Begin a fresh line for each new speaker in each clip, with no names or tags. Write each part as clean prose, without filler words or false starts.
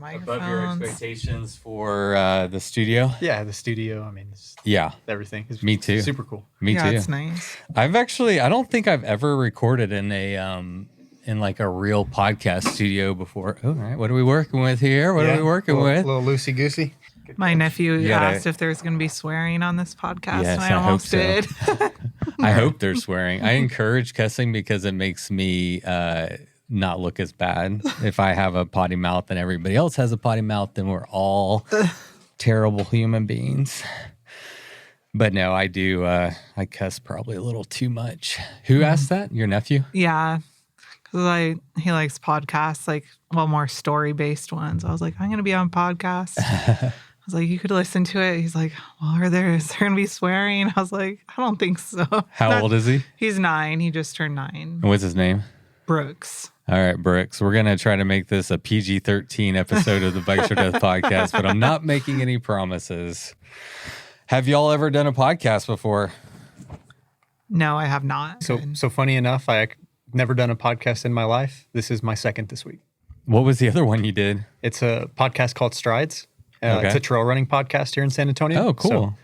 Above your expectations for the studio?
Yeah, the studio. I mean, everything. It's
Me too.
Super cool.
Me too.
It's nice.
I don't think I've ever recorded in a in like a real podcast studio before. Oh, all right. What are we working with here? What are we working with?
A little loosey goosey.
My nephew asked if there's going to be swearing on this podcast,
Yes,
and I almost did.
I hope they're swearing. I encourage cussing because it makes me not look as bad. If I have a potty mouth and everybody else has a potty mouth, then we're all terrible human beings. But no, I do. I cuss probably a little too much. Who asked that? Your nephew?
Yeah, because he likes podcasts, more story-based ones. I was like, I'm going to be on podcasts. I was like, you could listen to it. He's like, well, is there going to be swearing? I was like, I don't think so.
How old is he?
He's 9. He just turned 9.
And what's his name?
Brooks.
All right, Brooks. We're going to try to make this a PG-13 episode of the Bikes or Death podcast, but I'm not making any promises. Have y'all ever done a podcast before?
No, I have not.
So funny enough, I never done a podcast in my life. This is my second this week.
What was the other one you did?
It's a podcast called Strides. It's a trail running podcast here in San Antonio.
Oh, cool.
So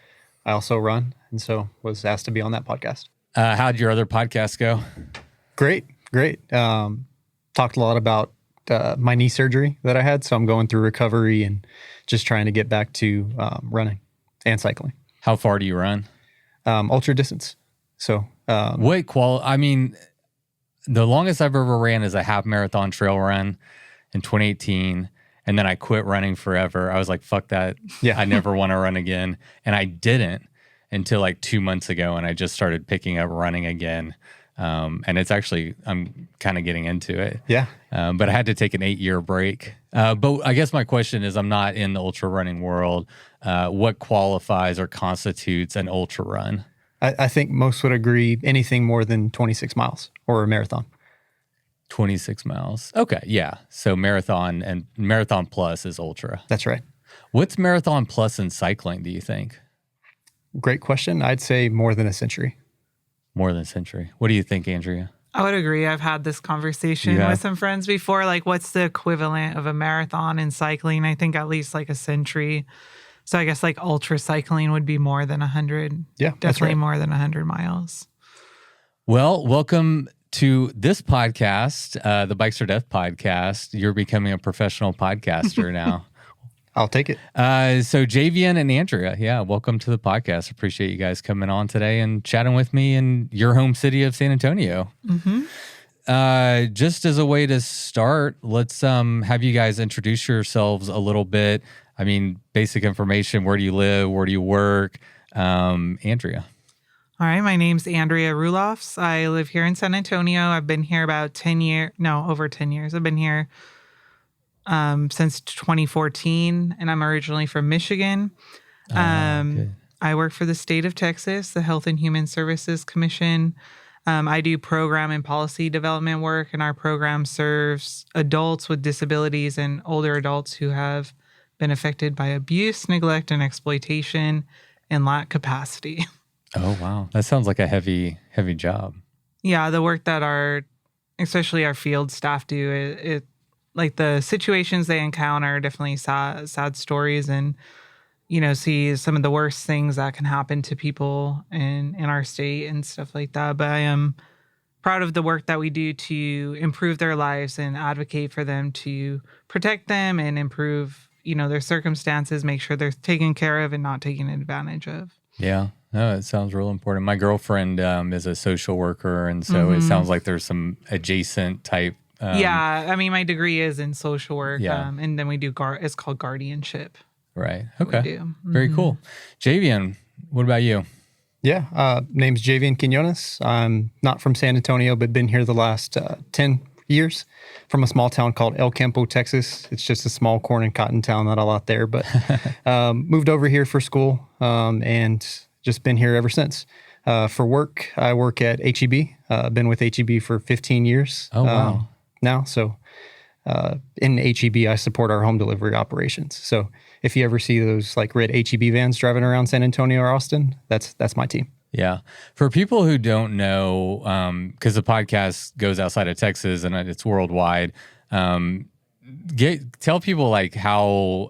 I also run, and so was asked to be on that podcast.
How'd your other podcast go?
Great. Talked a lot about my knee surgery that I had, so I'm going through recovery and just trying to get back to running and cycling.
How far do you run?
Ultra distance. So
the longest I've ever ran is a half marathon trail run in 2018. And then I quit running forever. I was like, fuck that.
Yeah.
I never want to run again. And I didn't until like 2 months ago. And I just started picking up running again. And it's actually, I'm kind of getting into it.
Yeah.
But I had to take an 8-year break. But I guess my question is, I'm not in the ultra running world. What qualifies or constitutes an ultra run?
I think most would agree anything more than 26 miles or a marathon.
26 miles. Okay, yeah. So marathon and marathon plus is ultra.
That's right.
What's marathon plus in cycling, do you think?
Great question. I'd say more than a century.
More than a century. What do you think, Andrea?
I would agree. I've had this conversation with some friends before. Like, what's the equivalent of a marathon in cycling? I think at least like a century. So I guess like ultra cycling would be more than 100.
Yeah,
definitely more than 100 miles.
Well, welcome to this podcast, the Bikes or Death podcast. You're becoming a professional podcaster now.
I'll take it.
So Javian and Andrea, welcome to the podcast. Appreciate you guys coming on today and chatting with me in your home city of San Antonio. Mm-hmm. Just as a way to start, let's have you guys introduce yourselves a little bit. I mean, basic information. Where do you live? Where do you work? Andrea.
All right. My name's Andrea Roelofs. I live here in San Antonio. I've been here about over 10 years. I've been here since 2014, and I'm originally from Michigan. I work for the state of Texas, the Health and Human Services Commission. I do program and policy development work, and our program serves adults with disabilities and older adults who have been affected by abuse, neglect, and exploitation and lack capacity.
Oh, wow. That sounds like a heavy job. Yeah,
the work that especially our field staff do, it like the situations they encounter are definitely sad stories, and, see some of the worst things that can happen to people in our state and stuff like that. But I am proud of the work that we do to improve their lives and advocate for them, to protect them and improve, their circumstances, make sure they're taken care of and not taken advantage of.
Yeah. No, it sounds real important. My girlfriend is a social worker, and so it sounds like there's some adjacent type.
My degree is in social work,
Yeah.
And then we do it's called guardianship.
Right. Okay.
We do. Mm-hmm.
Very cool. Javian, what about you?
Yeah. Name's Javian Quinones. I'm not from San Antonio, but been here the last 10 years from a small town called El Campo, Texas. It's just a small corn and cotton town, not a lot there, but moved over here for school and just been here ever since. For work, I work at HEB. Been with HEB for 15 years.
Oh, wow.
Now. So in HEB, I support our home delivery operations. So if you ever see those like red HEB vans driving around San Antonio or Austin, that's my team.
Yeah. For people who don't know, because the podcast goes outside of Texas and it's worldwide, tell people like how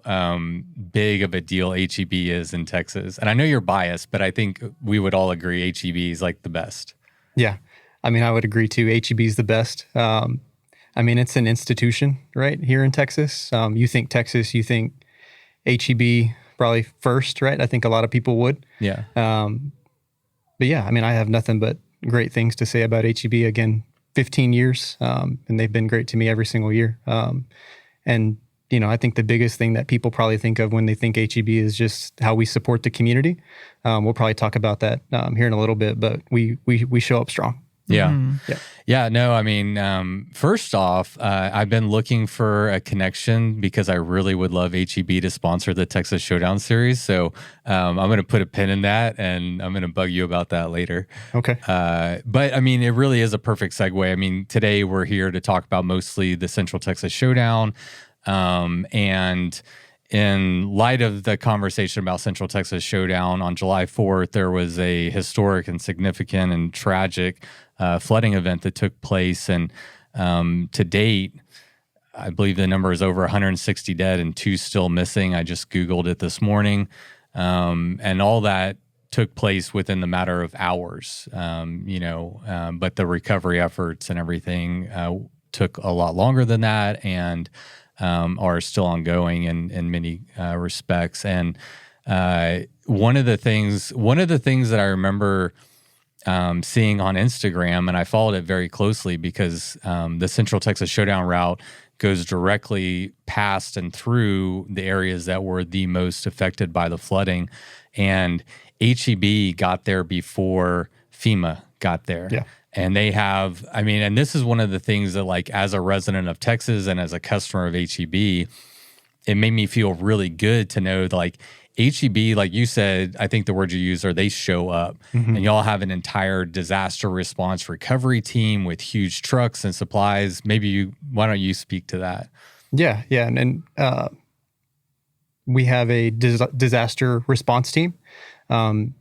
big of a deal HEB is in Texas. And I know you're biased, but I think we would all agree HEB is like the best.
Yeah. I mean, I would agree too. HEB is the best. I mean, it's an institution right here in Texas. You think Texas, you think HEB probably first, right? I think a lot of people would.
Yeah.
But yeah, I mean, I have nothing but great things to say about HEB. Again, 15 years, and they've been great to me every single year. And, you know, I think the biggest thing that people probably think of when they think HEB is just how we support the community. We'll probably talk about that here in a little bit, but we show up strong.
Yeah.
Mm-hmm.
Yeah. No, I mean, first off, I've been looking for a connection because I really would love HEB to sponsor the Texas Showdown series. So I'm going to put a pin in that, and I'm going to bug you about that later.
Okay.
But I mean, it really is a perfect segue. I mean, today we're here to talk about mostly the Central Texas Showdown. And in light of the conversation about Central Texas Showdown on July 4th, there was a historic and significant and tragic flooding event that took place. And to date, I believe the number is over 160 dead and 2 still missing. I just Googled it this morning. And all that took place within the matter of hours, but the recovery efforts and everything took a lot longer than that, and are still ongoing in many respects. And one of the things that I remember seeing on Instagram, and I followed it very closely because the Central Texas Showdown route goes directly past and through the areas that were the most affected by the flooding. And HEB got there before FEMA got there. Yeah. And they have, I mean, and this is one of the things that, like, as a resident of Texas and as a customer of HEB, it made me feel really good to know that, like, HEB, like you said, I think the word you used are they show up. Mm-hmm. And y'all have an entire disaster response recovery team with huge trucks and supplies. Why don't you speak to that?
Yeah. And we have a disaster response team. And,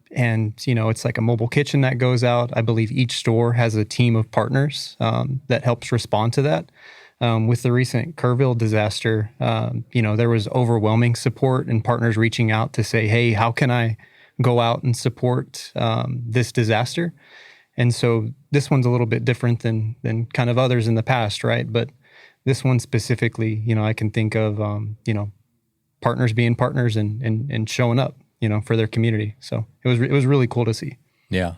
it's like a mobile kitchen that goes out. I believe each store has a team of partners that helps respond to that. With the recent Kerrville disaster, there was overwhelming support and partners reaching out to say, hey, how can I go out and support this disaster? And so this one's a little bit different than kind of others in the past, right? But this one specifically, I can think of, partners being partners and showing up, for their community. So it was really cool to see.
Yeah.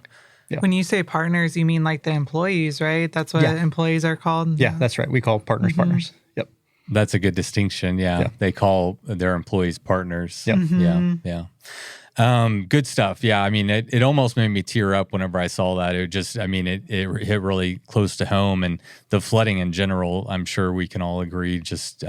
Yeah.
When you say partners, you mean like the employees, right? That's what employees are called?
Yeah, that's right. We call partners partners. Yep.
That's a good distinction. Yeah. They call their employees partners.
Yep.
Mm-hmm.
Yeah. Good stuff. Yeah. I mean, it almost made me tear up whenever I saw that. It just, I mean, it hit really close to home, and the flooding in general, I'm sure we can all agree, just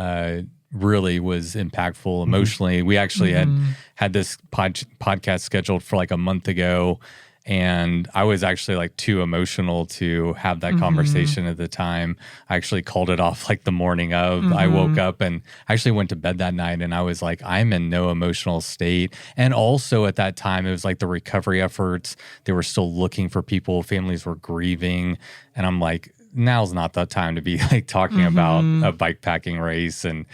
really was impactful emotionally. Mm-hmm. We actually had this podcast scheduled for like a month ago, and I was actually like too emotional to have that conversation at the time. I actually called it off like the morning of. I woke up and actually went to bed that night, and I was like, I'm in no emotional state. And also at that time, it was like the recovery efforts. They were still looking for people. Families were grieving. And I'm like, now's not the time to be like talking about a bike packing race. And,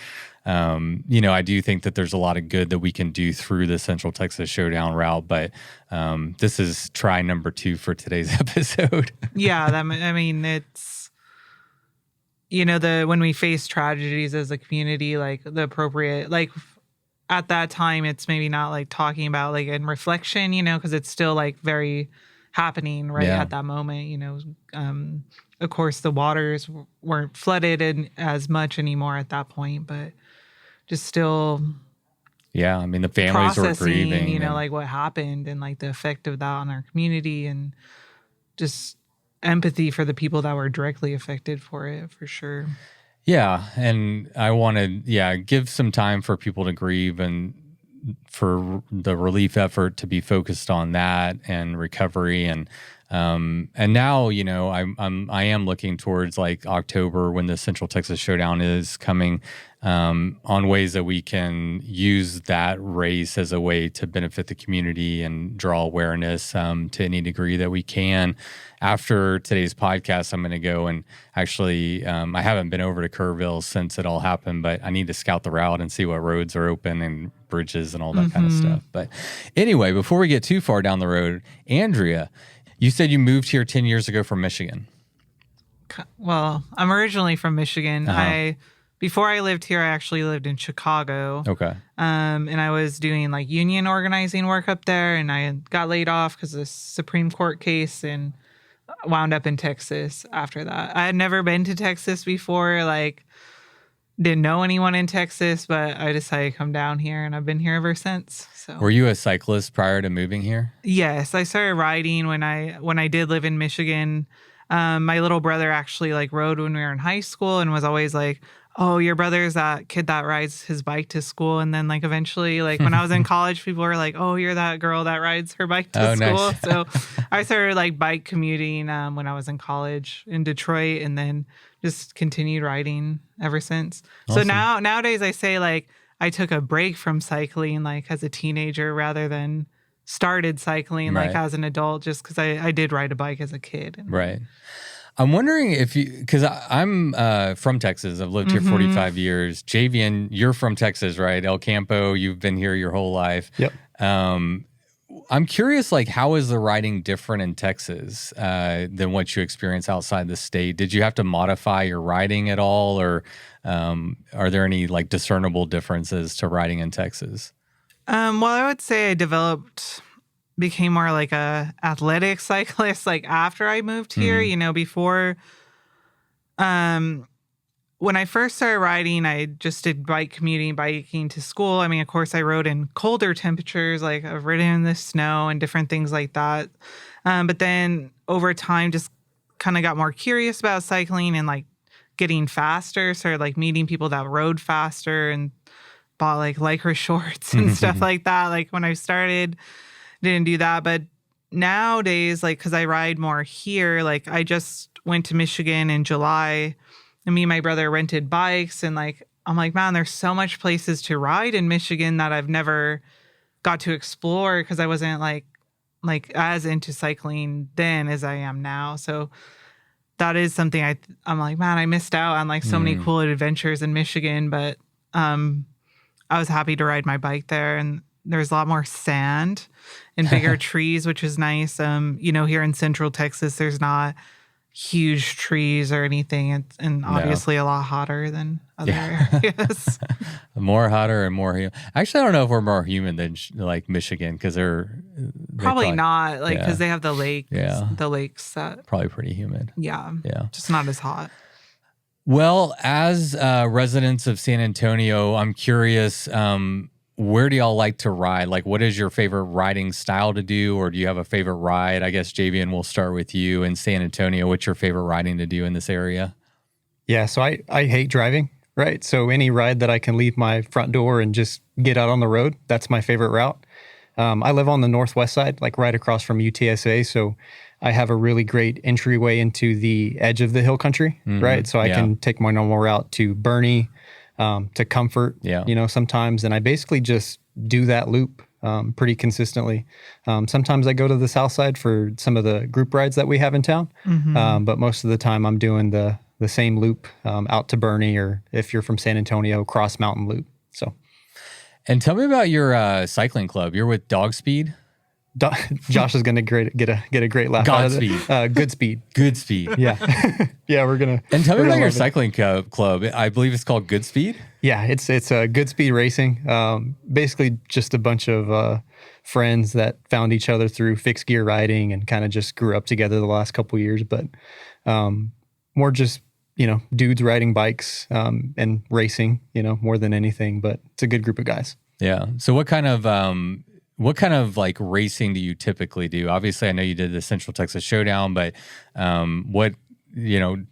I do think that there's a lot of good that we can do through the Central Texas Showdown route, but this is try number 2 for today's episode.
Yeah. It's, when we face tragedies as a community, like the appropriate, like at that time, it's maybe not like talking about like in reflection, because it's still like very happening right at that moment, of course the waters weren't flooded as much anymore at that point, but just still
the families were grieving,
like what happened and like the effect of that on our community, and just empathy for the people that were directly affected for it, for sure.
Yeah. And I wanted, give some time for people to grieve and for the relief effort to be focused on that and recovery. And And now, I am looking towards like October when the Central Texas Showdown is coming, on ways that we can use that race as a way to benefit the community and draw awareness to any degree that we can. After today's podcast, I'm going to go and actually, I haven't been over to Kerrville since it all happened, but I need to scout the route and see what roads are open and bridges and all that kind of stuff. But anyway, before we get too far down the road, Andrea, you said you moved here 10 years ago from Michigan.
Well, I'm originally from Michigan. Before I lived here, I actually lived in Chicago.
Okay.
And I was doing like union organizing work up there, and I got laid off because of the Supreme Court case and wound up in Texas after that. I had never been to Texas before, like didn't know anyone in Texas, but I decided to come down here, and I've been here ever since. So,
were you a cyclist prior to moving here?
Yes, I started riding when I did live in Michigan. My little brother actually like rode when we were in high school and was always like, oh, your brother's that kid that rides his bike to school. And then like eventually, like when I was in college, people were like, oh, you're that girl that rides her bike to school. Nice. So I started like bike commuting when I was in college in Detroit, and then just continued riding ever since. Awesome. So nowadays I say like I took a break from cycling like as a teenager rather than started cycling like as an adult, just because I did ride a bike as a kid.
Right. I'm wondering if you, because I'm from Texas. I've lived here 45 years. Javian, you're from Texas, right? El Campo, you've been here your whole life.
Yep.
I'm curious, like, how is the riding different in Texas than what you experience outside the state? Did you have to modify your riding at all, or are there any like discernible differences to riding in Texas?
Well, I would say I became more like a athletic cyclist like after I moved here. Before when I first started riding, I just did biking to school. I mean, of course I rode in colder temperatures, like I've ridden in the snow and different things like that. But then over time just kind of got more curious about cycling and like getting faster, started like meeting people that rode faster and bought like Lycra shorts and stuff like that. Like when I started, didn't do that. But nowadays, like, because I ride more here, like I just went to Michigan in July, and me and my brother rented bikes, and like I'm like, man, there's so much places to ride in Michigan that I've never got to explore because I wasn't like as into cycling then as I am now. So that is something I'm like, man, I missed out on like so many cool adventures in Michigan, but I was happy to ride my bike there, and there's a lot more sand and bigger trees, which is nice. Here in Central Texas, there's not huge trees or anything. And obviously a lot hotter than other areas.
More hotter and more humid. Actually, I don't know if we're more humid than like Michigan, because they're
probably not, like, because they have the lake.
Yeah.
The lakes that
probably pretty humid.
Yeah. Just not as hot.
Well, as residents of San Antonio, I'm curious, where do y'all like to ride? Like, what is your favorite riding style to do? Or do you have a favorite ride? I guess, Javian, we'll start with you in San Antonio. What's your favorite riding to do in this area?
Yeah, so I hate driving, right? So any ride that I can leave my front door and just get out on the road, that's my favorite route. I live on the northwest side, like right across from UTSA. So I have a really great entryway into the edge of the hill country, right? So I can take my normal route to Bernie, to Comfort, sometimes. And I basically just do that loop pretty consistently. Sometimes I go to the south side for some of the group rides that we have in town. But most of the time I'm doing the same loop out to Bernie, or if you're from San Antonio, Cross Mountain Loop. So,
and tell me about your cycling club. You're with Dog Speed?
Josh is going to get a great laugh out of it. Good Speed.
Good Speed.
Yeah. Yeah, we're going to.
And tell me about your cycling club. I believe it's called Good Speed?
Yeah, it's Good Speed Racing. Basically just a bunch of friends that found each other through fixed gear riding and kind of just grew up together the last couple of years. But more just, dudes riding bikes and racing, more than anything. But it's a good group of guys. Yeah.
So what kind of like racing do you typically do? Obviously, I know you did the Central Texas Showdown, but what,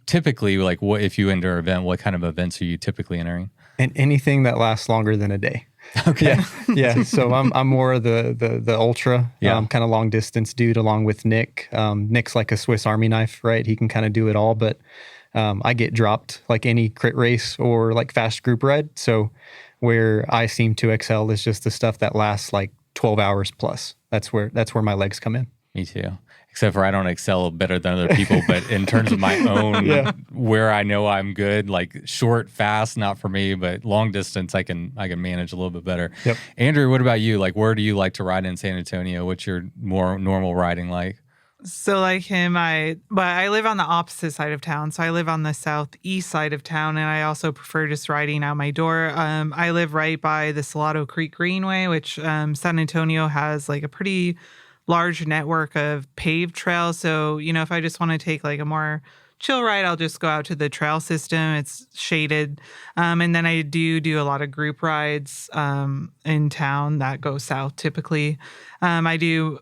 typically, like, what if you enter an event, what kind of events are you typically entering?
And anything that lasts longer than a day.
Okay.
Yeah. So I'm more of the ultra, kind of long distance dude, along with Nick. Nick's like a Swiss Army knife, right? He can kind of do it all, but I get dropped like any crit race or like fast group ride. So where I seem to excel is just the stuff that lasts like 12 hours plus. That's where my legs come in.
Me too. Except for I don't excel better than other people, but in terms of my own, where I know I'm good, like short, fast, not for me, but long distance, I can manage a little bit better.
Yep.
Andrew, what about you? Like, where do you like to ride in San Antonio? What's your more normal riding like?
So like him, I live on the opposite side of town. So I live on the southeast side of town, and I also prefer just riding out my door. I live right by the Salado Creek Greenway, which San Antonio has like a pretty large network of paved trails. So, if I just want to take like a more chill ride, I'll just go out to the trail system. It's shaded. And then I do a lot of group rides in town that go south typically. I do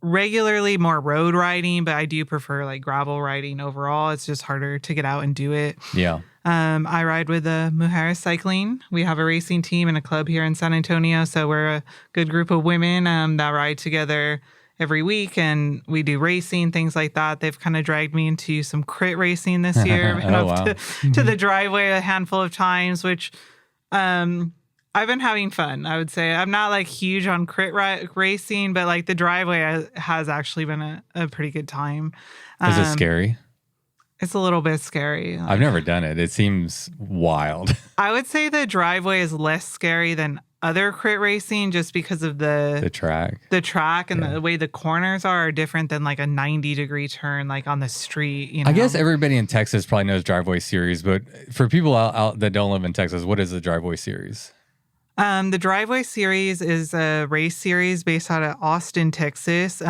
regularly more road riding, but I do prefer like gravel riding overall. It's just harder to get out and do it.
Yeah.
I ride with Mujeres Cycling. We have a racing team and a club here in San Antonio. So we're a good group of women that ride together every week, and we do racing, things like that. They've kind of dragged me into some crit racing this year. Been up to the driveway a handful of times, which I've been having fun, I would say. I'm not like huge on crit racing, but like the driveway has actually been a pretty good time.
Is it scary?
It's a little bit scary.
I've never done it. It seems wild.
I would say the driveway is less scary than other crit racing just because of the track. The track and the way the corners are different than like a 90-degree turn like on the street.
I guess everybody in Texas probably knows driveway series, but for people out that don't live in Texas, what is the driveway series?
The driveway series is a race series based out of Austin, Texas.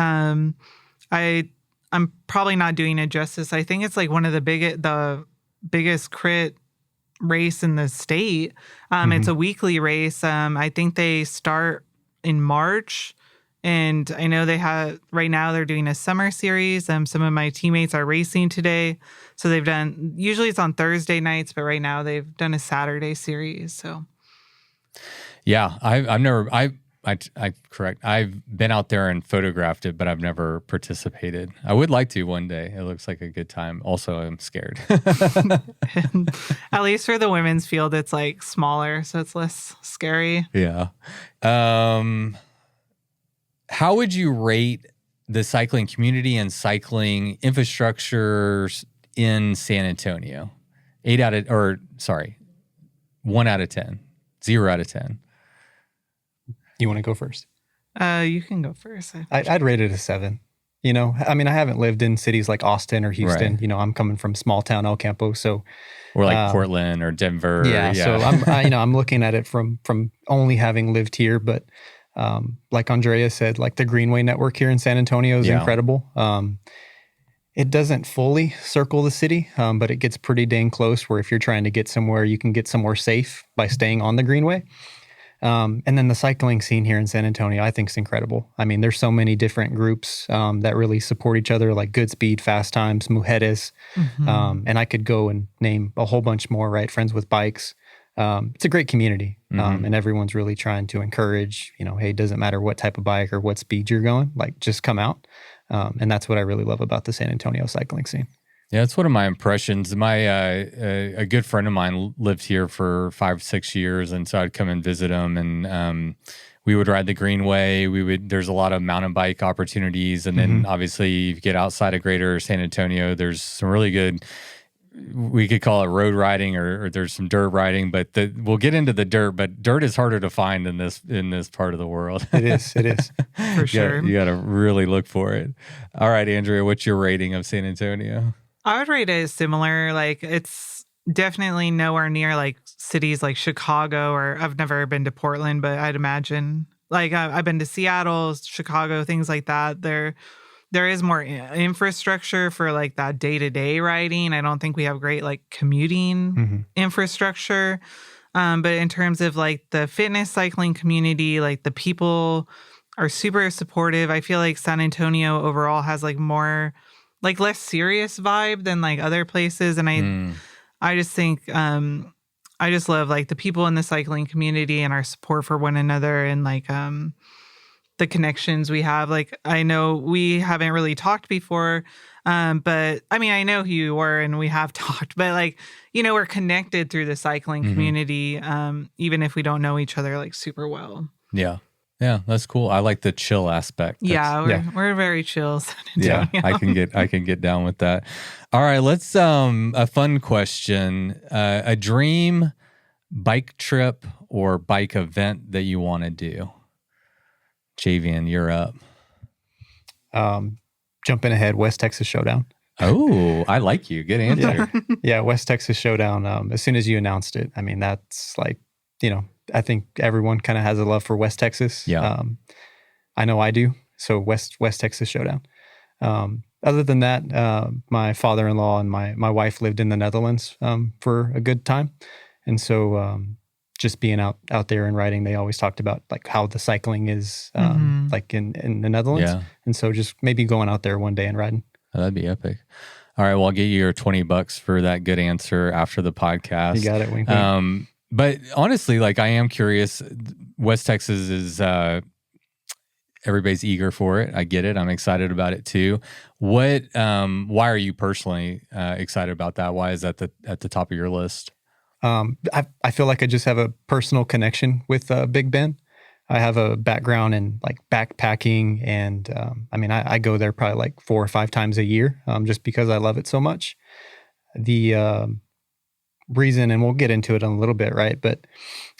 I'm probably not doing it justice. I think it's like one of the biggest crit race in the state. It's a weekly race. I think they start in March, and I know right now they're doing a summer series. Some of my teammates are racing today. So usually it's on Thursday nights, but right now they've done a Saturday series. So
yeah, I've been out there and photographed it, but I've never participated. I would like to one day. It looks like a good time. Also, I'm scared.
At least for the women's field, it's like smaller, so it's less scary.
Yeah. How would you rate the cycling community and cycling infrastructure in San Antonio? 1 out of 10, 0 out of 10.
You want to go first?
You can go first.
I'd rate it a 7. I mean, I haven't lived in cities like Austin or Houston.
Right.
I'm coming from small town El Campo, so
or like Portland or Denver.
Yeah. So I'm looking at it from only having lived here, but like Andrea said, like the Greenway network here in San Antonio is incredible. It doesn't fully circle the city, but it gets pretty dang close. Where if you're trying to get somewhere, you can get somewhere safe by staying on the Greenway. And then the cycling scene here in San Antonio, I think is incredible. I mean, there's so many different groups that really support each other, like Good Speed, Fast Times, Mujeres. And I could go and name a whole bunch more, right? Friends with Bikes. It's a great community. And everyone's really trying to encourage, hey, it doesn't matter what type of bike or what speed you're going, like just come out. And that's what I really love about the San Antonio cycling scene.
Yeah, it's one of my impressions. A good friend of mine lived here for 5-6 years, and so I'd come and visit him, and we would ride the Greenway. There's a lot of mountain bike opportunities, and then obviously if you get outside of Greater San Antonio, there's some really good. We could call it road riding, or there's some dirt riding, but we'll get into the dirt. But dirt is harder to find in this part of the world.
It is
for sure.
You got to really look for it. All right, Andrea, what's your rating of San Antonio?
I would rate it similar. Like it's definitely nowhere near like cities like Chicago, or I've never been to Portland, but I'd imagine like I've been to Seattle, Chicago, things like that. There is more infrastructure for like that day-to-day riding. I don't think we have great like commuting infrastructure. But in terms of like the fitness cycling community, like the people are super supportive. I feel like San Antonio overall has like more like less serious vibe than like other places. And I just think I I just love like the people in the cycling community and our support for one another and like the connections we have. Like I know we haven't really talked before, but I mean I know who you were and we have talked, but like we're connected through the cycling community, even if we don't know each other like super well.
Yeah. Yeah, that's cool. I like the chill aspect.
We're very chill. San Antonio.
Yeah, I can get down with that. All right, let's a fun question. A dream bike trip or bike event that you want to do. Javian, you're up.
Jumping ahead, West Texas Showdown.
Oh, I like you. Good answer.
Yeah, West Texas Showdown. As soon as you announced it, I mean, that's like, I think everyone kind of has a love for West Texas.
Yeah.
I know I do. So West Texas Showdown. Other than that, my father-in-law and my wife lived in the Netherlands for a good time. And so just being out there and riding, they always talked about like how the cycling is like in the Netherlands. Yeah. And so just maybe going out there one day and riding.
Oh, that'd be epic. All right, well, I'll get you your $20 for that good answer after the podcast.
You got it, wink, wink.
But honestly, like I am curious. West Texas is everybody's eager for it. I get it. I'm excited about it too. Why are you personally excited about that? Why is that at the top of your list?
I feel like I just have a personal connection with Big Bend. I have a background in like backpacking, and I mean, I go there probably like 4 or 5 times a year, just because I love it so much. The reason, and we'll get into it in a little bit, right? But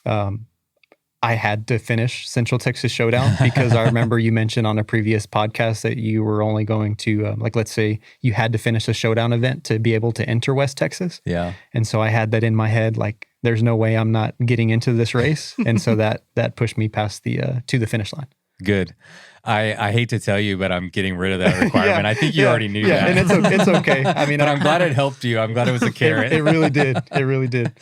I had to finish Central Texas Showdown because I remember you mentioned on a previous podcast that you were only going to, like, let's say you had to finish a showdown event to be able to enter West Texas.
Yeah.
And so I had that in my head, like, there's no way I'm not getting into this race. And so that pushed me past to the finish line.
Good. I hate to tell you, but I'm getting rid of that requirement. I think you already knew that.
And it's okay. I mean,
but I'm glad it helped you. I'm glad it was a carrot.
It really did. It really did.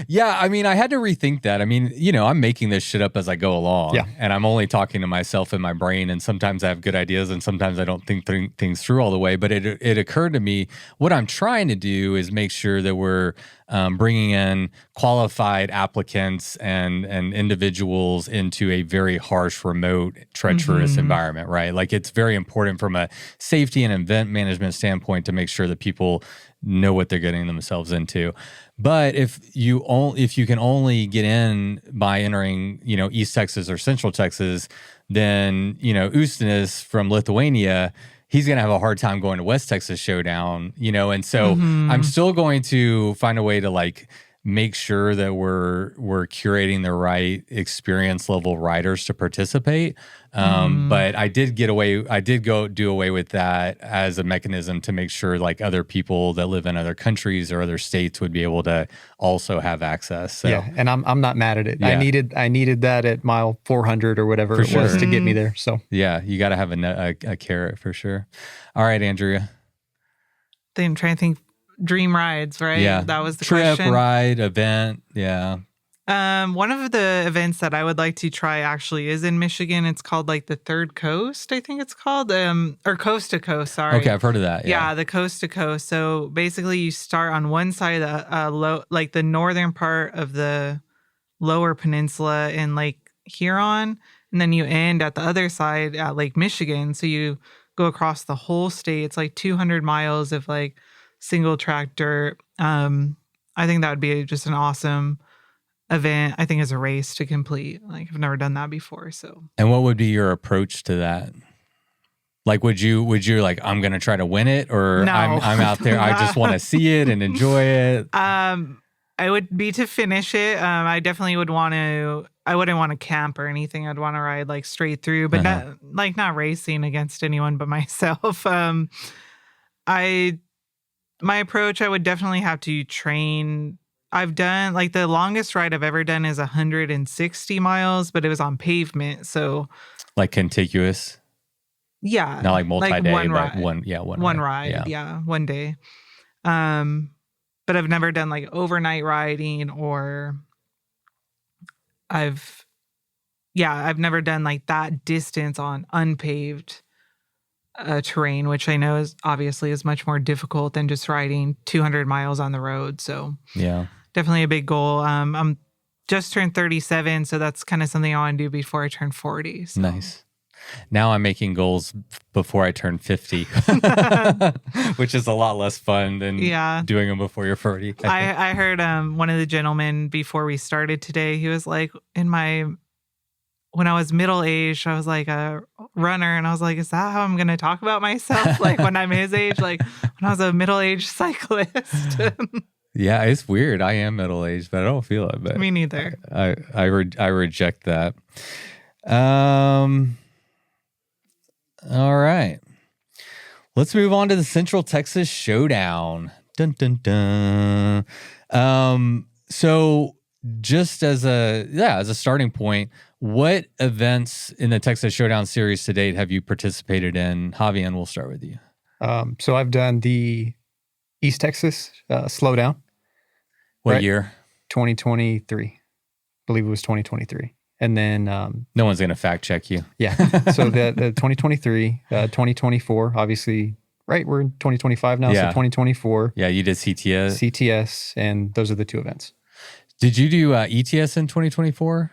Yeah, I mean, I had to rethink that. I mean, I'm making this shit up as I go along.
Yeah.
And I'm only talking to myself in my brain. And sometimes I have good ideas and sometimes I don't think things through all the way. But it occurred to me, what I'm trying to do is make sure that we're bringing in qualified applicants and individuals into a very harsh, remote, treacherous environment, right? Like it's very important from a safety and event management standpoint to make sure that people know what they're getting themselves into. But if you can only get in by entering, East Texas or Central Texas, then, Ustinas from Lithuania, he's going to have a hard time going to West Texas Showdown, and so I'm still going to find a way to like make sure that we're curating the right experience level riders to participate. But I did go do away with that as a mechanism to make sure like other people that live in other countries or other states would be able to also have access. So.
Yeah, and I'm not mad at it.
Yeah.
I needed that at mile 400 or whatever it was to get me there. So
yeah, you got to have a carrot for sure. All right, Andrea.
I'm trying to think. Dream rides, right?
Yeah.
That was the
trip,
question.
ride, event. Yeah.
One of the events that I would like to try actually is in Michigan. It's called like the Third Coast, I think it's called, or Coast to Coast. Sorry.
Okay, I've heard of that.
Yeah, the Coast to Coast. So basically, you start on one side of the northern part of the Lower Peninsula in Lake Huron, and then you end at the other side at Lake Michigan. So you go across the whole state. It's like 200 miles of like single track dirt. I think that would be just an awesome event. I think as a race to complete. Like I've never done that before. So.
And what would be your approach to that? Like, would you like, I'm going to try to win it, or
no.
I'm out there, I just want to see it and enjoy it?
I would be to finish it. I definitely would want to. I wouldn't want to camp or anything. I'd want to ride like straight through, but not racing against anyone but myself. My approach, I would definitely have to train. I've done, like, the longest ride I've ever done is 160 miles, but it was on pavement, so.
Like contiguous?
Yeah.
Not like multi-day,
one
but
ride.
one
ride. Yeah, one day. But I've never done, like, overnight riding, or I've never done, like, that distance on unpaved terrain, which I know is obviously much more difficult than just riding 200 miles on the road. So
yeah,
definitely a big goal. I'm just turned 37, so that's kind of something I want to do before I turn 40. So.
Nice. Now I'm making goals before I turn 50, which is a lot less fun than doing them before you're 40.
I heard one of the gentlemen before we started today, he was like, when I was middle-aged, I was like a runner, and I was like, is that how I'm going to talk about myself? Like when I'm his age, like when I was a middle-aged cyclist.
Yeah, it's weird. I am middle-aged, but I don't feel it. But
me neither.
I reject that. All right. Let's move on to the Central Texas Showdown. Dun, dun, dun. So just as a starting point, what events in the Texas Showdown series to date have you participated in? Javian, we'll start with you.
So I've done the East Texas Slowdown.
What year?
2023. I believe it was 2023. And then
no one's going to fact check you.
Yeah. So the 2023, 2024, obviously, right? We're in 2025 now. So 2024.
Yeah, you did CTS.
CTS, and those are the two events.
Did you do ETS in 2024?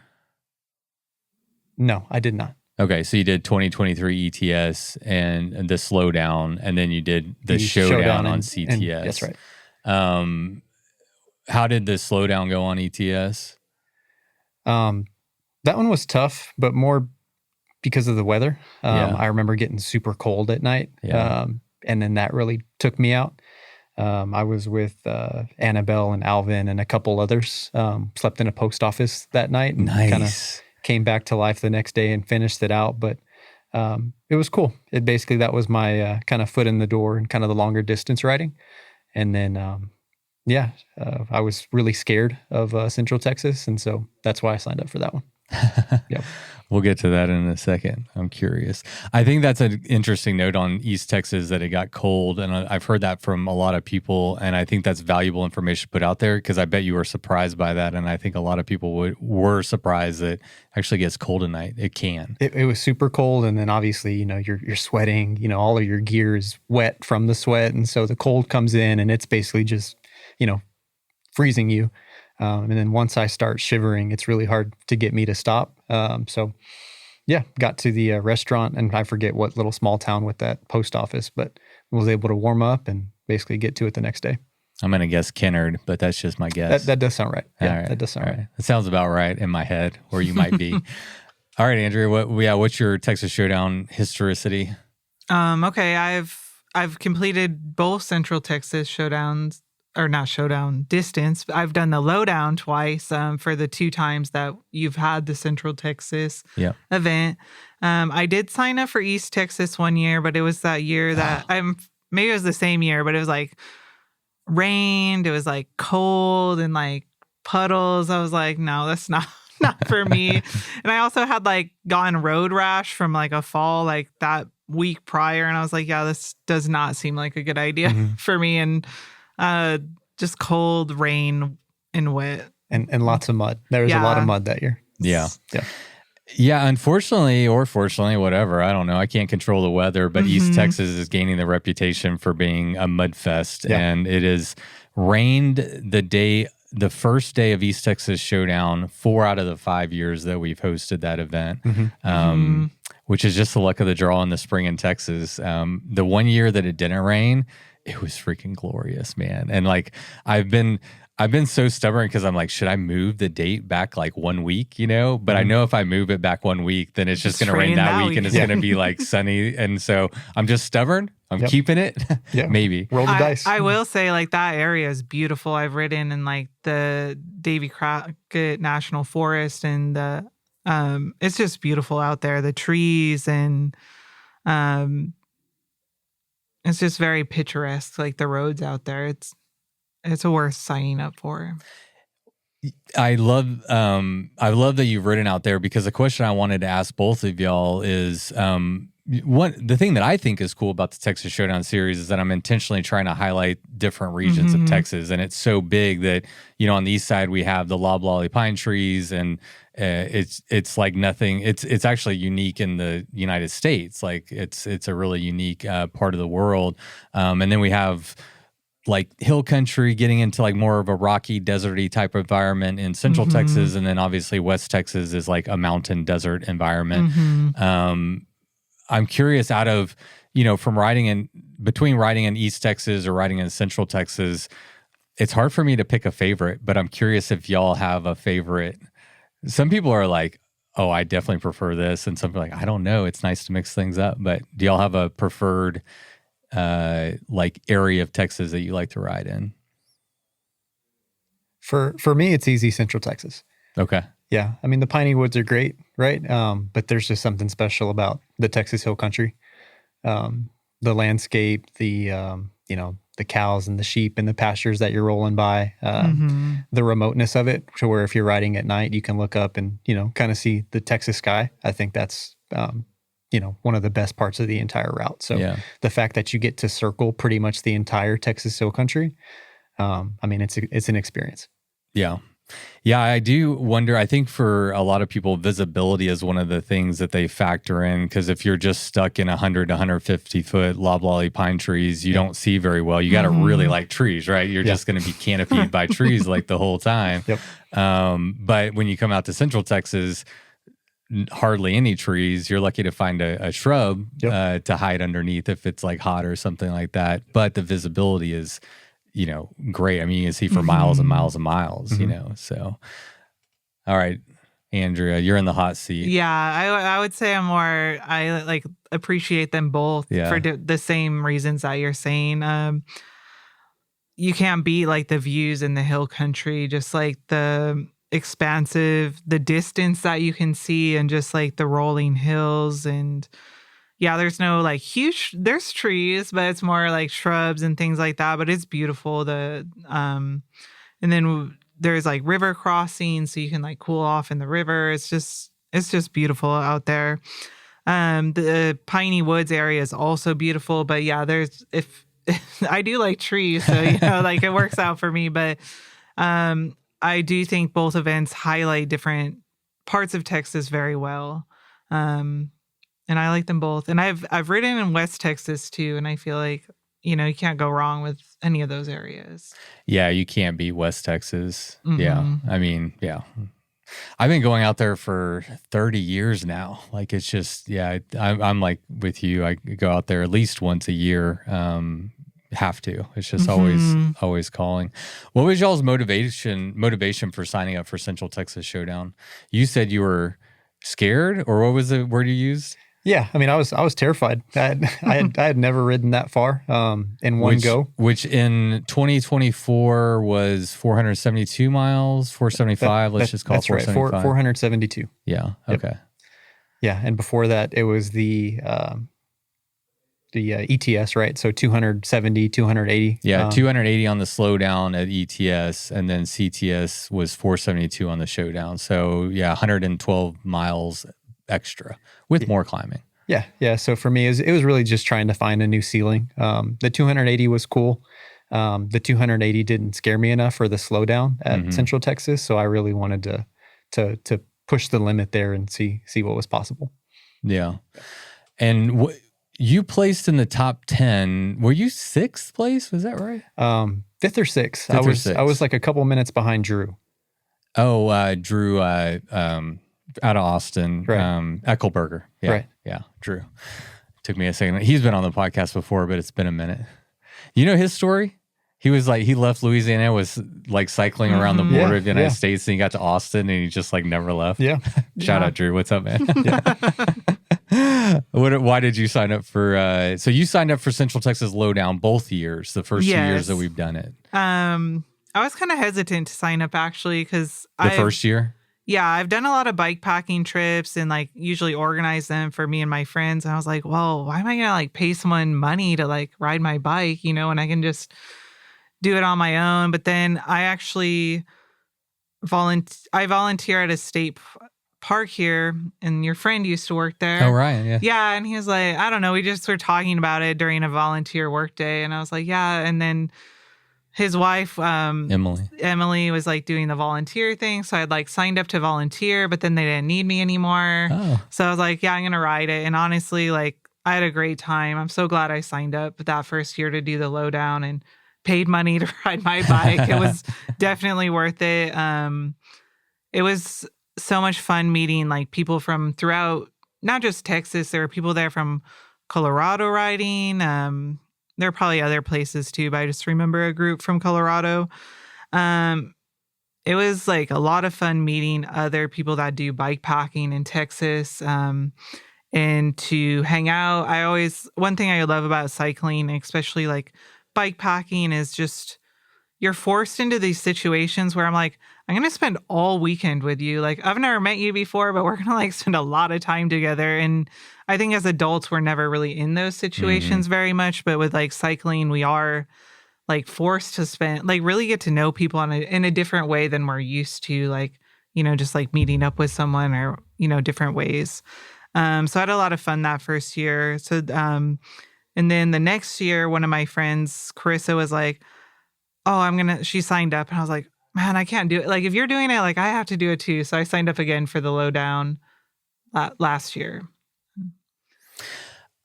No, I did not.
Okay, so you did 2023 ETS and the Slowdown, and then you did the Showdown on CTS.
That's right.
How did the Slowdown go on ETS?
That one was tough, but more because of the weather. I remember getting super cold at night, and then that really took me out. I was with Annabelle and Alvin and a couple others. Slept in a post office that night and kind of came back to life the next day and finished it out. But it was cool. That was my kind of foot in the door and kind of the longer distance riding. And then, I was really scared of Central Texas. And so that's why I signed up for that one. Yep.
We'll get to that in a second. I'm curious. I think that's an interesting note on East Texas that it got cold. And I've heard that from a lot of people. And I think that's valuable information to put out there because I bet you were surprised by that. And I think a lot of people were surprised that it actually gets cold at night. It can. It
was super cold. And then obviously, you're sweating, all of your gear is wet from the sweat. And so the cold comes in and it's basically just, freezing you. And then once I start shivering, it's really hard to get me to stop. Got to the restaurant, and I forget what little small town with that post office, but was able to warm up and basically get to it the next day.
I'm going to guess Kennard, but that's just my guess.
That does sound right. Yeah,
right.
That does sound right.
That sounds about right in my head, or you might be. All right, Andrea, what's your Texas Showdown historicity?
Okay, I've completed both Central Texas Showdowns. Or not showdown, distance. I've done the lowdown twice for the two times that you've had the Central Texas event. I did sign up for East Texas one year, but it was that year that maybe it was the same year, but it was like rained. It was like cold and like puddles. I was like, no, that's not for me. And I also had like gotten road rash from like a fall like that week prior. And I was like, yeah, this does not seem like a good idea for me. And just cold, rain, and wet.
And lots of mud. There was a lot of mud that year.
Yeah. Unfortunately, or fortunately, whatever. I don't know. I can't control the weather, but East Texas is gaining the reputation for being a mud fest. Yeah. And it has rained the first day of East Texas Showdown 4 out of the 5 years that we've hosted that event. Which is just the luck of the draw in the spring in Texas. The one year that it didn't rain, it was freaking glorious, man. And like I've been so stubborn because I'm like, should I move the date back like 1 week, But I know if I move it back 1 week, then it's just going to rain that week and it's going to be like sunny. And so I'm just stubborn. I'm keeping it. Maybe.
Roll the dice.
I will say like that area is beautiful. I've ridden in like the Davy Crockett National Forest and the it's just beautiful out there. The trees and it's just very picturesque, like the roads out there. It's worth signing up for.
I love that you've ridden out there because the question I wanted to ask both of y'all is the thing that I think is cool about the Texas Showdown series is that I'm intentionally trying to highlight different regions of Texas, and it's so big that on the east side we have the loblolly pine trees, and it's like nothing. It's actually unique in the United States. Like it's a really unique part of the world, and then we have like hill country, getting into like more of a rocky, deserty type environment in Central Texas, and then obviously West Texas is like a mountain desert environment. I'm curious, out of, from between riding in East Texas or riding in Central Texas, it's hard for me to pick a favorite, but I'm curious if y'all have a favorite. Some people are like, oh, I definitely prefer this. And some people are like, I don't know. It's nice to mix things up. But do y'all have a preferred like area of Texas that you like to ride in?
For me, it's easy Central Texas.
Okay.
Yeah. I mean, the piney woods are great, right? But there's just something special about the Texas Hill Country. The landscape, the cows and the sheep and the pastures that you're rolling by, the remoteness of it, to where if you're riding at night, you can look up and, kind of see the Texas sky. I think that's, one of the best parts of the entire route. So the fact that you get to circle pretty much the entire Texas Hill Country, it's an experience.
Yeah. Yeah, I do wonder. I think for a lot of people, visibility is one of the things that they factor in, because if you're just stuck in 100 to 150 foot loblolly pine trees, you don't see very well. You got to really like trees, right? You're just going to be canopied by trees like the whole time. But when you come out to Central Texas, hardly any trees. You're lucky to find a shrub to hide underneath if it's like hot or something like that. But the visibility is great. I mean, you can see for miles and miles and miles, so. All right, Andrea, you're in the hot seat.
Yeah, I would say I like appreciate them both for the same reasons that you're saying. You can't beat like the views in the hill country, just like the distance that you can see, and just like the rolling hills. And there's no like there's trees, but it's more like shrubs and things like that. But it's beautiful. And then there's like river crossings, so you can like cool off in the river. It's just beautiful out there. The Piney Woods area is also beautiful. But there's I do like trees, so like it works out for me. But I do think both events highlight different parts of Texas very well. And I like them both. And I've ridden in West Texas too, and I feel like, you can't go wrong with any of those areas. Yeah,
you can't beat West Texas. Yeah. I mean, I've been going out there for 30 years now. Like, it's just, I'm like with you. I go out there at least once a year. Have to. It's just always calling. What was y'all's motivation for signing up for Central Texas Showdown? You said you were scared, or what was the word you used?
Yeah, I mean, I was terrified. I had never ridden that far in one go.
Which in 2024 was 472 miles, 475. Let's just call it 475.
Right, 472.
Yeah. Okay.
Yeah, and before that, it was the ETS, right? So 270, 280.
Yeah, 280 on the slowdown at ETS, and then CTS was 472 on the showdown. So 112 miles extra with more climbing.
Yeah. So for me, it was really just trying to find a new ceiling. The 280 was cool. The 280 didn't scare me enough for the slowdown at Central Texas, so I really wanted to push the limit there and see what was possible.
Yeah, and you placed in the top 10. Were you sixth place? Was that right?
Fifth or sixth. I was like a couple minutes behind Drew.
Oh, Drew, out of Austin,
right.
Eckelberger. Yeah,
right.
Yeah, Drew. Took me a second. He's been on the podcast before, but it's been a minute. You know his story? He was like, he left Louisiana, was like cycling around the border of the United States, and he got to Austin, and he just like never left.
Yeah.
Shout out, Drew. What's up, man? Why did you sign up for? So you signed up for Central Texas Lowdown both years, the first 2 years that we've done it.
I was kind of hesitant to sign up actually, because
the first year.
Yeah, I've done a lot of bike packing trips and like usually organize them for me and my friends. And I was like, well, why am I gonna like pay someone money to like ride my bike, and I can just do it on my own. But then I actually volunteer at a state park here, and your friend used to work there.
Oh, Ryan, yeah.
Yeah, and he was like, I don't know, we just were talking about it during a volunteer work day, and I was like, yeah. And then his wife, Emily was like doing the volunteer thing. So I'd like signed up to volunteer, but then they didn't need me anymore. Oh. So I was like, yeah, I'm going to ride it. And honestly, like I had a great time. I'm so glad I signed up that first year to do the lowdown. And paid money to ride my bike. It was definitely worth it. It was so much fun meeting like people from throughout, not just Texas. There were people there from Colorado riding. There are probably other places too, but I just remember a group from Colorado. It was like a lot of fun meeting other people that do bike packing in Texas, and to hang out. One thing I love about cycling, especially like bike packing, is just you're forced into these situations where I'm like, I'm going to spend all weekend with you. Like, I've never met you before, but we're going to like spend a lot of time together. And I think as adults, we're never really in those situations very much. But with like cycling, we are like forced to spend, like really get to know people in a different way than we're used to, like, just like meeting up with someone or, different ways. So I had a lot of fun that first year. So, and then the next year, one of my friends, Carissa, was like, oh, she signed up. And I was like, man, I can't do it. Like, if you're doing it, like, I have to do it too. So I signed up again for the Lowdown last year.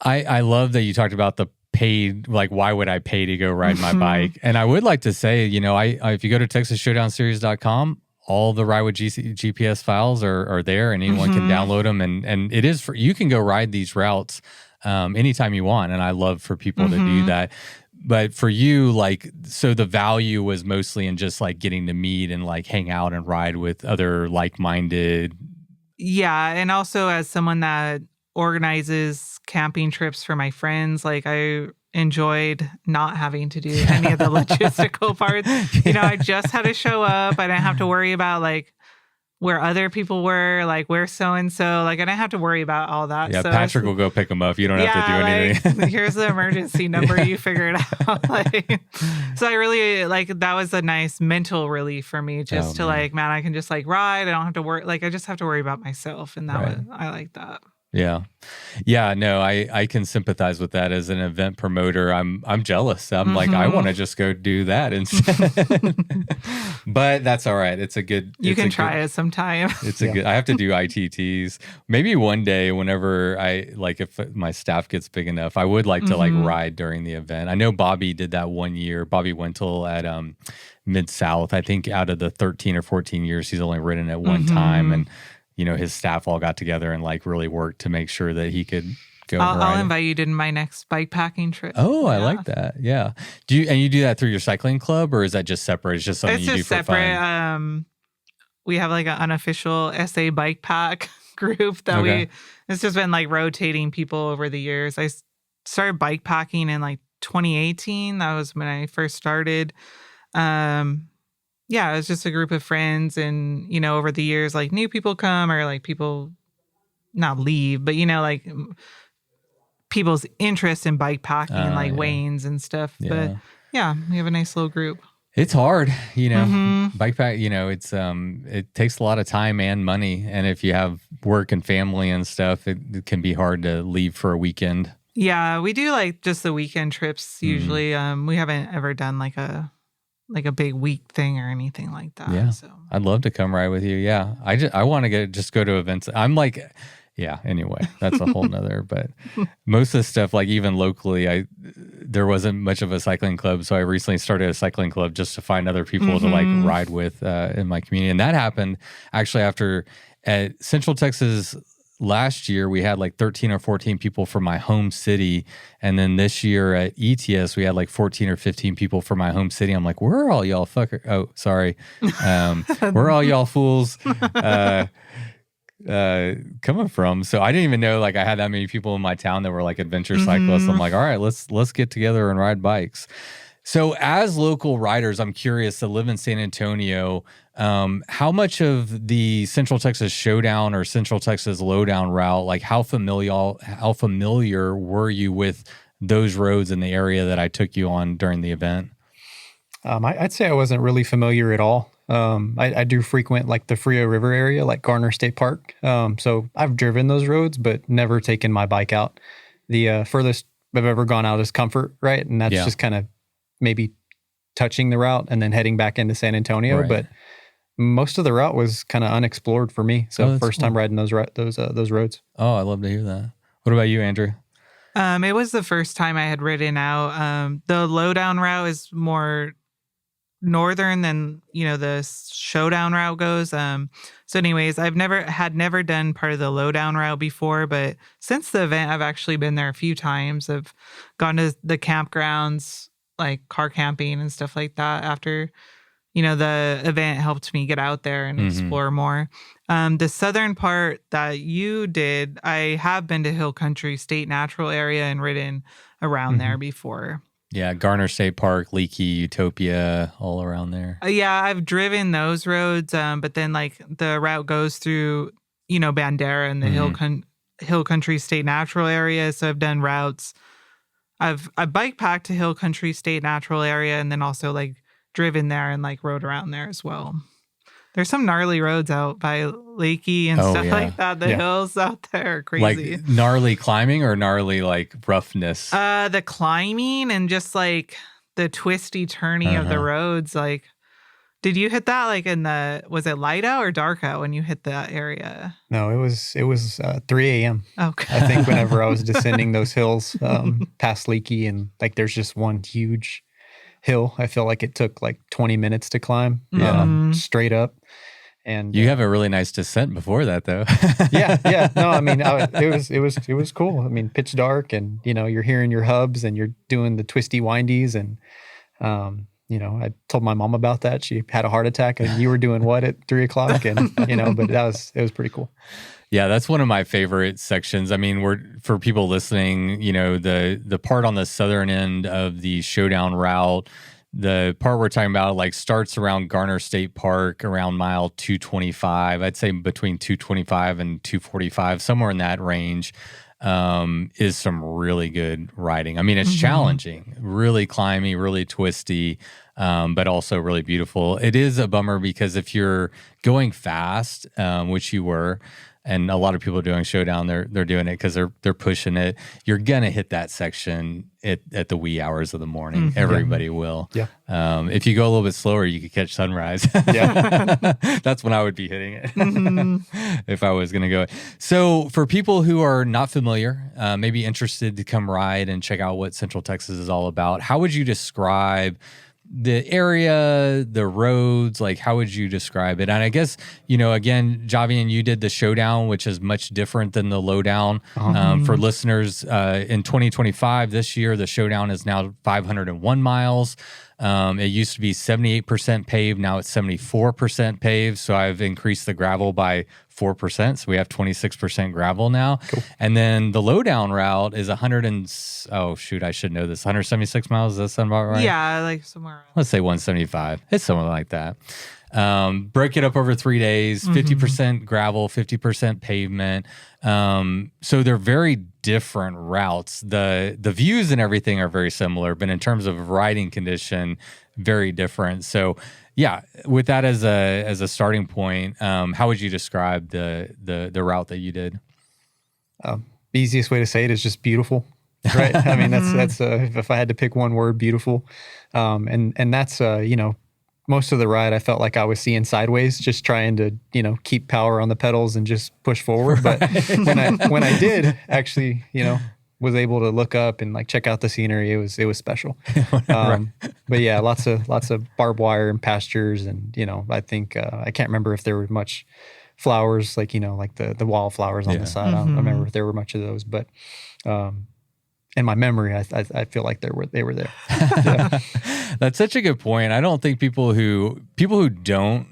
I love that you talked about the paid, like, why would I pay to go ride my bike? And I would like to say, if you go to TexasShowdownSeries.com, all the Ride with GPS files are there, and anyone can download them. And it is you can go ride these routes anytime you want. And I love for people to do that. But for you, like, so the value was mostly in just like getting to meet and like hang out and ride with other like-minded.
Yeah. And also as someone that organizes camping trips for my friends, like I enjoyed not having to do any of the logistical parts. I just had to show up. I didn't have to worry about like where other people were, like where so-and-so, like I didn't have to worry about all that.
Yeah,
so
Patrick will go pick them up. You don't have to do anything.
Like, here's the emergency number, you figure it out. So I really, like, that was a nice mental relief for me, just to like, man, I can just like ride. I don't have to worry. Like, I just have to worry about myself. And I like that. Yeah.
Yeah, no, I can sympathize with that. As an event promoter, I'm jealous. I'm like, I want to just go do that instead. But that's all right. It's a good.
You can try it sometime.
It's a good. I have to do ITTs. Maybe one day, whenever if my staff gets big enough, I would like to like ride during the event. I know Bobby did that one year. Bobby Wintle at Mid-South. I think out of the 13 or 14 years, he's only ridden at one time, and his staff all got together and like really worked to make sure that he could go.
I'll invite you to my next bike packing trip.
Oh, I like that. Yeah. Do you do that through your cycling club, or is that just separate? It's just something you do for
separate.
fun.
We have like an unofficial SA bike pack group that it's just been like rotating people over the years. I started bike packing in like 2018. That was when I first started. Yeah, it was just a group of friends, and over the years, like new people come, or like people not leave, but like people's interest in bike packing, like wanes and stuff. Yeah. But yeah, we have a nice little group.
It's hard, bike pack, it's it takes a lot of time and money, and if you have work and family and stuff, it can be hard to leave for a weekend.
Yeah, we do like just the weekend trips usually. We haven't ever done like a big week thing or anything like that.
Yeah.
So
I'd love to come ride with you. Yeah. I want to just go to events. I'm like, yeah, anyway, that's a whole nother, but most of the stuff, like even locally, there wasn't much of a cycling club. So I recently started a cycling club just to find other people to like ride with in my community. And that happened actually after at Central Texas last year, we had like 13 or 14 people from my home city. And then this year at ETS, we had like 14 or 15 people from my home city. I'm like, where are all y'all where are all y'all fools coming from? So I didn't even know like I had that many people in my town that were like adventure cyclists. I'm like, all right, let's get together and ride bikes. So as local riders, I'm curious, to live in San Antonio, how much of the Central Texas Showdown or Central Texas Lowdown route, like how familiar were you with those roads in the area that I took you on during the event?
I'd say I wasn't really familiar at all. I do frequent like the Frio River area, like Garner State Park. So I've driven those roads, but never taken my bike out. The furthest I've ever gone out is Comfort, right? And that's just kind of maybe touching the route and then heading back into San Antonio. Right. But most of the route was kind of unexplored for me. So first time riding those roads.
Oh, I love to hear that. What about you, Andrew?
It was the first time I had ridden out. The lowdown route is more northern than the showdown route goes. So anyways, I've never done part of the lowdown route before, but since the event I've actually been there a few times. I've gone to the campgrounds, like car camping and stuff like that after the event helped me get out there and explore more. The southern part that you did, I have been to Hill Country State Natural Area and ridden around there before.
Yeah, Garner State Park, Leakey, Utopia, all around there.
Yeah, I've driven those roads, but then like the route goes through, Bandera and the Hill Country State Natural Area. So I've done routes. I bike packed to Hill Country State Natural Area and then also like driven there and like rode around there as well. There's some gnarly roads out by Leakey and stuff like that. The hills out there are crazy.
Like gnarly climbing or gnarly like roughness?
The climbing and just like the twisty turny of the roads. Like, did you hit that like was it light out or dark out when you hit that area?
No, it was 3 a.m.
Okay.
I think whenever I was descending those hills past Leakey, and like there's just one huge hill. I feel like it took like 20 minutes to climb straight up. And
you have a really nice descent before that, though.
yeah. No, I mean, it was cool. I mean, pitch dark, and you're hearing your hubs, and you're doing the twisty windies, and I told my mom about that. She had a heart attack, and you were doing what at 3 o'clock, and but it was pretty cool.
Yeah, that's one of my favorite sections. I mean, for people listening, the part on the southern end of the showdown route, the part we're talking about like starts around Garner State Park around mile 225. I'd say between 225 and 245, somewhere in that range, is some really good riding. I mean, it's challenging, really climby, really twisty, but also really beautiful. It is a bummer because if you're going fast, which you were, and a lot of people doing showdown, they're doing it because they're pushing it. You're gonna hit that section at the wee hours of the morning. Everybody will.
Yeah.
If you go a little bit slower, you could catch sunrise.
Yeah.
That's when I would be hitting it if I was gonna go. So for people who are not familiar, maybe interested to come ride and check out what Central Texas is all about, how would you describe the area, the roads, like how would you describe it? And I guess, again, Javian, you did the showdown, which is much different than the lowdown. For listeners, in 2025, this year, the showdown is now 501 miles. It used to be 78% paved. Now it's 74% paved. So I've increased the gravel by 4%. So we have 26% gravel now.
Cool.
And then the lowdown route is 176 miles. Does that sound about right?
Yeah, like somewhere around.
Let's say 175. It's something like that. Break it up over 3 days, 50% gravel, 50% pavement. So they're very different routes. The views and everything are very similar, but in terms of riding condition, very different. So yeah, with that as a starting point, how would you describe the route that you did?
The easiest way to say it is just beautiful, right? I mean, that's if I had to pick one word, beautiful. And that's most of the ride, I felt like I was seeing sideways, just trying to, keep power on the pedals and just push forward. But when I did actually, was able to look up and like check out the scenery, it was special. But yeah, lots of barbed wire and pastures, and I think I can't remember if there were much flowers, like like the wildflowers on the side. I don't remember if there were much of those, but in my memory, I feel like they were there. Yeah.
That's such a good point. I don't think people who don't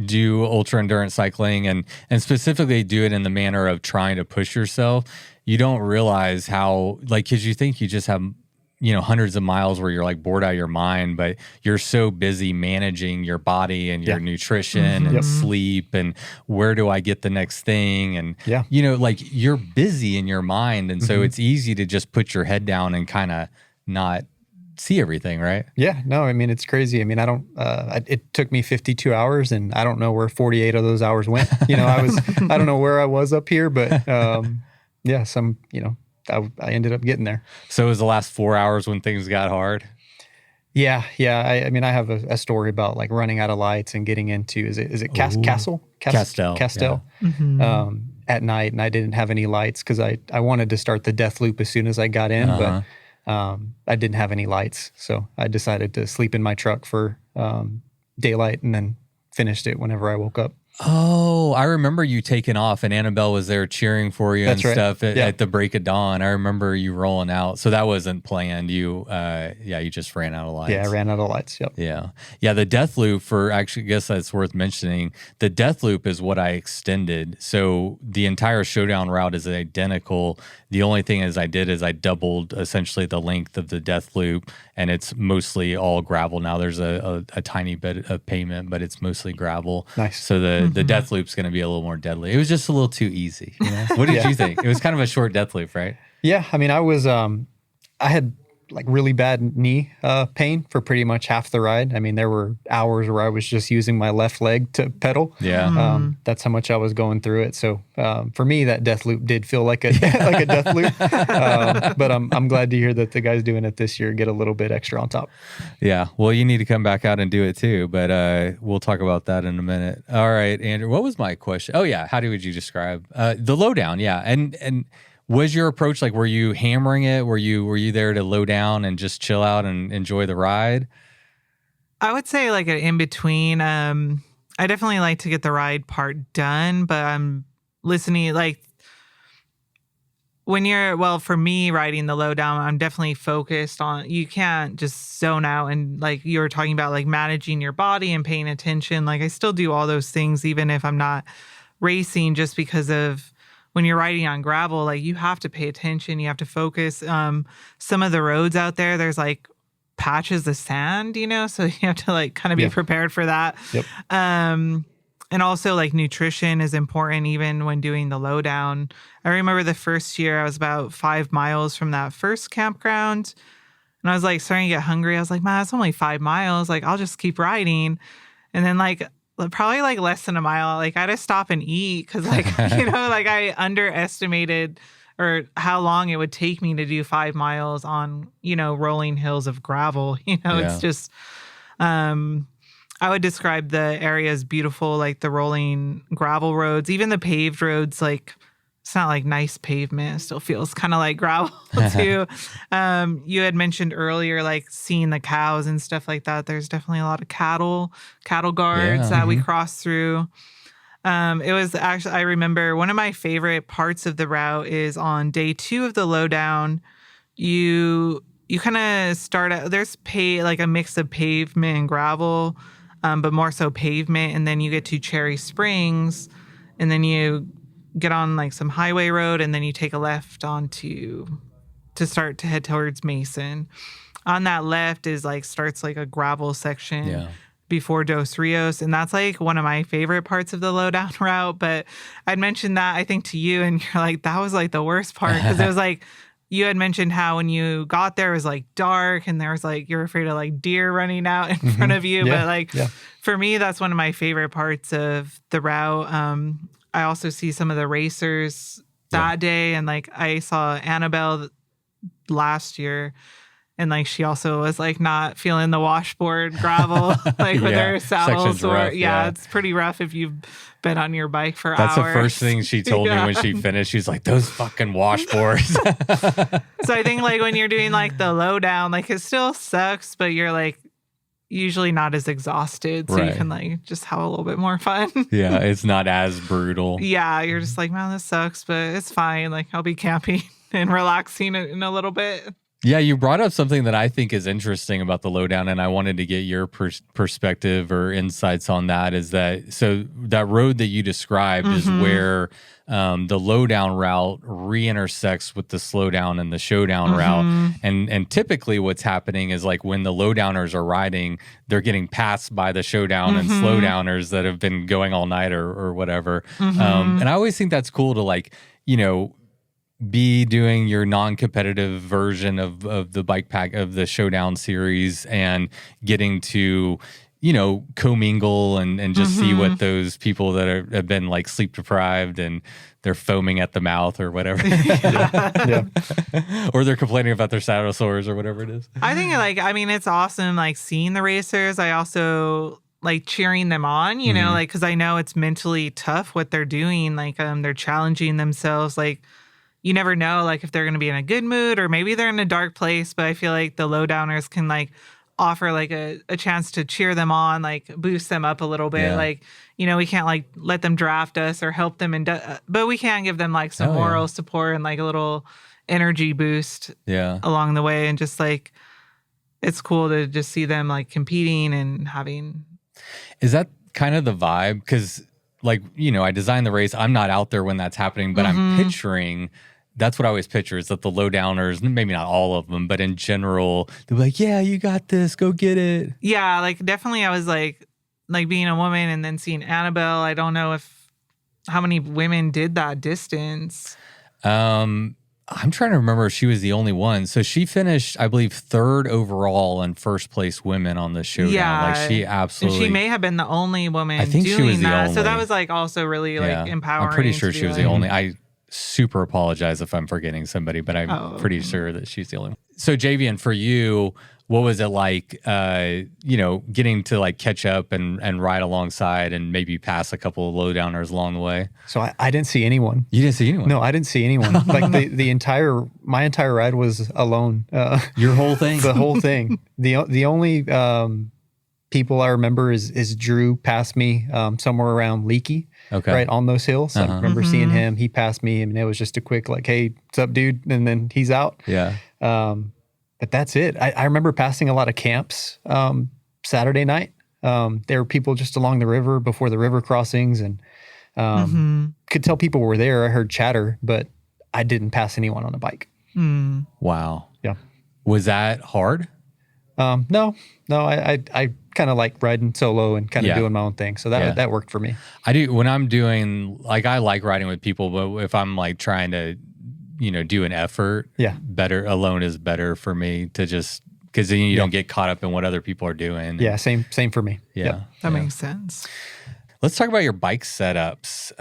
do ultra endurance cycling and specifically do it in the manner of trying to push yourself, you don't realize how, like, because you think you just have hundreds of miles where you're like bored out of your mind, but you're so busy managing your body and your nutrition and sleep and where do I get the next thing, and like you're busy in your mind, and so it's easy to just put your head down and kind of not see everything, right?
Yeah, no, I mean, it's crazy. I mean, I don't, it took me 52 hours and I don't know where 48 of those hours went. I don't know where I was up here, but yeah, I ended up getting there.
So it was the last 4 hours when things got hard?
Yeah. I mean, I have a story about like running out of lights and getting into, is it Castel?
Castel.
Castel.
Yeah.
at night, and I didn't have any lights because I wanted to start the death loop as soon as I got in, but I didn't have any lights. So I decided to sleep in my truck for daylight and then finished it whenever I woke up.
Oh, I remember you taking off and Annabelle was there cheering for you stuff at the break of dawn. I remember you rolling out. So that wasn't planned. You just ran out of lights.
Yeah, I ran out of lights. Yep.
Yeah. Yeah. The death loop I guess that's worth mentioning. The death loop is what I extended. So the entire showdown route is identical. The only thing I doubled essentially the length of the death loop, and it's mostly all gravel. Now there's a tiny bit of pavement, but it's mostly gravel.
Nice.
So the death loop's going to be a little more deadly. It was just a little too easy. You know? What did you think? It was kind of a short death loop, right?
Yeah. I mean, I had like really bad knee pain for pretty much half the ride. I mean, there were hours where I was just using my left leg to pedal.
Yeah.
That's how much I was going through it. So for me, that death loop did feel like a like a death loop. But I'm glad to hear that the guys doing it this year get a little bit extra on top.
Yeah. Well, you need to come back out and do it too, but we'll talk about that in a minute. All right, Andrew, what was my question? Oh yeah. How would you describe the lowdown? Yeah. And was your approach like, were you hammering it? Were you there to low down and just chill out and enjoy the ride?
I would say like an in between. I definitely like to get the ride part done, but I'm listening like for me riding the lowdown, I'm definitely focused on, you can't just zone out and like you were talking about like managing your body and paying attention. Like I still do all those things, even if I'm not racing, just because of when you're riding on gravel, like you have to pay attention, you have to focus. Some of the roads out there's like patches of sand, so you have to like kind of be prepared for that.
Yep.
And also like nutrition is important even when doing the lowdown. I remember the first year I was about 5 miles from that first campground and I was like starting to get hungry. I was like, man, it's only 5 miles. Like I'll just keep riding. And then like probably like less than a mile, like I had to stop and eat because like, like I underestimated or how long it would take me to do 5 miles on, rolling hills of gravel. It's just, I would describe the area as beautiful, like the rolling gravel roads, even the paved roads, like it's not like nice pavement. It still feels kind of like gravel too. You had mentioned earlier, like seeing the cows and stuff like that. There's definitely a lot of cattle guards that we crossed through. It was actually, I remember one of my favorite parts of the route is on day 2 of the lowdown. You kind of start out, there's like a mix of pavement and gravel, but more so pavement. And then you get to Cherry Springs and then you get on like some highway road and then you take a left to start to head towards Mason. On that left is like starts like a gravel section before Dos Rios, and that's like one of my favorite parts of the lowdown route. But I'd mentioned that I think to you and you're like, that was like the worst part because it was like you had mentioned how when you got there it was like dark and there was like you're afraid of like deer running out in front of you. But like for me that's one of my favorite parts of the route. I also see some of the racers that day. And like I saw Annabelle last year and like she also was like not feeling the washboard gravel like with her saddles. Or it's pretty rough if you've been on your bike for
That's
hours.
The first thing she told me when she finished. She's like, those fucking washboards.
So I think like when you're doing like the lowdown, like it still sucks, but you're like usually not as exhausted, so you can like just have a little bit more fun.
Yeah, it's not as brutal.
Yeah, you're just like, man, this sucks, but it's fine. Like I'll be camping and relaxing in a little bit.
Yeah, you brought up something that I think is interesting about the lowdown, and I wanted to get your perspective or insights on that. Is that so? That road that you described is where the lowdown route re-intersects with the slowdown and the showdown route, and typically what's happening is like when the lowdowners are riding, they're getting passed by the showdown and slowdowners that have been going all night or whatever. And I always think that's cool to like be doing your non-competitive version of the bike pack of the showdown series and getting to commingle and just see what those people that have been like sleep deprived and they're foaming at the mouth or whatever. Or they're complaining about their saddle sores or whatever it is.
I think it's awesome like seeing the racers. I also like cheering them on, you know, like, because I know it's mentally tough what they're doing. Like, they're challenging themselves. Like, you never know, like, if they're going to be in a good mood or maybe they're in a dark place. But I feel like the lowdowners can, like, offer, like, a chance to cheer them on, like, boost them up a little bit.
Yeah.
Like, you know, we can't, like, let them draft us or help them, but we can give them, like, some moral support and, like, a little energy boost along the way. And just, like, it's cool to just see them, like, competing and having...
Is that kind of the vibe? Because, like, you know, I designed the race. I'm not out there when that's happening, but I'm picturing, that's what I always picture, is that the lowdowners, maybe not all of them, but in general, they're like, yeah, you got this, go get it. Yeah,
like, definitely I was like being a woman and then seeing Annabelle, I don't know how many women did that distance.
I'm trying to remember if she was the only one. So she finished, I believe, 3rd overall and first place women on the showdown.
Yeah.
Like, she absolutely...
And she may have been the only woman
I think
doing
she was the
that.
only.
So that was, like, also really, like, empowering.
I'm pretty sure she was the only. I super apologize if I'm forgetting somebody, but I'm pretty sure that she's the only one. So, Javian, for you, what was it like, you know, getting to, like, catch up and ride alongside and maybe pass a couple of lowdowners along the way?
So I didn't see anyone.
You didn't see anyone?
No, I didn't see anyone. Like, my entire ride was alone.
Your whole thing?
The whole thing. The only people I remember is Drew passed me somewhere around Leakey, right on those hills. I remember seeing him. He passed me, and it was just a quick, like, hey, what's up, dude? And then he's out.
Yeah.
But that's it. I remember passing a lot of camps Saturday night. There were people just along the river before the river crossings, and could tell people were there. I heard chatter, but I didn't pass anyone on a bike.
Wow.
Yeah.
Was that hard?
No. I kind of like riding solo and kind of doing my own thing. So that worked for me.
I do when I'm doing, like, I like riding with people, but if I'm, like, trying to, you know, do an effort, better alone is better for me, to just, because then you don't get caught up in what other people are doing.
Yeah, same for me.
Yeah.
That makes sense.
Let's talk about your bike setups.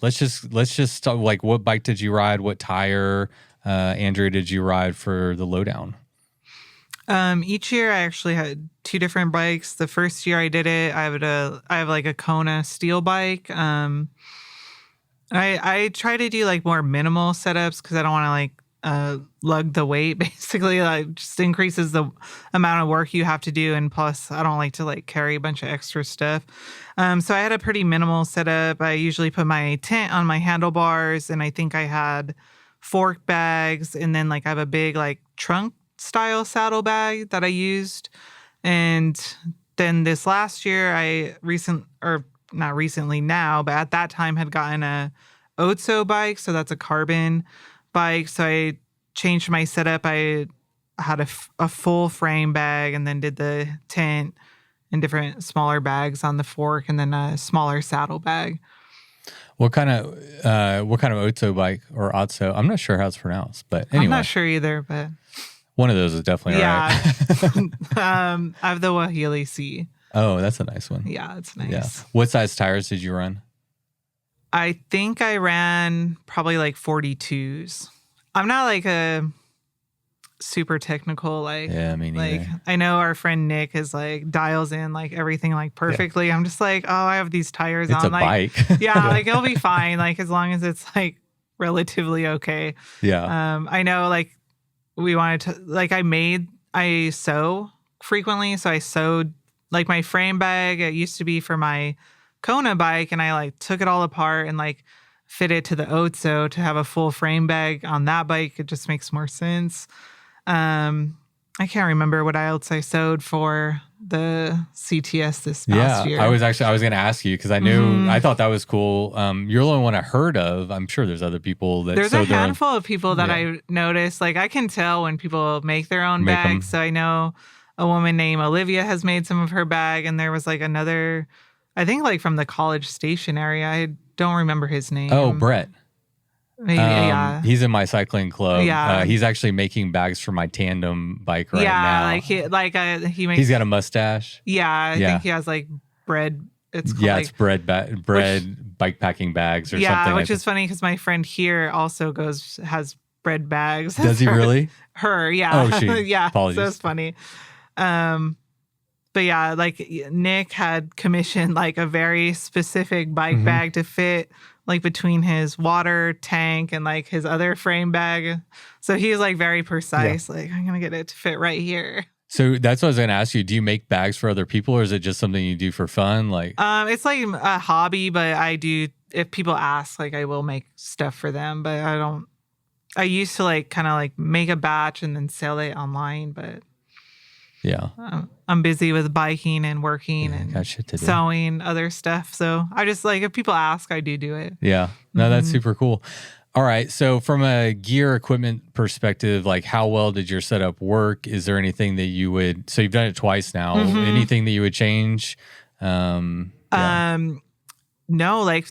Let's just talk, like, what bike did you ride? What tire, Andrea, did you ride for the lowdown?
Each year I actually had 2 different bikes. The first year I did it, I have like a Kona steel bike. I try to do, like, more minimal setups because I don't want to, like, lug the weight. Basically, like, just increases the amount of work you have to do, and plus I don't like to, like, carry a bunch of extra stuff. So I had a pretty minimal setup. I usually put my tent on my handlebars, and I think I had fork bags, and then, like, I have a big, like, trunk style saddle bag that I used. And then this last year, not recently now, but at that time had gotten a Otso bike. So that's a carbon bike. So I changed my setup. I had a full frame bag, and then did the tent and different smaller bags on the fork, and then a smaller saddle bag.
What kind of Otso bike, or Otso? I'm not sure how it's pronounced, but anyway.
I'm not sure either, but
one of those is definitely right.
I have the Wahili C.
Oh, that's a nice one.
Yeah, it's nice.
Yeah. What size tires did you run?
I think I ran probably like 42s. I'm not like a super technical, like,
me neither.
Like, I know our friend Nick is like dials in like everything like perfectly. I'm just like, oh, I have these tires
it's
on.
A
like,
bike.
Yeah, like it'll be fine. Like, as long as it's like relatively okay.
Yeah.
I know, like, we wanted to, like, I sew frequently. So I sewed, like, my frame bag. It used to be for my Kona bike, and I, like, took it all apart and, like, fit it to the Otso to have a full frame bag on that bike. It just makes more sense. I can't remember what else I sewed for the CTS this past year.
I was going to ask you, because I knew, I thought that was cool. You're the only one I heard of. I'm sure there's other people that
there's a handful of people that I noticed. Like, I can tell when people make their own bags. So I know a woman named Olivia has made some of her bag, and there was like another, I think, like, from the College Station area. I don't remember his name.
Oh, Brett.
Maybe, yeah.
He's in my cycling club.
Yeah.
He's actually making bags for my tandem bike right now.
Yeah, he makes.
He's got a mustache.
Yeah, I think he has like bread. It's called,
it's bread bike packing bags or something.
Yeah, which is funny because my friend here also has bread bags.
Does he really?
Her, yeah.
Oh, she.
Yeah,
Apologies.
so it's funny. But yeah, like Nick had commissioned like a very specific bike bag to fit like between his water tank and like his other frame bag. So he's like very precise. Like, I'm going to get it to fit right here.
So that's what I was going to ask you. Do you make bags for other people, or is it just something you do for fun? Like,
it's like a hobby, but I do, if people ask, like I will make stuff for them, but I used to like kind of like make a batch and then sell it online, but
yeah,
I'm busy with biking and working and
got shit to do.
sewing, other stuff. So I just like, if people ask, I do it.
Yeah. No, that's super cool. All right. So from a gear equipment perspective, like how well did your setup work? Is there anything that you would, so you've done it twice now, anything that you would change?
No, like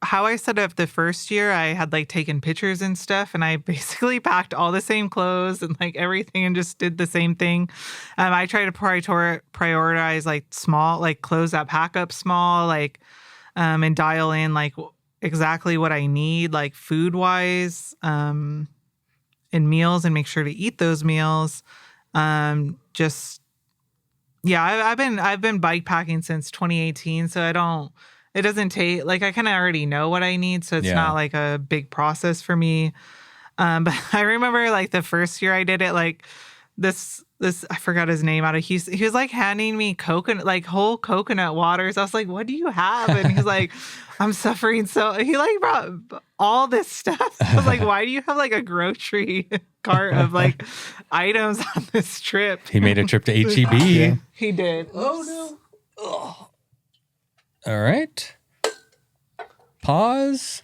how I set up the first year, I had like taken pictures and stuff, and I basically packed all the same clothes and like everything and just did the same thing. I try to prioritize like small, like clothes that pack up small, like, and dial in like exactly what I need, like food wise, in meals, and make sure to eat those meals. I've been bike packing since 2018, so it doesn't take, like, I kind of already know what I need, so it's not like a big process for me. But I remember like the first year I did it, like this I forgot his name out of Houston. He was like handing me whole coconut waters. I was like, what do you have? And he's like, I'm suffering. So he like brought all this stuff. I was like, why do you have like a grocery cart of like items on this trip?
He made a trip to HEB.
Yeah. He did. Oh no.
Oh. All right. Pause.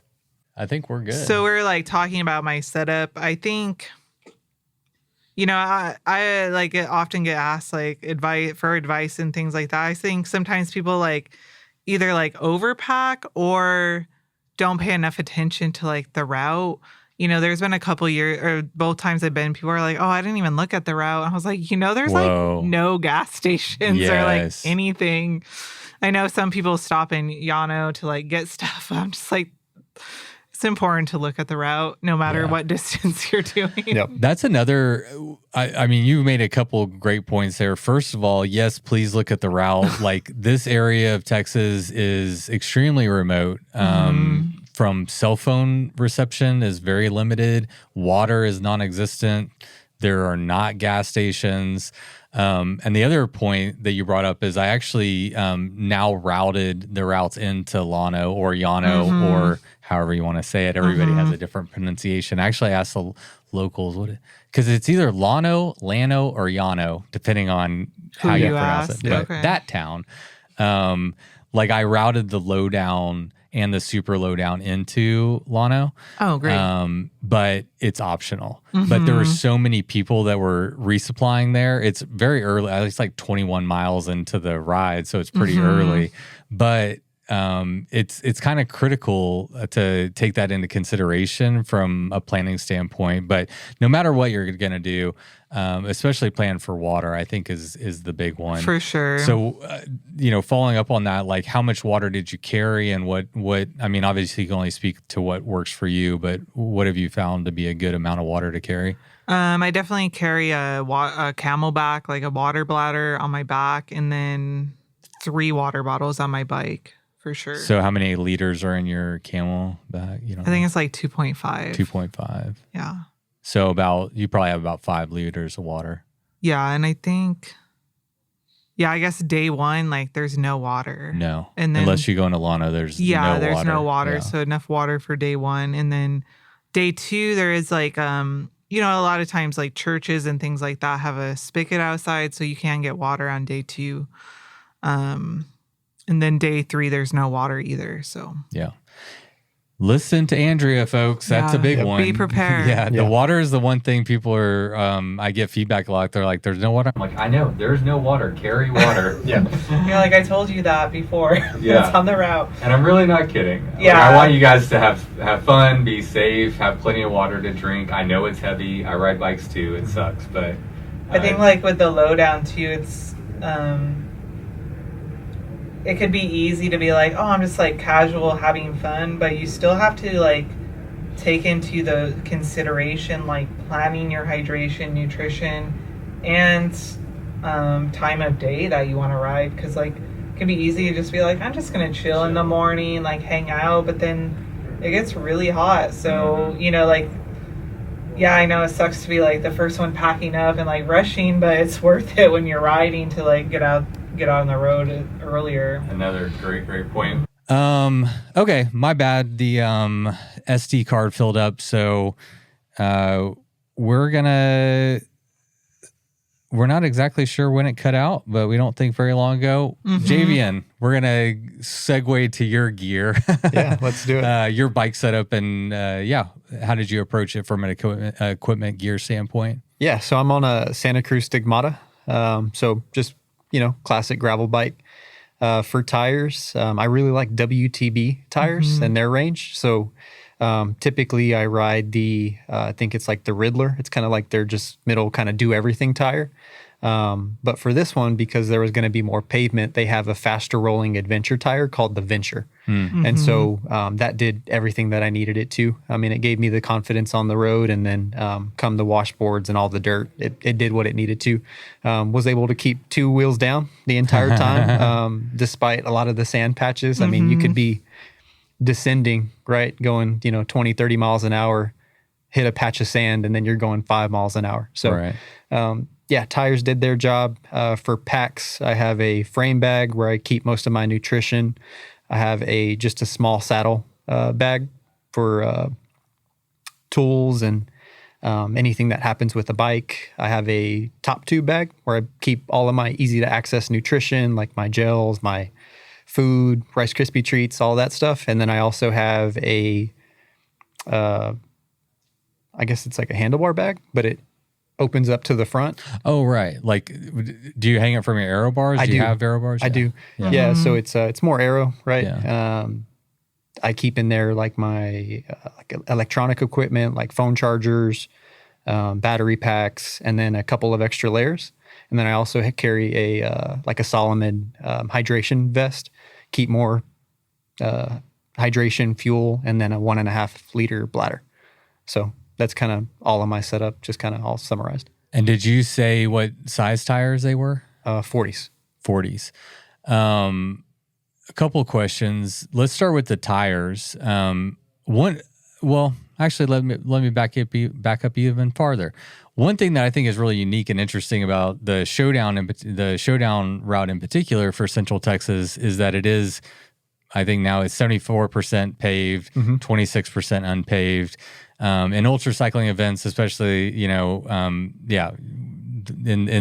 I think we're good.
So we're like talking about my setup. I think, I like often get asked like advice and things like that. I think sometimes people like either like overpack or don't pay enough attention to like the route. There's been a couple years, or both times I've been, people are like, oh, I didn't even look at the route. And I was like, there's like no gas stations or like anything. I know some people stop in Llano to like get stuff. I'm just like, it's important to look at the route no matter what distance you're doing.
Yep.
That's another, I mean, you made a couple great points there. First of all, yes, please look at the route. Like this area of Texas is extremely remote. From cell phone reception is very limited. Water is non-existent. There are not gas stations. And the other point that you brought up is I actually now routed the routes into Llano or Llano or however you want to say it. Everybody has a different pronunciation. I actually asked the locals because it's either Llano, or Llano, depending on how you pronounce it. But that town, like I routed the lowdown and the super lowdown into Llano.
Oh, great.
But it's optional. But there were so many people that were resupplying there. It's very early. It's like 21 miles into the ride, so it's pretty early. But it's kind of critical to take that into consideration from a planning standpoint. But no matter what you're going to do, especially plan for water, I think is the big one.
For sure.
So, following up on that, like how much water did you carry and what, I mean, obviously you can only speak to what works for you, but what have you found to be a good amount of water to carry?
I definitely carry a Camelback, like a water bladder on my back, and then 3 water bottles on my bike. For sure.
So how many liters are in your Camel bag?
I think it's like 2.5.
2.5.
Yeah.
So you probably have about 5 liters of water.
Yeah, and I think, I guess day 1, like there's no water.
No.
And then,
unless you go into Llano, there's
no water. Yeah. So enough water for day 1. And then day 2, there is like, a lot of times like churches and things like that have a spigot outside, so you can get water on day 2. And then day 3, there's no water either. So
yeah, listen to Andrea, folks. That's a big one.
Be prepared.
The water is the one thing people are. I get feedback a lot. They're like, "There's no water." I'm like, "I know, there's no water. Carry water."
You're like, I told you that before. It's on the route.
And I'm really not kidding.
Yeah,
like, I want you guys to have fun, be safe, have plenty of water to drink. I know it's heavy. I ride bikes too. It sucks, but
I think like with the lowdown too, it's. It could be easy to be like, oh, I'm just like casual having fun, but you still have to like take into the consideration like planning your hydration, nutrition, and time of day that you want to ride, because like it can be easy to just be like, I'm just gonna chill in the morning, like hang out, but then it gets really hot. So like, yeah, I know it sucks to be like the first one packing up and like rushing, but it's worth it when you're riding to like get out on the road earlier.
Another great point. Okay, my bad. The SD card filled up, so we're not exactly sure when it cut out, but we don't think very long ago. Javian, we're gonna segue to your gear.
Yeah, let's do it.
Your bike setup, and how did you approach it from an equipment gear standpoint?
Yeah, so I'm on a Santa Cruz Stigmata, so just classic gravel bike. For tires, I really like WTB tires and their range. So typically I ride I think it's like the Riddler. It's kind of like their just middle kind of do everything tire. But for this one, because there was going to be more pavement, they have a faster rolling adventure tire called the Venture. And so that did everything that I needed it to. I mean, it gave me the confidence on the road, and then come the washboards and all the dirt, it did what it needed to. Was able to keep 2 wheels down the entire time, despite a lot of the sand patches. I mean, you could be descending, right, going 20, 30 miles an hour, hit a patch of sand, and then you're going 5 miles an hour. So yeah, tires did their job. For packs, I have a frame bag where I keep most of my nutrition. I have just a small saddle bag for tools and anything that happens with the bike. I have a top tube bag where I keep all of my easy to access nutrition, like my gels, my food, Rice Krispie treats, all that stuff. And then I also have I guess it's like a handlebar bag, but it opens up to the front.
Oh, right. Like, do you hang it from your aero bars? Do you have aero bars?
I do. Yeah. So it's more aero, right? Yeah. I keep in there like my like electronic equipment, like phone chargers, battery packs, and then a couple of extra layers. And then I also carry like a Solomon hydration vest, keep more hydration, fuel, and then a 1.5 liter bladder. So that's kind of all of my setup, just kind of all summarized.
And did you say what size tires they were?
40s.
40s. A couple of questions. Let's start with the tires. Actually, let me back up even farther. One thing that I think is really unique and interesting about the showdown route in particular for Central Texas is that it is, I think now it's 74% paved, 26% unpaved. In ultra cycling events, especially, in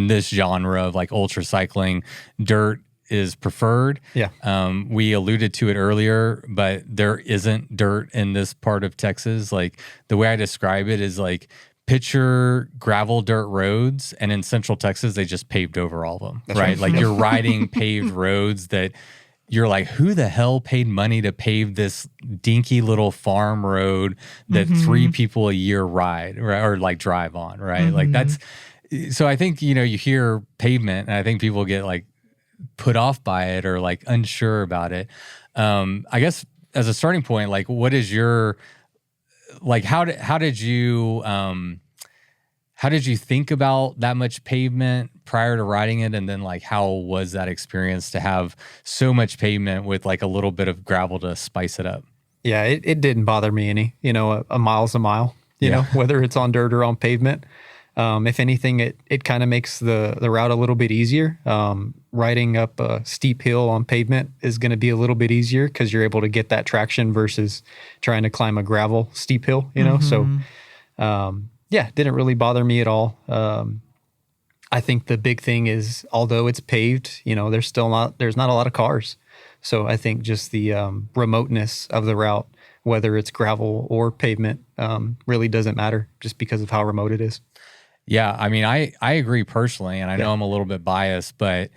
this genre of like ultra cycling, dirt is preferred.
Yeah.
We alluded to it earlier, but there isn't dirt in this part of Texas. Like the way I describe it is like picture gravel dirt roads, and in Central Texas, they just paved over all of them.
That's
right? Like you're riding paved roads that you're like, who the hell paid money to pave this dinky little farm road that 3 people a year ride, right, or like drive on, right? Like that's, so I think, you hear pavement and I think people get like put off by it or like unsure about it. I guess as a starting point, like what is your, like, how did you think about that much pavement prior to riding it? And then like, how was that experience to have so much pavement with like a little bit of gravel to spice it up?
Yeah, it didn't bother me any, a mile's a mile, you know, whether it's on dirt or on pavement. If anything, it kind of makes the route a little bit easier. Riding up a steep hill on pavement is going to be a little bit easier because you're able to get that traction versus trying to climb a gravel steep hill, So, didn't really bother me at all. I think the big thing is, although it's paved, there's not a lot of cars. So I think just the remoteness of the route, whether it's gravel or pavement, really doesn't matter just because of how remote it is.
Yeah, I mean, I agree personally, and I know I'm a little bit biased, but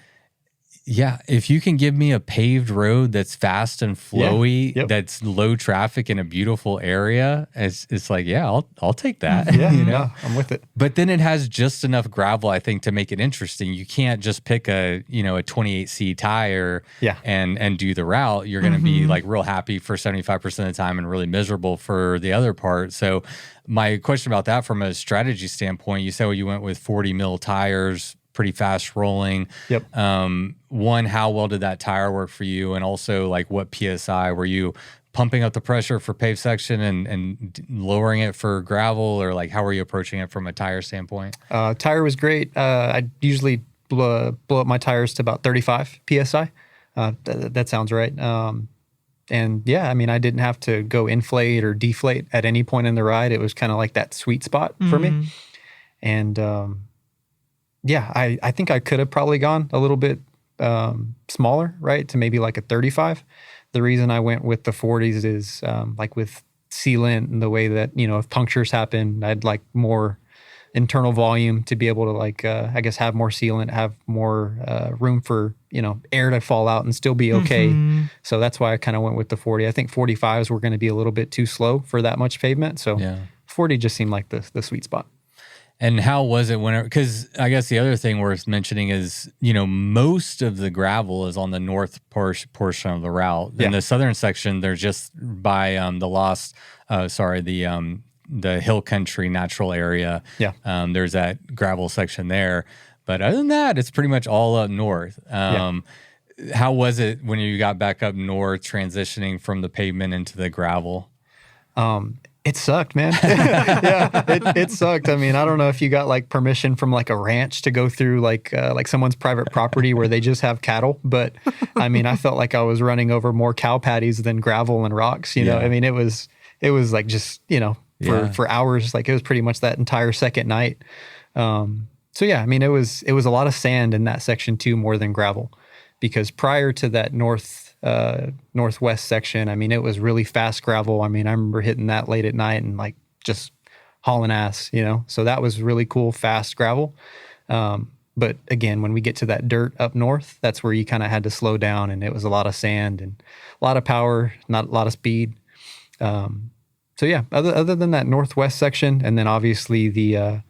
yeah, if you can give me a paved road that's fast and flowy, that's low traffic in a beautiful area, it's like, I'll take that.
Yeah, I'm with it.
But then it has just enough gravel, I think, to make it interesting. You can't just pick a 28C tire and do the route. You're going to be like real happy for 75% of the time and really miserable for the other part. So my question about that from a strategy standpoint, you said you went with 40 mil tires pretty fast rolling.
Yep.
One, how well did that tire work for you? And also, like, what PSI were you pumping up the pressure for paved section and lowering it for gravel, or like how were you approaching it from a tire standpoint?
Tire was great. I usually blow up my tires to about 35 PSI. That sounds right. And yeah, I mean, I didn't have to go inflate or deflate at any point in the ride. It was kind of like that sweet spot for me. And yeah, I think I could have probably gone a little bit smaller, right, to maybe like a 35. The reason I went with the 40s is like with sealant and the way that, you know, if punctures happen, I'd like more internal volume to be able to like, I guess, have more sealant, have more room for, you know, air to fall out and still be okay. So that's why I kind of went with the 40. I think 45s were going to be a little bit too slow for that much pavement. So 40 just seemed like the sweet spot.
And how was it when, because I guess the other thing worth mentioning is, you know, most of the gravel is on the north portion of the route. In the southern section, they're just by the hill country natural area. There's that gravel section there. But other than that, it's pretty much all up north. How was it when you got back up north, transitioning from the pavement into the gravel?
It sucked, man. It sucked. I mean, I don't know if you got like permission from like a ranch to go through like someone's private property where they just have cattle. But I mean, I felt like I was running over more cow patties than gravel and rocks, you know? I mean, it was like just, you know, for hours, like it was pretty much that entire second night. So yeah, I mean, it was a lot of sand in that section too, more than gravel, because prior to that northwest section, I mean, it was really fast gravel. I mean, I remember hitting that late at night and like just hauling ass, you know? So that was really cool, fast gravel. But again, when we get to that dirt up north, that's where you kind of had to slow down, and it was a lot of sand and a lot of power, not a lot of speed. So yeah, other than that northwest section, and then obviously the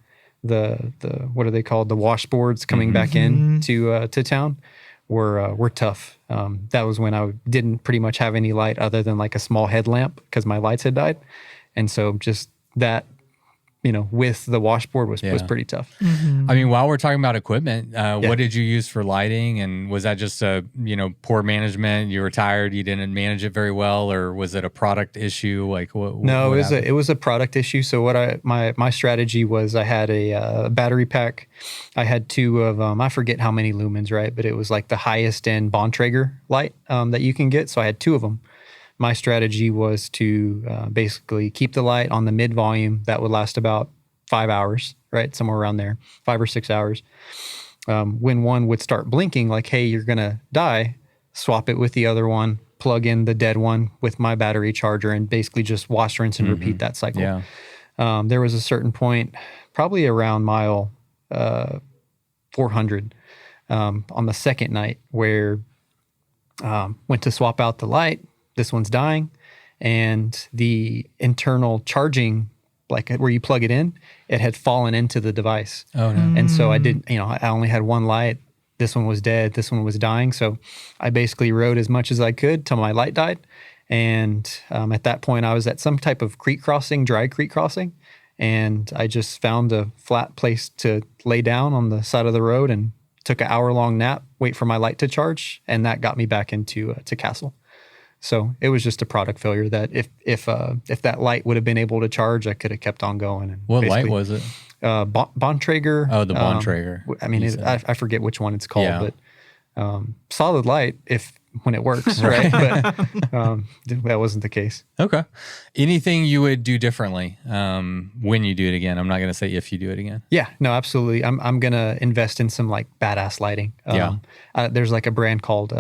what are they called? The washboards coming back in to town were tough. That was when I didn't pretty much have any light other than like a small headlamp because my lights had died. And so just that, you know, with the washboard was pretty tough.
I mean, while we're talking about equipment, what did you use for lighting? And was that just poor management? You were tired, you didn't manage it very well, or was it a product issue? Like
No, it was a product issue. So what my strategy was, I had a battery pack. I had two of I forget how many lumens, right? But it was like the highest end Bontrager light that you can get. So I had two of them. My strategy was to basically keep the light on the mid volume that would last about 5 hours, right? Somewhere around there, 5 or 6 hours. When one would start blinking, like, hey, you're going to die, swap it with the other one, plug in the dead one with my battery charger, and basically just wash, rinse, and repeat that cycle. There was a certain point, probably around mile 400 on the second night, where went to swap out the light. This one's dying, and the internal charging, like where you plug it in, it had fallen into the device. Oh no! And so I didn't, I only had one light. This one was dead. This one was dying. So I basically rode as much as I could till my light died. And at that point, I was at some type of dry creek crossing, and I just found a flat place to lay down on the side of the road and took an hour-long nap, wait for my light to charge, and that got me back into to Castle. So it was just a product failure that if that light would have been able to charge, I could have kept on going. And
what light was it?
Bontrager.
Oh, the Bontrager.
I mean, I forget which one it's called, but solid light when it works, right? But that wasn't the case.
Okay. Anything you would do differently when you do it again? I'm not going to say if you do it again.
Yeah, no, absolutely. I'm going to invest in some like badass lighting. There's like a brand called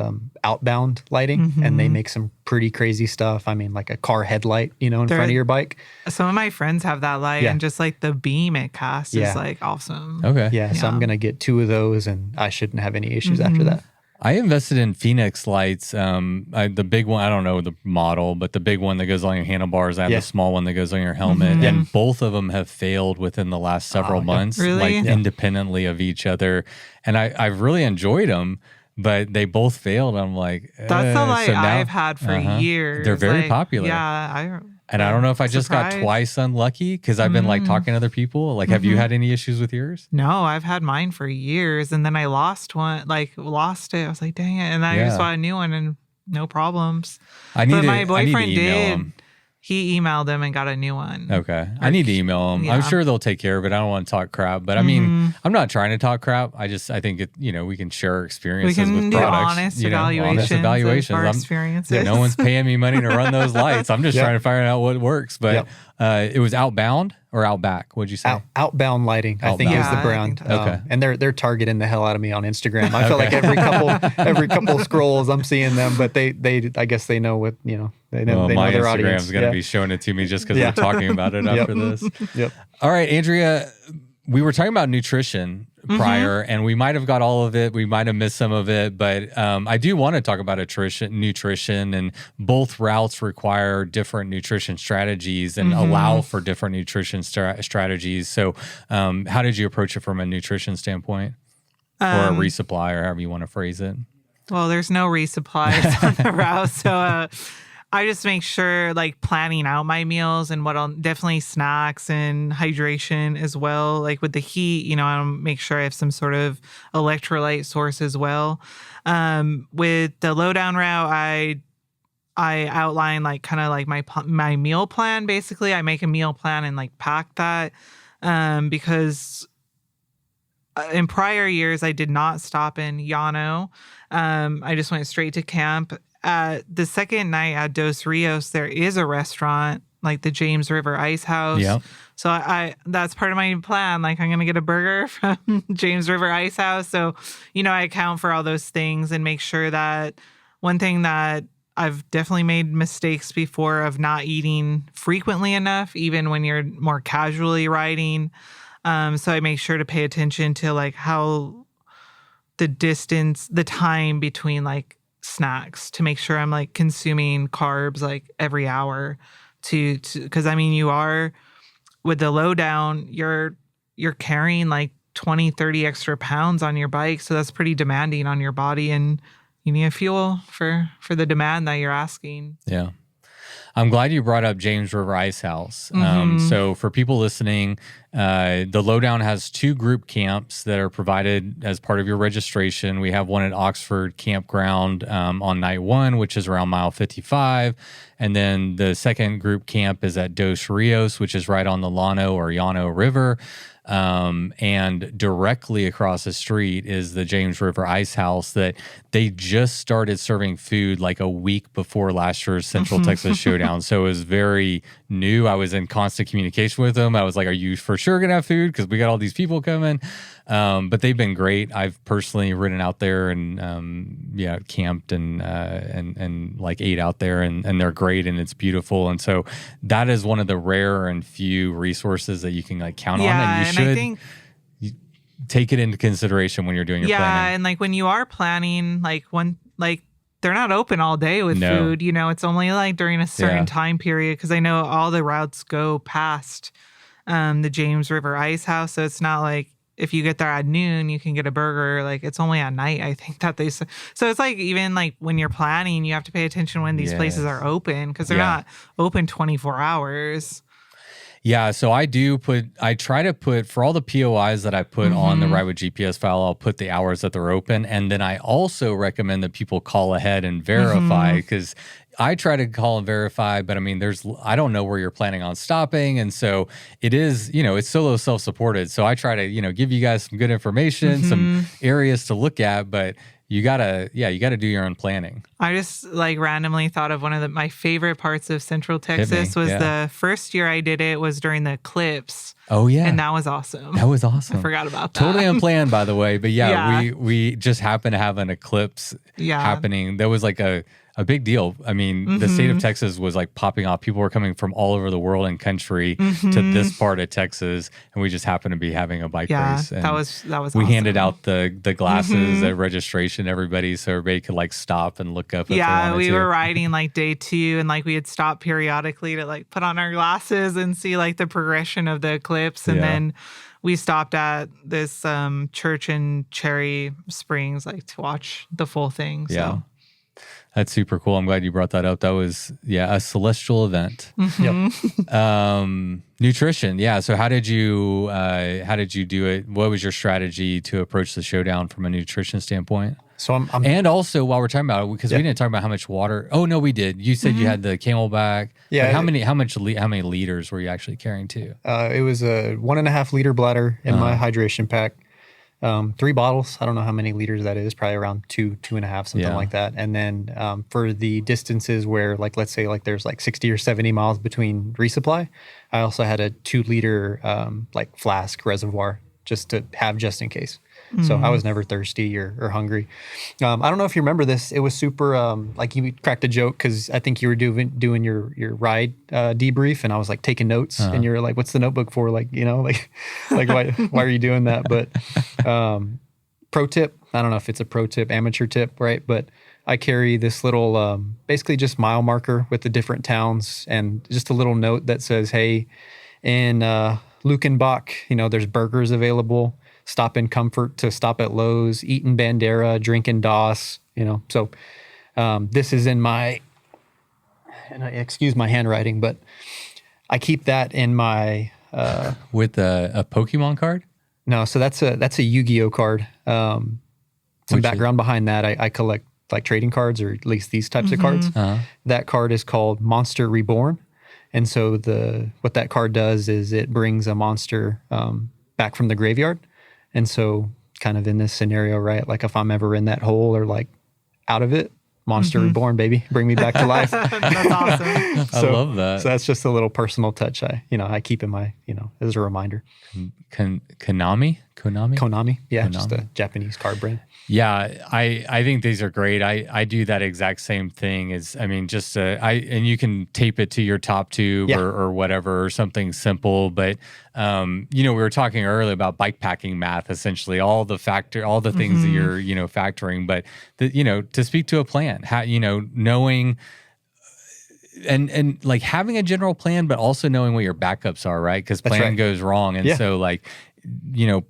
Outbound Lighting, and they make some pretty crazy stuff. I mean, like a car headlight, in front of your bike.
Some of my friends have that light, and just like the beam it casts is like awesome.
Okay.
Yeah, so I'm going to get 2 of those, and I shouldn't have any issues after that.
I invested in Phoenix lights. The big one, I don't know the model, but the big one that goes on your handlebars. I have the small one that goes on your helmet. And both of them have failed within the last several months, independently of each other. And I've really enjoyed them, but they both failed. I'm like,
that's the light I've had for years.
They're very popular.
Yeah.
And I don't know if I just got twice unlucky because I've been like talking to other people. Like, have you had any issues with yours?
No, I've had mine for years, and then I lost it. I was like, dang it. And then I just bought a new one and no problems. My boyfriend did. He emailed them and got a new one.
Okay. I need to email them. Yeah. I'm sure they'll take care of it. I don't want to talk crap, but I mean, I'm not trying to talk crap. I think we can share our experiences with products. We can do
honest evaluations of our experiences.
No one's paying me money to run those lights. I'm just trying to figure out what works. But it was Outbound or Outback? What'd you say?
Outbound Lighting, I think is the brand.
Okay.
And they're targeting the hell out of me on Instagram. I feel like every couple scrolls I'm seeing them, but they I guess they know what, they know
my
their
Instagram's
audience.
going to be showing it to me just because we're talking about it after this.
Yep.
All right, Andrea, we were talking about nutrition prior, and we might have got all of it. We might have missed some of it, but I do want to talk about nutrition, and both routes require different nutrition strategies and allow for different nutrition strategies. So how did you approach it from a nutrition standpoint or a resupply, or however you want to phrase it?
Well, there's no resupplies on the route, so I just make sure, like, planning out my meals and definitely snacks and hydration as well. Like with the heat, I'll make sure I have some sort of electrolyte source as well. With the lowdown route, I outline my meal plan. Basically, I make a meal plan and like pack that because in prior years I did not stop in Llano. I just went straight to camp. The second night at Dos Rios, there is a restaurant, like the James River Ice House.
Yep.
So that's part of my plan. Like, I'm going to get a burger from James River Ice House. So, I account for all those things and make sure that one thing that I've definitely made mistakes before of not eating frequently enough, even when you're more casually riding. So I make sure to pay attention to like how the time between like snacks to make sure I'm like consuming carbs like every hour because you are with the lowdown, you're carrying like 20, 30 extra pounds on your bike. So that's pretty demanding on your body, and you need a fuel for the demand that you're asking.
Yeah. I'm glad you brought up James River Ice House. So for people listening, the Lowdown has 2 group camps that are provided as part of your registration. We have one at Oxford Campground on night 1, which is around mile 55. And then the second group camp is at Dos Rios, which is right on the Llano River. And directly across the street is the James River Ice House that they just started serving food like a week before last year's Central Texas Showdown. So it was very new. I was in constant communication with them. I was like, are you for sure going to have food? Because we got all these people coming. But they've been great. I've personally ridden out there and camped and like ate out there, and they're great and it's beautiful. And so that is one of the rare and few resources that you can like count on, and you should
I think
take it into consideration when you're doing your planning.
Yeah, and like when you are planning, they're not open all day with food. It's only like during a certain time period, because I know all the routes go past the James River Ice House, so it's not like if you get there at noon, you can get a burger. Like, it's only at night, I think, that so it's like, even like when you're planning, you have to pay attention when these places are open, because they're not open 24 hours.
Yeah, so I try to put, for all the POIs that I put on the Ride with GPS file, I'll put the hours that they're open. And then I also recommend that people call ahead and verify, because I try to call and verify, but I don't know where you're planning on stopping. And so it is, it's solo self-supported. So I try to, give you guys some good information, some areas to look at, but you gotta do your own planning.
I just like randomly thought of one of my favorite parts of Central Texas was the first year I did it was during the eclipse.
Oh yeah.
And that was awesome.
That was awesome.
I forgot about that.
Totally unplanned, by the way. But we just happened to have an eclipse happening. There was like a big deal. The state of Texas was like popping off. People were coming from all over the world and country to this part of Texas, and we just happened to be having a bike race. And
that was
we
awesome.
handed out the glasses at registration, everybody, so everybody could like stop and look up. If they wanted
we
to.
were riding like day 2, and like we had stopped periodically to like put on our glasses and see like the progression of the eclipse, and then we stopped at this church in Cherry Springs like to watch the full thing. So.
Yeah. That's super cool. I'm glad you brought that up. That was, a celestial event.
Yep.
Nutrition. Yeah. So how did you do it? What was your strategy to approach the showdown from a nutrition standpoint?
So I'm
and also while we're talking about it, because we didn't talk about how much water. Oh no, we did. You said you had the Camelback.
Yeah.
Like how many liters were you actually carrying too?
It was a 1.5 liter bladder in my hydration pack. 3 bottles. I don't know how many liters that is. Probably around 2.5, something like that. And then for the distances where, like, let's say like there's like 60 or 70 miles between resupply, I also had a 2 liter like flask reservoir just to have just in case. So I was never thirsty or hungry. I don't know if you remember this. It was super, like you cracked a joke because I think you were doing your ride debrief, and I was like taking notes, and you're like, "What's the notebook for?" Like, like why are you doing that? But pro tip, I don't know if it's a pro tip, amateur tip, right? But I carry this little, basically just mile marker with the different towns, and just a little note that says, "Hey, in Lukenbach, there's burgers available. Stop in Comfort to stop at Lowe's, eat in Bandera, drink in Doss," So this is in my, and excuse my handwriting, but I keep that in my
with a Pokemon card.
No, so that's a Yu-Gi-Oh card. Some background behind that. I collect like trading cards, or at least these types of cards. That card is called Monster Reborn, and so what that card does is it brings a monster back from the graveyard. And so kind of in this scenario, right? Like if I'm ever in that hole or like out of it, Monster Reborn, baby, bring me back to life.
That's awesome.
I love that.
So that's just a little personal touch I keep in my, as a reminder.
Konami?
Yeah,
Konami.
Just a Japanese card brand.
Yeah, I think these are great. I do that exact same thing. And you can tape it to your top tube or whatever, or something simple. But we were talking earlier about bike packing math, essentially all the things that you're factoring. But to speak to a plan, how knowing. And like having a general plan, but also knowing what your backups are, right? Because plan goes wrong, and so like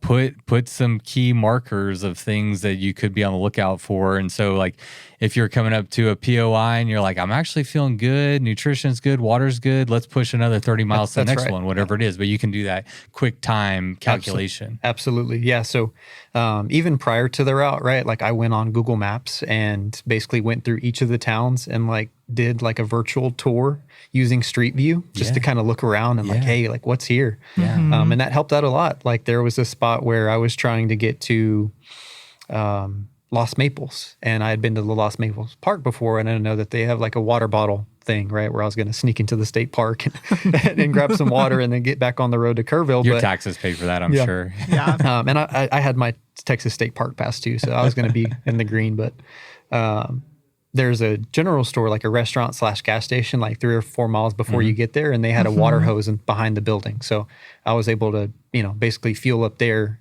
put some key markers of things that you could be on the lookout for. And so like if you're coming up to a POI and you're like, I'm actually feeling good, nutrition's good, water's good, let's push another 30 miles to the next one, whatever it is. But you can do that quick time calculation.
Absolutely. Yeah. So even prior to the route, right? Like I went on Google Maps and basically went through each of the towns and like did like a virtual tour using Street View just to kind of look around and like, hey, like what's here?
Yeah.
And that helped out a lot. Like there was a spot where I was trying to get to Lost Maples, and I had been to the Lost Maples Park before, and I didn't know that they have like a water bottle thing, right? Where I was going to sneak into the state park and grab some water and then get back on the road to Kerrville.
Your taxes paid for that, I'm sure.
Yeah.
And I had my Texas State Park pass too, so I was going to be in the green, but there's a general store, like a restaurant / gas station, like 3 or 4 miles before you get there. And they had a water hose behind the building. So I was able to, basically fuel up there,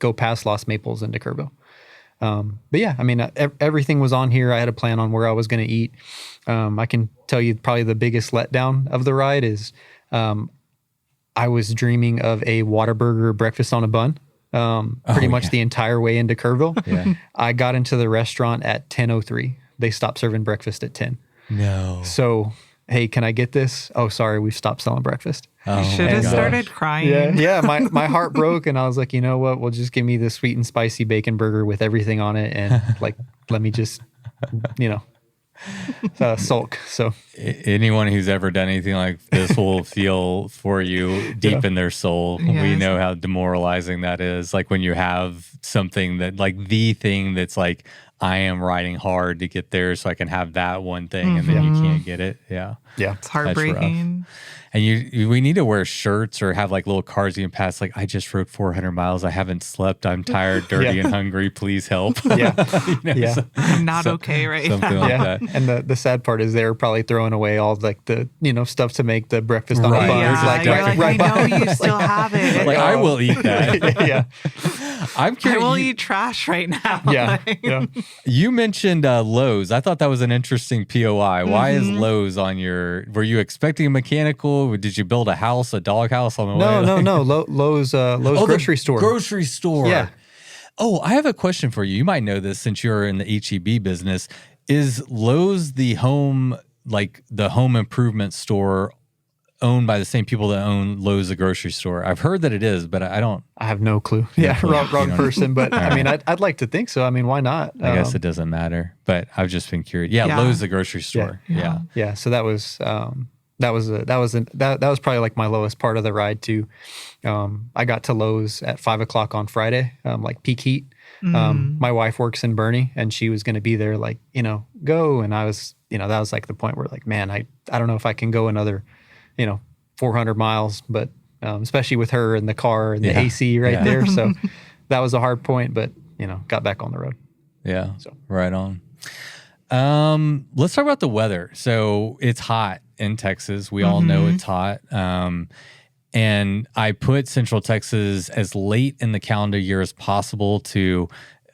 go past Lost Maples into Kerrville. But yeah, I mean, everything was on here. I had a plan on where I was going to eat. I can tell you probably the biggest letdown of the ride is I was dreaming of a Whataburger breakfast on a bun. Pretty much the entire way into Kerrville.
Yeah.
I got into the restaurant at 10:03. They stopped serving breakfast at 10.
No.
So, hey, can I get this? Oh, sorry, we've stopped selling breakfast.
You should have started crying.
Yeah, my heart broke, and I was like, you know what? Well, just give me the sweet and spicy bacon burger with everything on it, and like, let me just, sulk. So
anyone who's ever done anything like this will feel for you deep in their soul.
Yes.
We know how demoralizing that is. Like when you have something that, like the thing that's like, I am riding hard to get there so I can have that one thing, and then you can't get it. Yeah.
It's heartbreaking.
And we need to wear shirts or have like little cards you can pass. Like, I just rode 400 miles. I haven't slept. I'm tired, dirty, and hungry. Please help.
I'm not okay right
something
now.
like that.
And the sad part is they're probably throwing away all like the stuff to make the breakfast on a bun.
Yeah,
It's
I know you still have it.
Like, I will eat that.
Yeah.
I'm curious.
I will eat trash right now.
Yeah.
You mentioned Lowe's. I thought that was an interesting POI. Why is Lowe's on your? Were you expecting a mechanical? Did you build a house, a dog house on the way?
No. Lowe's grocery store.
Grocery store.
Yeah.
Oh, I have a question for you. You might know this since you're in the HEB business. Is Lowe's the home improvement store owned by the same people that own Lowe's, the grocery store? I've heard that it is, but I don't.
I have no clue. Yeah, wrong person. But I mean, I'd like to think so. I mean, why not?
I guess it doesn't matter. But I've just been curious. Yeah, Lowe's, the grocery store.
Yeah. So that was probably like my lowest part of the ride too. I got to Lowe's at 5:00 on Friday, like peak heat. My wife works in Bernie, and she was going to be there, like, go. And I was, that was like the point where, like, man, I don't know if I can go another 400 miles, but especially with her and the car and the AC right there. So that was a hard point, but, got back on the road.
Yeah. So right on. Let's talk about the weather. So it's hot in Texas. We all know it's hot. And I put Central Texas as late in the calendar year as possible to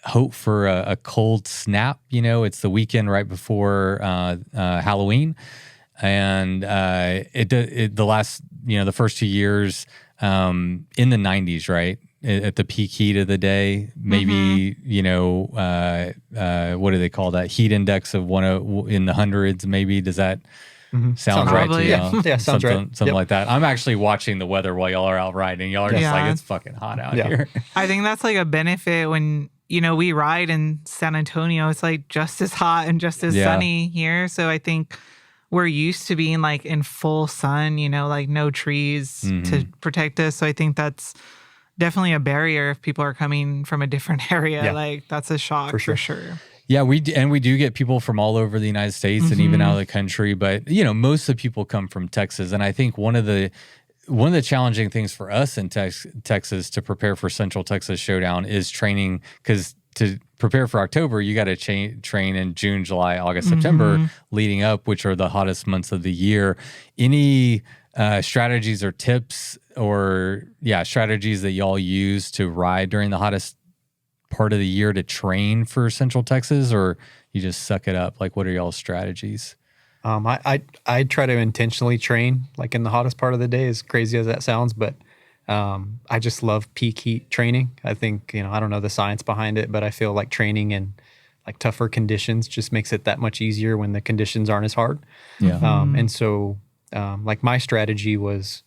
hope for a cold snap. It's the weekend right before Halloween. And the first 2 years in the 90s, right? At the peak heat of the day, maybe, what do they call that? Heat index of in the hundreds, maybe. Does that sound right to you?
Yeah, sounds right.
Something like that. I'm actually watching the weather while y'all are out riding. Y'all are just like, it's fucking hot out here.
I think that's like a benefit when, we ride in San Antonio. It's like just as hot and just as sunny here. So I think we're used to being like in full sun, like no trees to protect us. So I think that's definitely a barrier if people are coming from a different area. Like that's a shock for sure.
Yeah, we do get people from all over the United States and even out of the country, but most of the people come from Texas. And I think one of the challenging things for us in Texas to prepare for Central Texas Showdown is training, because to prepare for October, you got to train in June, July, August, September leading up, which are the hottest months of the year. Any strategies or tips or strategies that y'all use to ride during the hottest part of the year to train for Central Texas, or you just suck it up? Like, what are y'all's strategies?
I try to intentionally train like in the hottest part of the day, as crazy as that sounds, but I just love peak heat training. I think, I don't know the science behind it, but I feel like training in like tougher conditions just makes it that much easier when the conditions aren't as hard. Yeah. And so like my strategy was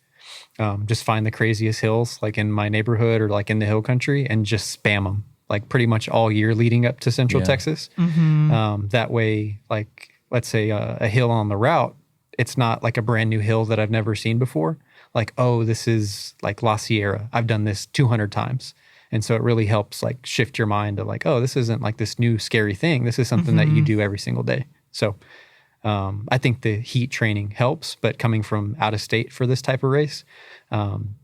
just find the craziest hills like in my neighborhood or like in the hill country and just spam them like pretty much all year leading up to Central Texas. That way, like let's say a hill on the route, it's not like a brand new hill that I've never seen before. Like, oh, this is like La Sierra. I've done this 200 times. And so it really helps like shift your mind to like, oh, this isn't like this new scary thing. This is something that you do every single day. So I think the heat training helps, but coming from out of state for this type of race,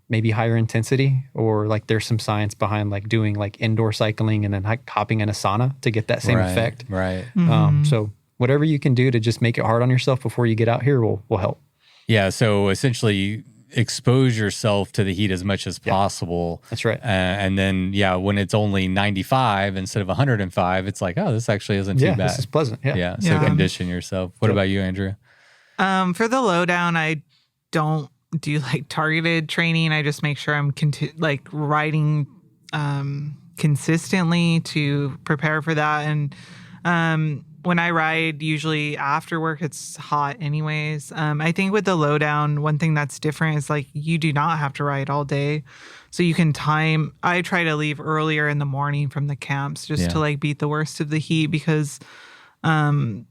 maybe higher intensity, or like there's some science behind like doing like indoor cycling and then hopping in a sauna to get that same effect.
Right.
So whatever you can do to just make it hard on yourself before you get out here will help.
Yeah. So essentially expose yourself to the heat as much as possible.
That's right.
And then, when it's only 95 instead of 105, it's like, oh, this actually isn't too bad.
This is pleasant. Yeah.
So condition yourself. What about you, Andrea?
For the lowdown, I don't do like targeted training. I just make sure I'm riding consistently to prepare for that. And when I ride, usually after work, it's hot anyways. I think with the lowdown, one thing that's different is like you do not have to ride all day. So you can time. I try to leave earlier in the morning from the camps just to like beat the worst of the heat, because the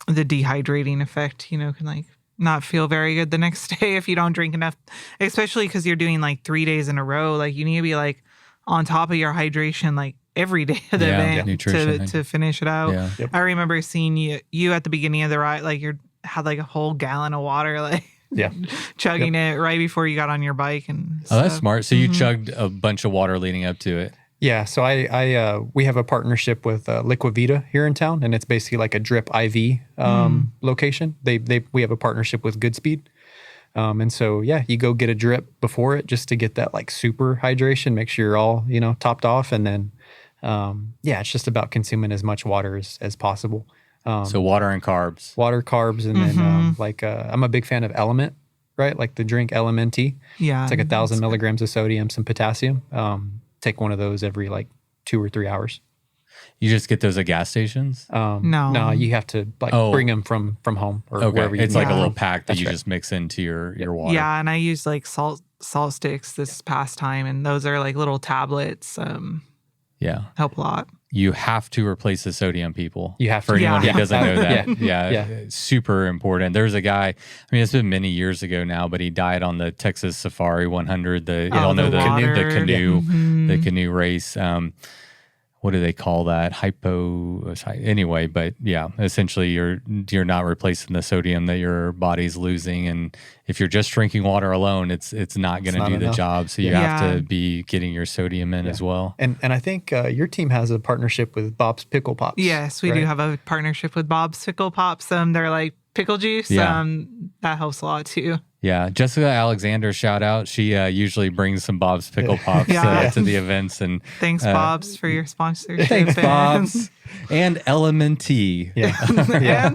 dehydrating effect, can like not feel very good the next day if you don't drink enough, especially because you're doing like 3 days in a row. Like you need to be like on top of your hydration, like every day of the event to finish it out. Yeah. Yep. I remember seeing you at the beginning of the ride, like you had like a whole gallon of water, like chugging it right before you got on your bike and stuff.
Oh, that's smart. So you chugged a bunch of water leading up to it.
Yeah. So we have a partnership with Liquivita here in town, and it's basically like a drip IV location. We have a partnership with Goodspeed. And so, you go get a drip before it just to get that like super hydration, make sure you're all, topped off. And then, it's just about consuming as much water as possible.
So water and carbs.
Water, carbs. And then I'm a big fan of Element, right? Like the drink LMNT. Yeah. It's like 1,000 milligrams of sodium, some potassium. Take one of those every like 2 or 3 hours.
You just get those at gas stations?
No,
you have to bring them from home or wherever you
It's like a
get
little
them.
pack that
That's
you
right.
just mix into your water.
Yeah, and I used like salt sticks this past time, and those are like little tablets.
Yeah.
Help a lot.
You have to replace the sodium, people.
You have to.
For anyone who doesn't know that.
Yeah.
It's super important. There's a guy, I mean, it's been many years ago now, but he died on the Texas Safari 100. You all know the canoe race. What do they call that? Anyway, but yeah, essentially you're not replacing the sodium that your body's losing. And if you're just drinking water alone, it's not going to do the job. So you have to be getting your sodium in as well.
And I think your team has a partnership with Bob's Pickle Pops.
Yes, we do have a partnership with Bob's Pickle Pops. They're like pickle juice.
Yeah.
That helps a lot too.
Yeah, Jessica Alexander, shout out. She usually brings some Bob's Pickle Pops to the events. And
thanks, Bob's, for your sponsorship.
Thanks, Bob's. And LMNT.
Yeah.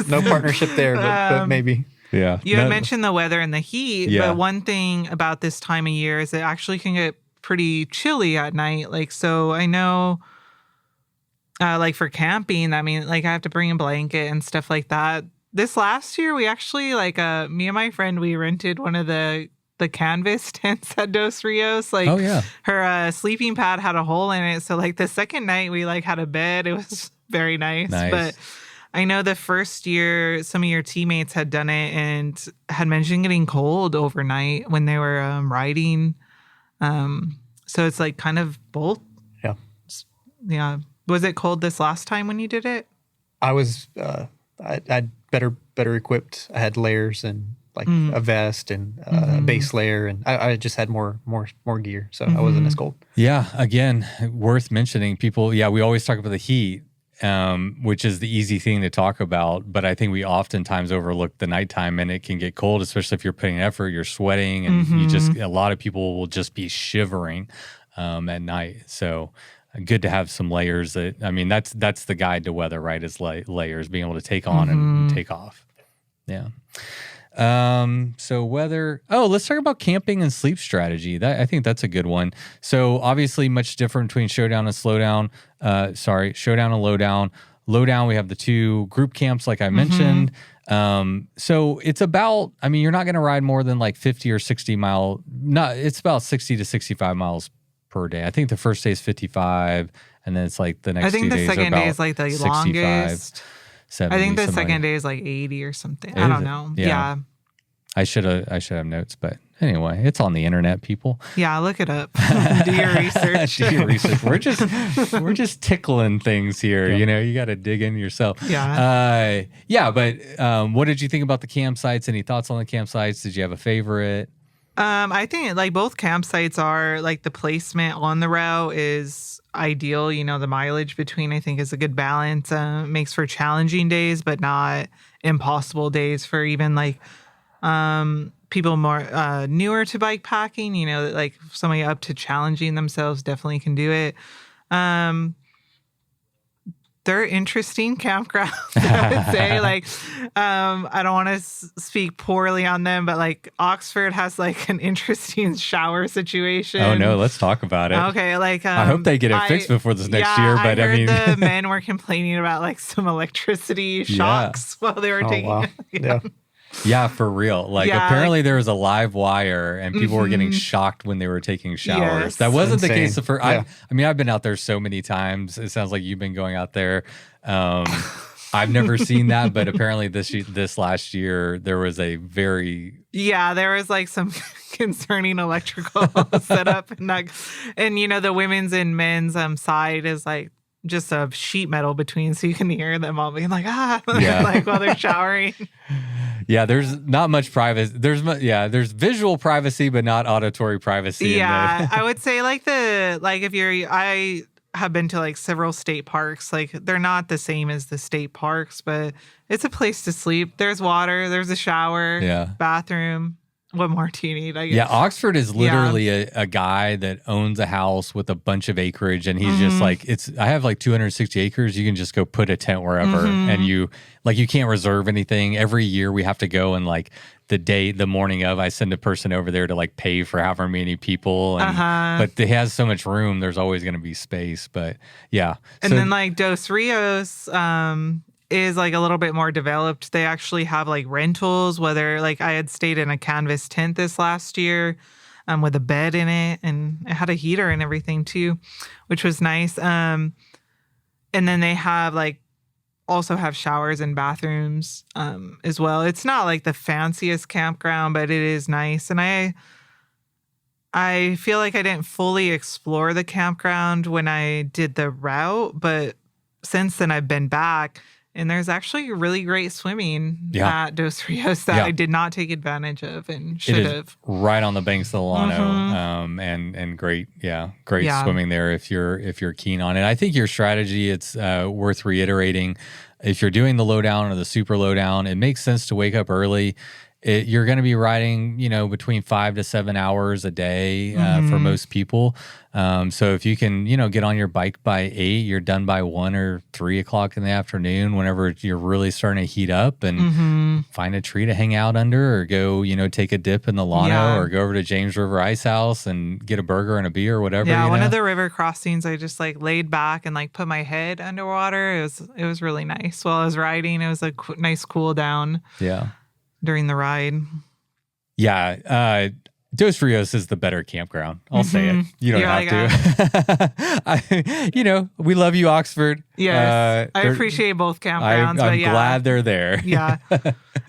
No partnership there, but maybe.
Yeah.
You had mentioned the weather and the heat, but one thing about this time of year is it actually can get pretty chilly at night. Like, so I know, like for camping, I mean, like I have to bring a blanket and stuff like that. This last year, we actually, like, me and my friend, we rented one of the canvas tents at Dos Rios. Like, her sleeping pad had a hole in it. So, like, the second night, we, like, had a bed. It was very nice. But I know the first year, some of your teammates had done it and had mentioned getting cold overnight when they were riding. So it's, like, kind of both.
Yeah.
Yeah. Was it cold this last time when you did it?
I was... I'd better equipped. I had layers and like a vest and a base layer, and I just had more gear, so I wasn't as cold.
Yeah, again, worth mentioning. People, we always talk about the heat, which is the easy thing to talk about, but I think we oftentimes overlook the nighttime, and it can get cold, especially if you're putting effort, you're sweating, and a lot of people will just be shivering at night. So good to have some layers. That's the guide to weather, right? Is layers, being able to take on and take off. Yeah. So weather. Oh, let's talk about camping and sleep strategy. I think that's a good one. So obviously, much different between Showdown and Slowdown. Showdown and Lowdown. Lowdown, we have the two group camps, like I mentioned. So it's about. I mean, you're not going to ride more than like 50 or 60 mile. It's about 60 to 65 miles per day. I think the first day is 55, and then it's like the next 2 days.
I think the second day is like the
65,
longest.
70,
I think the second day is like 80 or something. I don't know. Yeah.
I should have notes, but anyway, it's on the internet, people.
Yeah, look it up. Do your research.
Do your research. We're just tickling things here. You know, you got to dig in yourself.
Yeah.
But what did you think about the campsites? Any thoughts on the campsites? Did you have a favorite?
I think like both campsites are like the placement on the route is ideal. You know, the mileage between I think is a good balance. Makes for challenging days, but not impossible days for even like people more newer to bike packing. You know, like somebody up to challenging themselves definitely can do it. They're interesting campgrounds, I would say. Like, I don't want to speak poorly on them, but like Oxford has like an interesting shower situation.
Oh no, let's talk about it.
Okay, like
I hope they get it fixed before this next year. But
I heard the men were complaining about like some electricity shocks while they were taking.
Wow.
Yeah, for real. Like apparently there was a live wire and people were getting shocked when they were taking showers.
Yes.
That wasn't the case for
Yeah.
I mean, I've been out there so many times. It sounds like you've been going out there. I've never seen that, but apparently this last year there was a very
there was like some concerning electrical setup and you know the women's and men's side is like just a sheet metal between, so you can hear them all being like like while they're showering.
Yeah, there's not much privacy. There's visual privacy, but not auditory privacy.
Yeah, I would say I have been to like several state parks. Like they're not the same as the state parks, but it's a place to sleep. There's water, there's a shower, bathroom. what more do you need? I guess.
Yeah, Oxford is literally a guy that owns a house with a bunch of acreage, and he's just like, I have like 260 acres. You can just go put a tent wherever, and you can't reserve anything. Every year we have to go and like the morning of, I send a person over there to like pay for however many people, and but it has so much room. There's always going to be space, but yeah.
And then like Dos Rios, is like a little bit more developed. They actually have like rentals, whether like I had stayed in a canvas tent this last year with a bed in it, and it had a heater and everything too, which was nice. And then they have also have showers and bathrooms as well. It's not like the fanciest campground, but it is nice. And I feel like I didn't fully explore the campground when I did the route, but since then I've been back. And there's actually really great swimming at Dos Rios that I did not take advantage of and should have.
Right on the banks of the Llano, and great swimming there if you're keen on it. I think your strategy, it's worth reiterating. If you're doing the lowdown or the super lowdown, it makes sense to wake up early. You're going to be riding, between 5 to 7 hours a day for most people. So if you can, get on your bike by 8, you're done by 1 or 3 o'clock in the afternoon, whenever you're really starting to heat up, and find a tree to hang out under, or go, take a dip in the Llano, or go over to James River Ice House and get a burger and a beer or whatever.
Yeah, one of the river crossings, I just laid back and put my head underwater. It was really nice while I was riding. It was a nice cool down.
Yeah.
During the ride.
Yeah. Dos Rios is the better campground. I'll say it. You don't have to. We love you, Oxford.
Yes. I appreciate both campgrounds.
I'm glad they're there.
Yeah.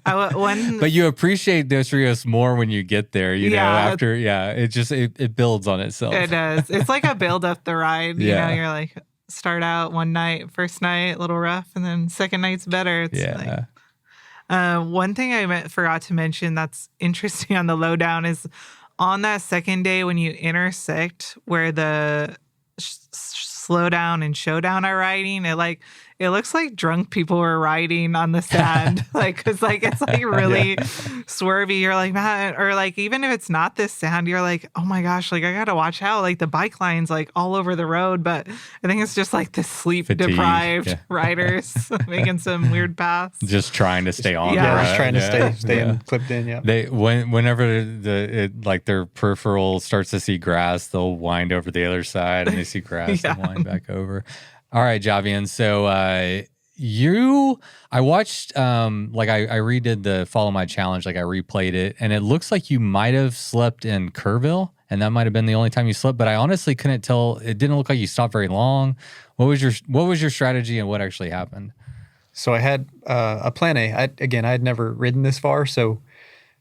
But you appreciate Dos Rios more when you get there, after, it builds on itself.
It does. It's like a build up the ride. You're like, start out one night, first night, a little rough, and then second night's better. It's one thing I forgot to mention that's interesting on the lowdown is on that second day when you intersect where the slowdown and showdown are riding, it looks like drunk people were riding on the sand, because it's really swervy. You're like, man, or even if it's not this sand, you're like, oh my gosh, I gotta watch out. The bike line's all over the road, but I think it's just the sleep deprived riders making some weird paths,
just trying to stay on.
Just trying to stay clipped in. Yeah,
whenever their peripheral starts to see grass, they'll wind over the other side, and they see grass, and wind back over. All right, Javian. So I watched, I redid the Follow My Challenge, I replayed it, and it looks like you might have slept in Kerrville, and that might have been the only time you slept, but I honestly couldn't tell. It didn't look like you stopped very long. What was your strategy, and what actually happened?
So I had a plan A. I had never ridden this far, so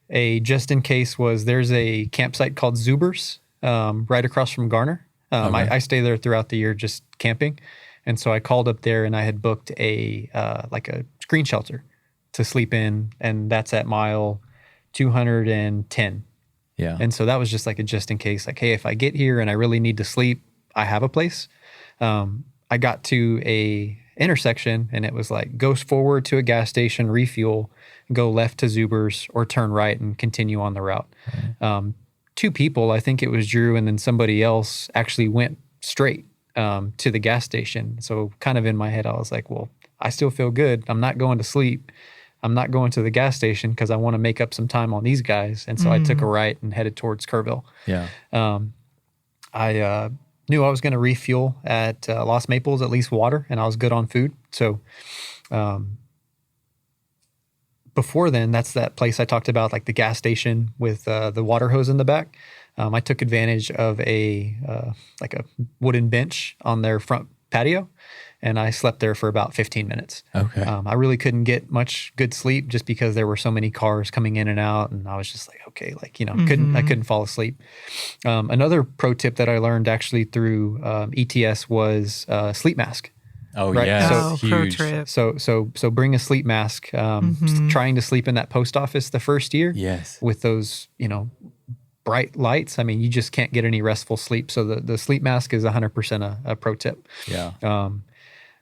a just in case was there's a campsite called Zuber's right across from Garner. I stay there throughout the year just camping. And so I called up there, and I had booked a screen shelter to sleep in, and that's at mile 210.
Yeah.
And so that was just a just in case, hey, if I get here and I really need to sleep, I have a place. I got to a intersection, and it was go forward to a gas station, refuel, go left to Zuber's, or turn right and continue on the route. Right. 2 people, I think it was Drew, and then somebody else actually went straight to the gas station. So kind of in my head, I was like, well, I still feel good. I'm not going to sleep. I'm not going to the gas station because I want to make up some time on these guys. And so I took a right and headed towards Kerrville.
Yeah.
I knew I was going to refuel at Los Maples, at least water, and I was good on food. So before then, that's that place I talked about, the gas station with the water hose in the back. I took advantage of a wooden bench on their front patio, and I slept there for about 15 minutes.
Okay.
I really couldn't get much good sleep just because there were so many cars coming in and out, and I was just okay, I couldn't fall asleep. Another pro tip that I learned actually through ETS was sleep mask.
Oh,
right?
yeah.
So
huge. Pro trip.
So bring a sleep mask. Trying to sleep in that post office the first year.
Yes.
With those, bright lights. I mean, you just can't get any restful sleep. So the sleep mask is 100% a pro tip.
Yeah.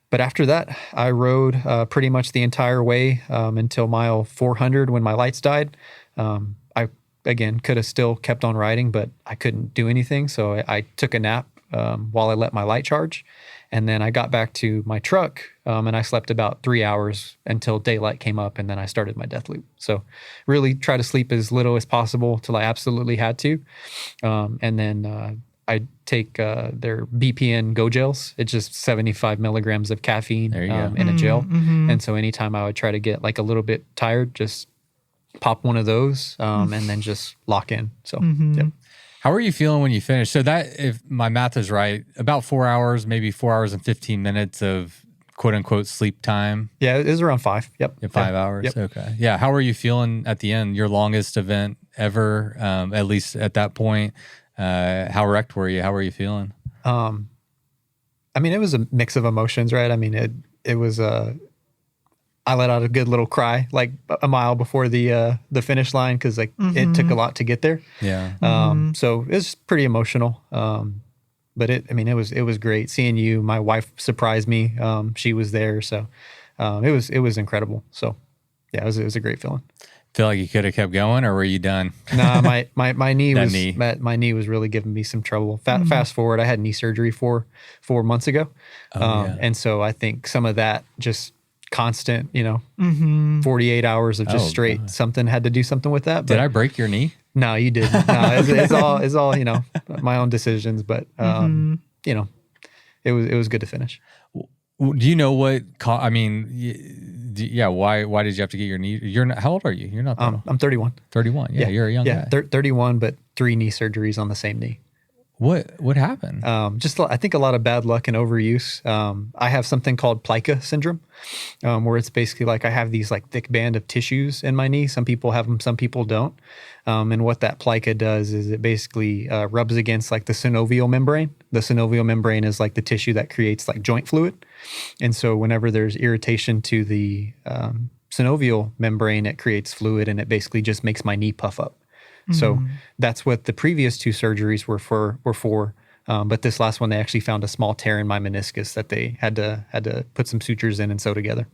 But after that, I rode pretty much the entire way until mile 400 when my lights died. I again, could have still kept on riding, but I couldn't do anything. So I took a nap while I let my light charge. And then I got back to my truck and I slept about 3 hours until daylight came up, and then I started my death loop. So really try to sleep as little as possible till I absolutely had to. And then I take their BPN Go Gels. It's just 75 milligrams of caffeine in a gel. And so anytime I would try to get like a little bit tired, just pop one of those and then just lock in. So, yep.
How are you feeling when you finish? So that, if my math is right, about 4 hours, maybe 4 hours and 15 minutes of quote unquote sleep time.
Yeah, it was around 5. Yep.
5 hours. Yep. Okay. Yeah. How are you feeling at the end? Your longest event ever, at least at that point. How wrecked were you? How were you feeling?
I mean, it was a mix of emotions, right? I mean, it was I let out a good little cry like a mile before the finish line because like it took a lot to get there.
Yeah.
So it was pretty emotional. But it was great seeing you. My wife surprised me. She was there, so it was incredible. So yeah, it was a great feeling.
Feel like you could have kept going, or were you done?
Nah, my knee was really giving me some trouble. Fast forward, I had knee surgery 4 months ago, and so I think some of that just constant, 48 hours of just straight God. Something had to do something with that. But
did I break your knee?
No, you didn't. No, it's all my own decisions. But it was good to finish.
Do you know what? I mean, yeah. Why did you have to get your knee? You're not. How old are you? You're not. That old.
I'm 31.
31. Yeah, you're a young guy.
31, but 3 knee surgeries on the same knee.
What happened?
Just I think a lot of bad luck and overuse. I have something called plica syndrome, where it's basically like I have these like thick band of tissues in my knee. Some people have them, some people don't. And what that plica does is it basically rubs against like the synovial membrane. The synovial membrane is like the tissue that creates like joint fluid. And so whenever there's irritation to the synovial membrane, it creates fluid and it basically just makes my knee puff up. So that's what the previous 2 surgeries were for. But this last one, they actually found a small tear in my meniscus that they had to put some sutures in and sew together.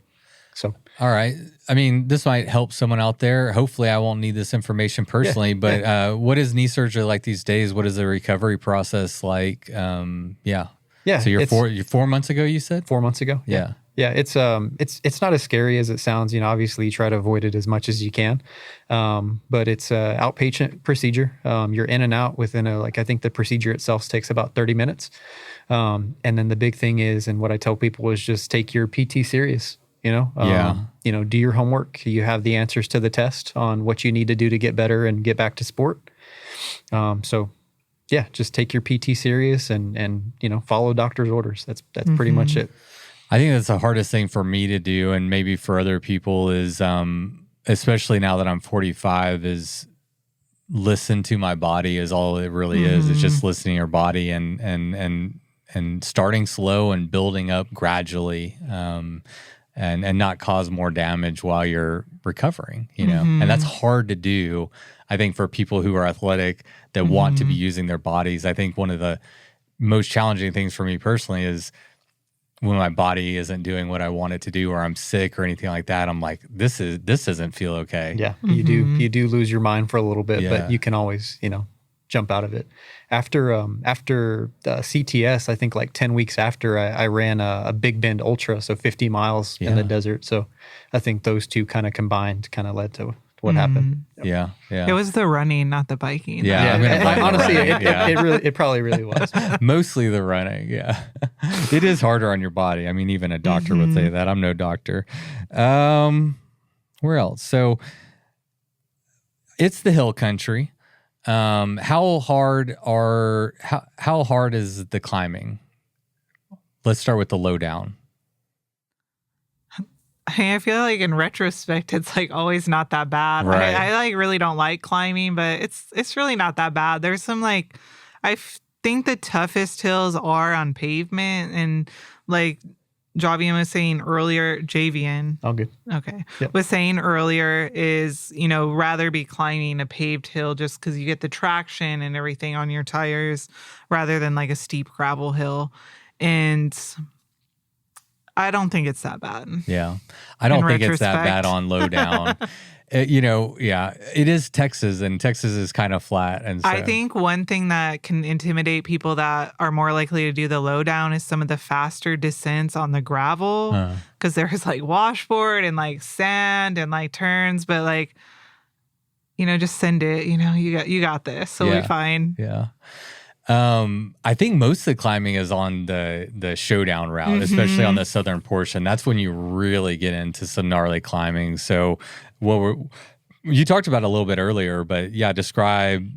So,
all right. I mean, this might help someone out there. Hopefully I won't need this information personally, but what is knee surgery like these days? What is the recovery process like? Yeah. So you're 4 months ago, you said?
4 months ago.
Yeah.
Yeah, it's not as scary as it sounds. Obviously you try to avoid it as much as you can, but it's a outpatient procedure. You're in and out within I think the procedure itself takes about 30 minutes. And then the big thing is, and what I tell people is just take your PT serious. Do your homework. You have the answers to the test on what you need to do to get better and get back to sport. So yeah, just take your PT serious and follow doctor's orders. That's pretty much it.
I think that's the hardest thing for me to do, and maybe for other people is, especially now that I'm 45, is listen to my body is all it really is. It's just listening to your body and starting slow and building up gradually, and not cause more damage while you're recovering, and that's hard to do. I think for people who are athletic that want to be using their bodies, I think one of the most challenging things for me personally is when my body isn't doing what I want it to do, or I'm sick or anything like that. I'm like, this doesn't feel okay.
Yeah, you do lose your mind for a little bit, but you can always, jump out of it. After CTS, I think like 10 weeks after, I ran a Big Bend Ultra, so 50 miles in the desert. So I think those two kind of combined led to what happened.
Yep. Yeah.
It was the running, not the biking.
Yeah.
Honestly, it probably really was.
Mostly the running. Yeah. It is harder on your body. I mean, even a doctor would say that. I'm no doctor. Where else? So it's the hill country. How hard is the climbing? Let's start with the lowdown.
I feel like in retrospect, it's like always not that bad.
Right.
I really don't like climbing, but it's really not that bad. There's some I think the toughest hills are on pavement, and like Javian was saying earlier, Javian.
Oh, good.
Okay.
Yep.
Was saying earlier is, rather be climbing a paved hill just because you get the traction and everything on your tires rather than like a steep gravel hill. And I don't think it's that bad.
Yeah. I don't think it's that bad on lowdown. it is Texas, and Texas is kind of flat. And so,
I think one thing that can intimidate people that are more likely to do the lowdown is some of the faster descents on the gravel, because there's like washboard and like sand and like turns, but like, just send it. You got this. So we'll be fine.
Yeah. I think most of the climbing is on the showdown route, especially on the southern portion. That's when you really get into some gnarly climbing. So you talked about it a little bit earlier, but describe,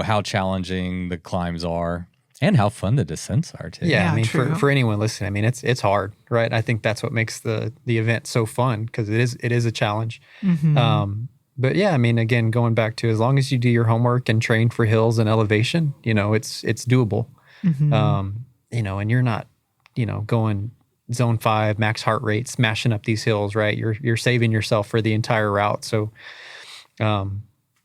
how challenging the climbs are and how fun the descents are too.
Yeah, I mean,
true.
for anyone listening, I mean, it's hard, right? I think that's what makes the event so fun, because it is a challenge. But yeah, I mean, again, going back to, as long as you do your homework and train for hills and elevation, it's doable. And you're not, going zone 5, max heart rate, smashing up these hills, right? You're saving yourself for the entire route. So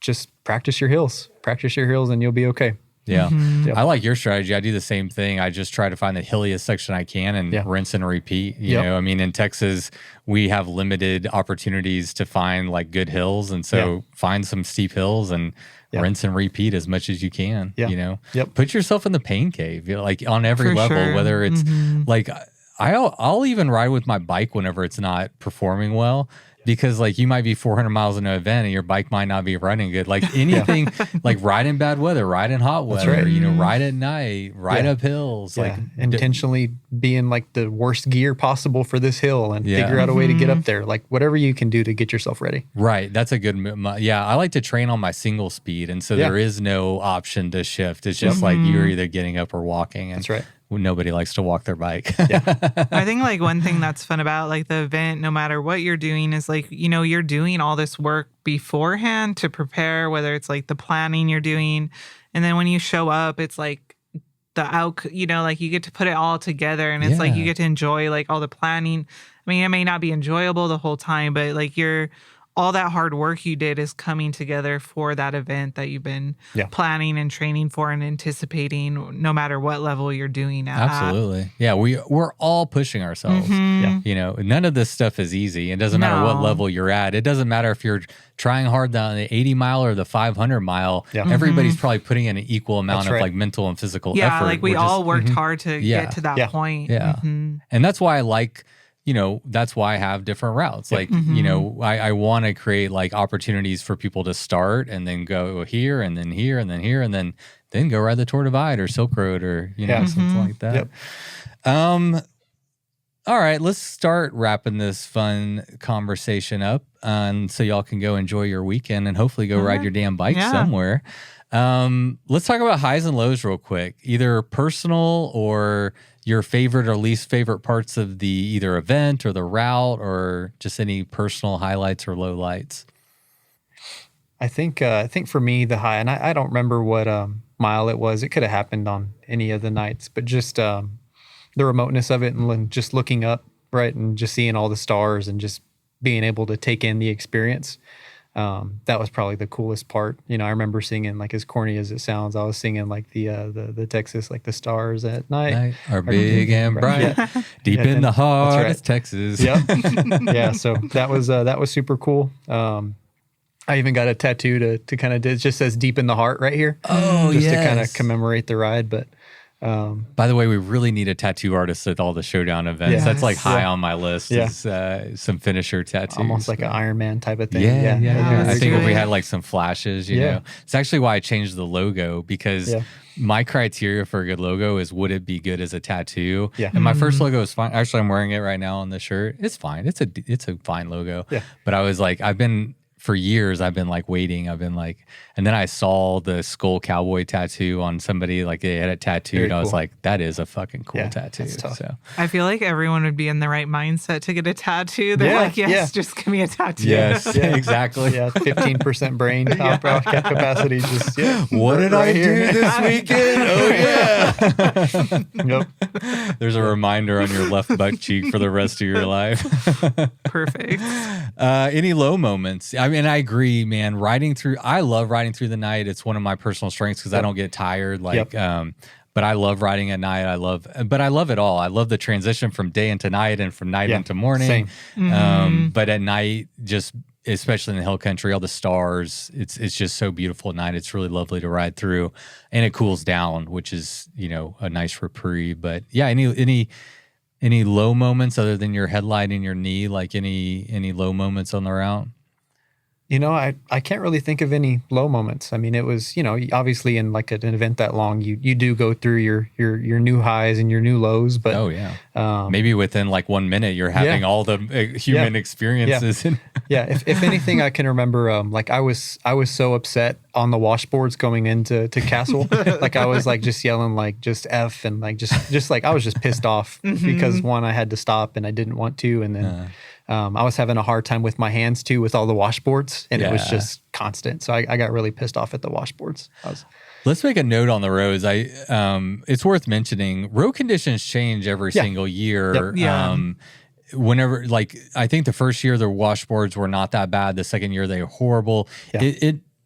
just practice your hills and you'll be okay.
Yeah. I like your strategy. I do the same thing. I just try to find the hilliest section I can and rinse and repeat. You know, I mean, in Texas, we have limited opportunities to find like good hills. And so find some steep hills and rinse and repeat as much as you can, Put yourself in the pain cave, like on every level, whether it's like, I'll even ride with my bike whenever it's not performing well. Because like you might be 400 miles in an event and your bike might not be running good. Like anything, like ride in bad weather, ride in hot weather, ride at night, ride up hills. Like
intentionally being like the worst gear possible for this hill and figure out a way to get up there. Like whatever you can do to get yourself ready.
Right. That's a good, I like to train on my single speed. And so there is no option to shift. It's just like you're either getting up or walking. And
that's right.
Nobody likes to walk their bike.
I think like one thing that's fun about like the event, no matter what you're doing, is like, you're doing all this work beforehand to prepare, whether it's like the planning you're doing. And then when you show up, it's like like you get to put it all together, and it's like you get to enjoy like all the planning. I mean, it may not be enjoyable the whole time, but like all that hard work you did is coming together for that event that you've been planning and training for and anticipating, no matter what level you're doing at.
Absolutely. Yeah, we're all pushing ourselves. None of this stuff is easy. It doesn't matter what level you're at. It doesn't matter if you're trying hard down the 80 mile or the 500 mile. Everybody's probably putting in an equal amount of like mental and physical effort.
Yeah, like we all worked hard to get to that point.
Yeah. And that's why I like, that's why I have different routes. Like, I want to create like opportunities for people to start and then go here and then here and then here and then go ride the Tour Divide or Silk Road or, something like that. All right, let's start wrapping this fun conversation up. So y'all can go enjoy your weekend and hopefully go ride your damn bike somewhere. Let's talk about highs and lows real quick, either personal or your favorite or least favorite parts of the either event or the route, or just any personal highlights or lowlights.
I think for me, the high, and I don't remember what mile it was. It could have happened on any of the nights, but just the remoteness of it and just looking up, right, and just seeing all the stars and just being able to take in the experience. That was probably the coolest part. I remember singing, like, as corny as it sounds, I was singing like the Texas, like the stars at night
are big and bright, deep in the heart of Texas.
Yeah. So that was super cool. I even got a tattoo to kind of, it just says "deep in the heart" right here. Just to kind of commemorate the ride. But
by the way, we really need a tattoo artist at all the showdown events. That's like high on my list. Is some finisher tattoos,
almost like an Iron Man type of thing.
I think if we had like some flashes, it's actually why I changed the logo, because my criteria for a good logo is, would it be good as a tattoo? And my first logo is fine. Actually, I'm wearing it right now on the shirt. It's fine. It's a fine logo. But I was like, for years, I've been like waiting. And then I saw the skull cowboy tattoo on somebody, like they had it tattooed.
Very cool.
I was like, that is a fucking cool tattoo. So
I feel like everyone would be in the right mindset to get a tattoo. They're like, just give me a tattoo.
Yes, exactly.
15% brain capacity. Just
what did I do this weekend? Oh yeah. There's a reminder on your left butt cheek for the rest of your life.
Perfect.
Any low moments? I mean, I agree, man. I love riding through the night. It's one of my personal strengths because I don't get tired. But I love riding at night. But I love it all. I love the transition from day into night and from night into morning.
Same.
But at night, just especially in the hill country, all the stars, it's just so beautiful at night. It's really lovely to ride through, and it cools down, which is, a nice reprieve. But yeah, any low moments other than your headlight and your knee, like any low moments on the route?
I can't really think of any low moments. I mean, it was, obviously in like an event that long, you do go through your new highs and your new lows, but
maybe within like 1 minute, you're having all the human experiences.
Yeah. If anything, I can remember, like I was so upset on the washboards going into Castle. Like I was like just yelling like just F and like just like I was just pissed off because one, I had to stop and I didn't want to, and then I was having a hard time with my hands too with all the washboards, and it was just constant. So I got really pissed off at the washboards.
Let's make a note on the roads. It's worth mentioning, road conditions change every single year. Whenever, like, I think the first year the washboards were not that bad. The second year they were horrible.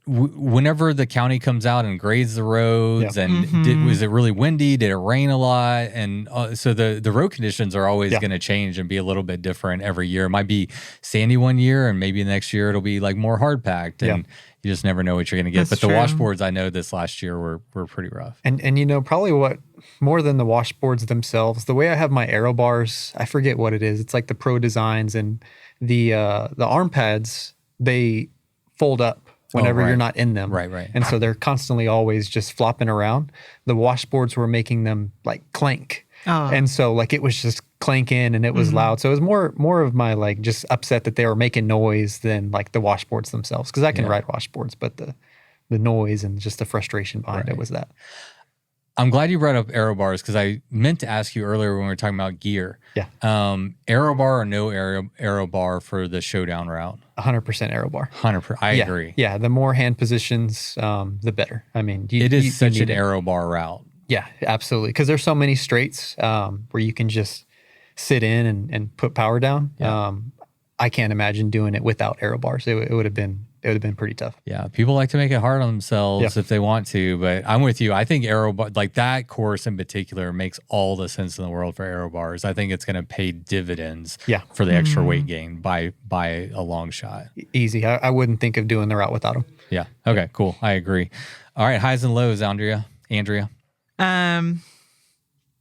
Whenever the county comes out and grades the roads, and was it really windy? Did it rain a lot? And so the road conditions are always going to change and be a little bit different every year. It might be sandy one year, and maybe the next year it'll be like more hard packed, and you just never know what you're going to get. But the washboards, I know this last year were pretty rough.
And probably what more than the washboards themselves, the way I have my aero bars, I forget what it is. It's like the Pro Designs, and the arm pads, they fold up whenever you're not in them.
Right.
And so they're constantly always just flopping around. The washboards were making them like clank. And so like it was just clanking and it was loud. So it was more of my like just upset that they were making noise than like the washboards themselves. Because I can ride washboards, but the noise and just the frustration behind it was that.
I'm glad you brought up aero bars, because I meant to ask you earlier when we were talking about gear.
Yeah.
Aero bar or no aero bar for the showdown route?
100% aero bar.
100%. I agree.
Yeah. The more hand positions, the better. I mean,
it is such an aero bar route.
Yeah, absolutely. Because there's so many straights where you can just sit in and put power down. Yeah. I can't imagine doing it without aero bars. It would have been pretty tough.
Yeah, people like to make it hard on themselves if they want to, but I'm with you. I think aero bar, like that course in particular, makes all the sense in the world for aero bars. I think it's going to pay dividends for the extra weight gain by a long shot.
Easy. I wouldn't think of doing the route without them.
Yeah. Okay, cool. I agree. All right, highs and lows, Andrea.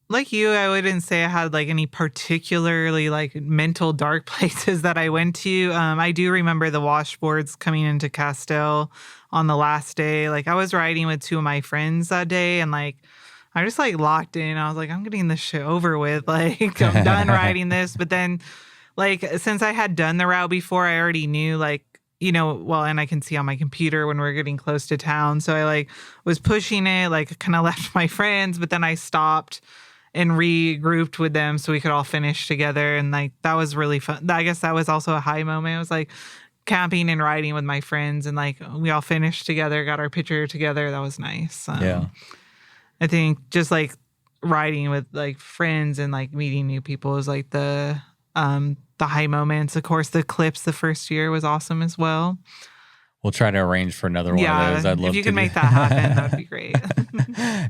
Like you, I wouldn't say I had like any particularly like mental dark places that I went to. I do remember the washboards coming into Castell on the last day. Like I was riding with two of my friends that day, and like I just like locked in. I was like, I'm getting this shit over with. Like I'm done riding this. But then like since I had done the route before, I already knew like, and I can see on my computer when we're getting close to town. So I like was pushing it, like kind of left my friends, but then I stopped and regrouped with them so we could all finish together. And like, that was really fun. I guess that was also a high moment. It was like camping and riding with my friends, and like we all finished together, got our picture together. That was nice. I think just like riding with like friends and like meeting new people is like the high moments. Of course, the clips the first year was awesome as well.
We'll try to arrange for another one of those. I'd love
if you can make that happen, that would be great.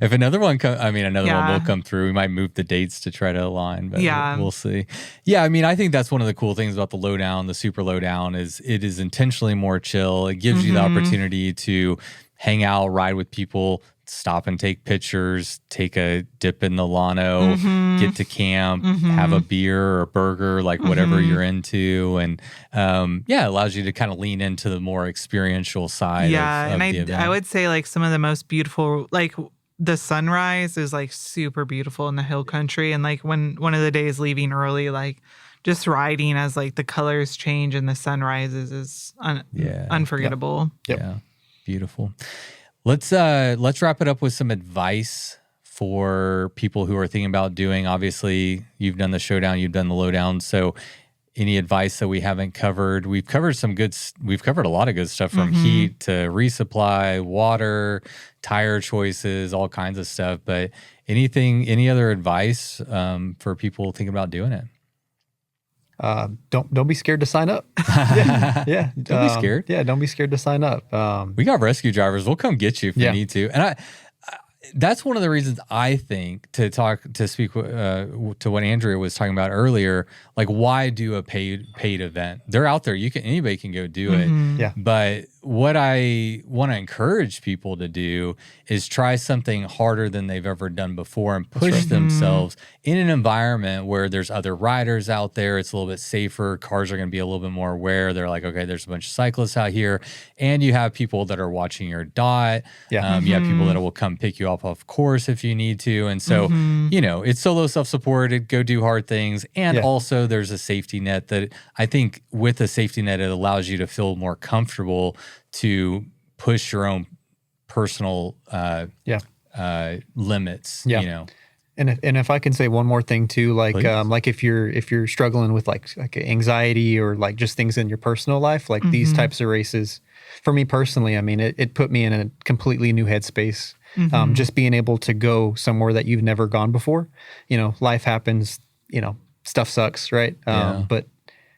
If another one one will come through. We might move the dates to try to align, but we'll see. Yeah, I mean, I think that's one of the cool things about the lowdown, the super lowdown, is it is intentionally more chill. It gives you the opportunity to hang out, ride with people, stop and take pictures, take a dip in the Llano, get to camp, have a beer or a burger, like whatever you're into. And it allows you to kind of lean into the more experiential side of the event.
I would say like some of the most beautiful, like the sunrise is like super beautiful in the hill country. And like when one of the days leaving early, like just riding as like the colors change and the sunrises is unforgettable.
Yep.
Yeah, beautiful. Let's wrap it up with some advice for people who are thinking about doing. Obviously, you've done the showdown, you've done the lowdown. So, any advice that we haven't covered? We've covered a lot of good stuff, from heat to resupply, water, tire choices, all kinds of stuff. But any other advice for people thinking about doing it?
Don't be scared to sign up.
Don't be scared.
Don't be scared to sign up.
We got rescue drivers. We'll come get you if you need to. And that's one of the reasons I think to speak to what Andrea was talking about earlier. Like, why do a paid event? They're out there. Anybody can go do it.
Yeah.
But what I want to encourage people to do is try something harder than they've ever done before and push themselves in an environment where there's other riders out there. It's a little bit safer. Cars are going to be a little bit more aware. They're like, okay, there's a bunch of cyclists out here, and you have people that are watching your dot.
Yeah.
You have people that will come pick you up off course if you need to. And so, it's solo self-supported, go do hard things. And also there's a safety net that I think with a safety net, it allows you to feel more comfortable to push your own personal limits,
And if I can say one more thing too, like if you're struggling with like anxiety or like just things in your personal life, like these types of races, for me personally, I mean, it put me in a completely new headspace. Just being able to go somewhere that you've never gone before, life happens, stuff sucks, right? But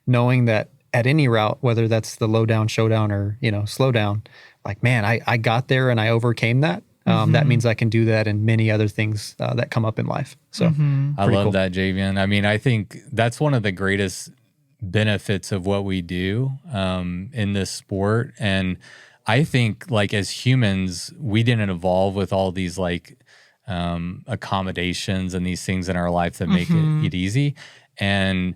knowing that at any route, whether that's the lowdown, showdown, or slowdown, like, man, I got there and I overcame that. That means I can do that and many other things that come up in life. So
I love that, Javian. I mean, I think that's one of the greatest benefits of what we do in this sport. And I think, like, as humans, we didn't evolve with all these like accommodations and these things in our life that make it easy. And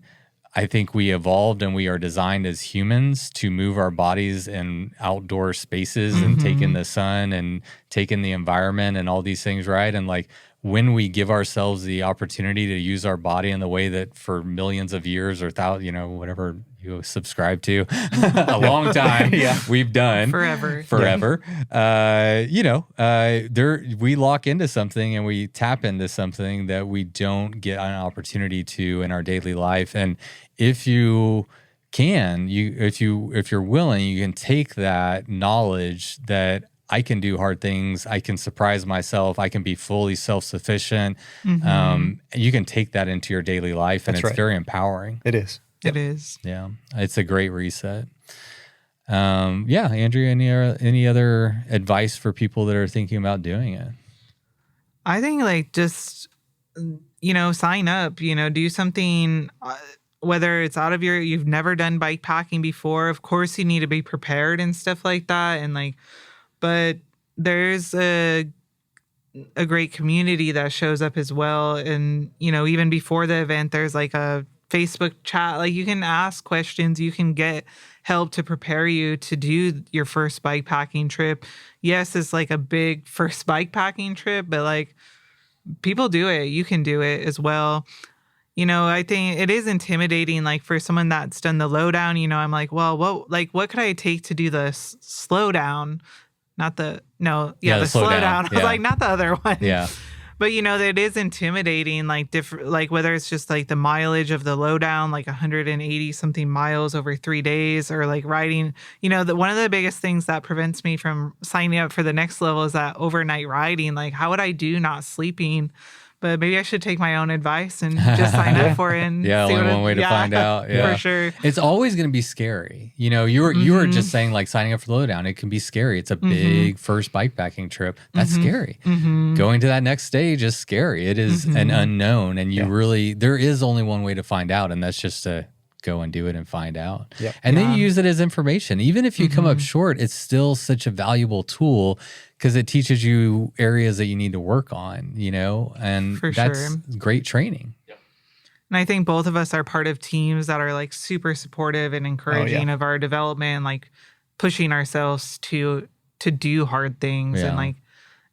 I think we evolved and we are designed as humans to move our bodies in outdoor spaces and take in the sun and take in the environment and all these things, right? And like, when we give ourselves the opportunity to use our body in the way that for millions of years or whatever you subscribe to, a long time, we've done forever. We lock into something and we tap into something that we don't get an opportunity to in our daily life. And if you can, if you're willing, you can take that knowledge that I can do hard things. I can surprise myself. I can be fully self-sufficient. You can take that into your daily life, and it's very empowering.
It is.
It is.
Yeah, it's a great reset. Andrea, any other advice for people that are thinking about doing it?
I think like just sign up. Do something. Whether it's you've never done bike packing before. Of course, you need to be prepared and stuff like that, and like. But there's a great community that shows up as well. And, even before the event, there's like a Facebook chat. Like, you can ask questions. You can get help to prepare you to do your first bike packing trip. Yes, it's like a big first bike packing trip, but like, people do it. You can do it as well. I think it is intimidating, like for someone that's done the lowdown, I'm like, well, what could I take to do the slowdown? The slowdown. I was like, not the other one.
Yeah.
But that is intimidating, like different, like whether it's just like the mileage of the lowdown, like 180 something miles over 3 days, or like riding, one of the biggest things that prevents me from signing up for the next level is that overnight riding. Like, how would I do not sleeping? But maybe I should take my own advice and just sign up for it. And
only one way to find out. Yeah,
for sure.
It's always going to be scary. You were just saying, like, signing up for the lowdown, it can be scary. It's a big first bikepacking trip. That's scary. Going to that next stage is scary. It is an unknown, and there is only one way to find out, and that's just to go and do it and find out. Yep. And then you use it as information. Even if you come up short, it's still such a valuable tool because it teaches you areas that you need to work on, and that's great training. Yep.
And I think both of us are part of teams that are like super supportive and encouraging of our development, like pushing ourselves to do hard things and like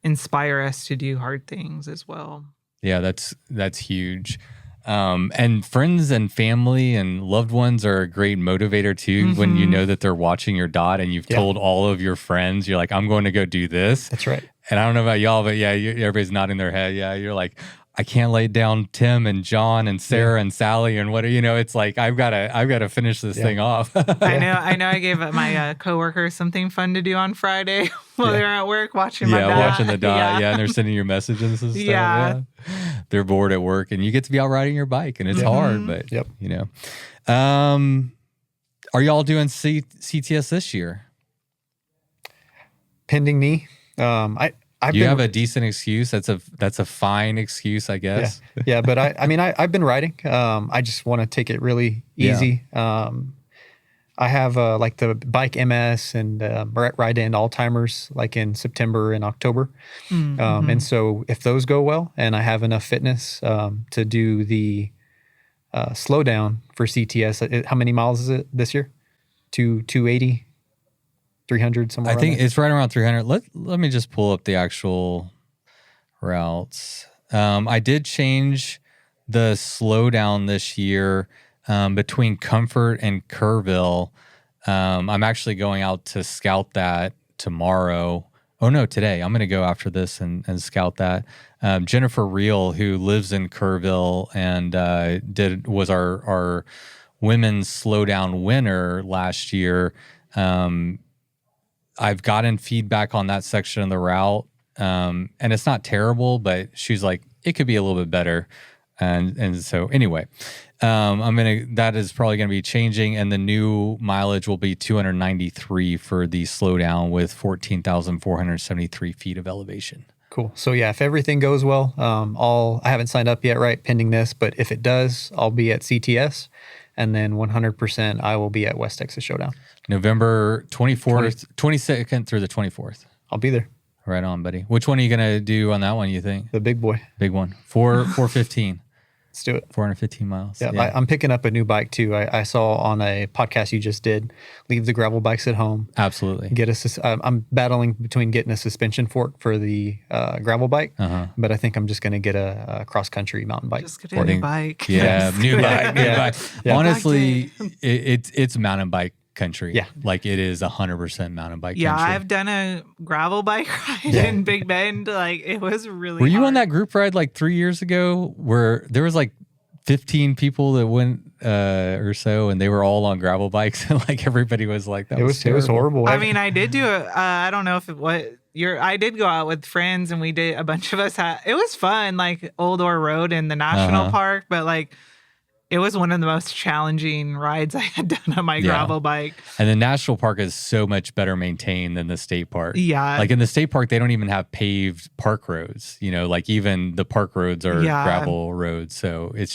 inspire us to do hard things as well.
Yeah, that's huge. And friends and family and loved ones are a great motivator too. When you know that they're watching your dot and you've told all of your friends, you're like, I'm going to go do this.
That's right.
And I don't know about y'all, but everybody's nodding their head. Yeah, you're like, I can't lay down Tim and John and Sarah and Sally and what, it's like, I've got to finish this thing off.
I know. I gave my coworkers something fun to do on Friday while they're at work watching my dot.
Watching the dot. Yeah. And they're sending you messages and stuff. Yeah. They're bored at work and you get to be out riding your bike and it's hard, but are y'all doing CTS this year?
Pending me.
You have a decent excuse. That's a fine excuse, I guess.
Yeah. But I've been riding. I just want to take it really easy. Yeah. I have like the bike MS and ride to end Alzheimer's like in September and October. Mm-hmm. And so if those go well and I have enough fitness to do the slowdown for CTS, how many miles is it this year? 280, 300, somewhere.
I think it's right around 300. Let me just pull up the actual routes. I did change the slowdown this year between Comfort and Kerrville. I'm actually going out to scout that tomorrow. Oh no, today. I'm going to go after this and scout that. Jennifer Reel, who lives in Kerrville and was our women's slowdown winner last year. I've gotten feedback on that section of the route, and it's not terrible, but she's like, it could be a little bit better. And so anyway, that is probably going to be changing, and the new mileage will be 293 for the slowdown with 14,473 feet of elevation.
Cool. So yeah, if everything goes well, I haven't signed up yet, right? Pending this, but if it does, I'll be at CTS, and then 100% I will be at West Texas Showdown.
November 24th, 22nd through the 24th.
I'll be there.
Right on, buddy. Which one are you going to do on that one, you think?
The big boy.
Big one. 415.
Let's do it.
415 miles.
Yeah. I'm picking up a new bike too. I saw on a podcast you just did, leave the gravel bikes at home.
Absolutely.
I'm battling between getting a suspension fork for the gravel bike, but I think I'm just going to get a cross-country mountain bike.
Just get a new bike.
Yeah, new bike.
Yeah.
Honestly, it's mountain bike country.
Yeah.
Like it is 100% mountain bike country.
Yeah, I've done a gravel bike ride in Big Bend. Like it was really
Were you on that group ride like 3 years ago where there was like 15 people that went or so, and they were all on gravel bikes, and like everybody was like, it was
horrible.
I mean, I did do I don't know if it was I did go out with friends, and we did, a bunch of us it was fun, like Old Ore Road in the national park, but like it was one of the most challenging rides I had done on my gravel bike.
And the national park is so much better maintained than the state park.
Yeah.
Like in the state park, they don't even have paved park roads. You know, like even the park roads are gravel roads. So it's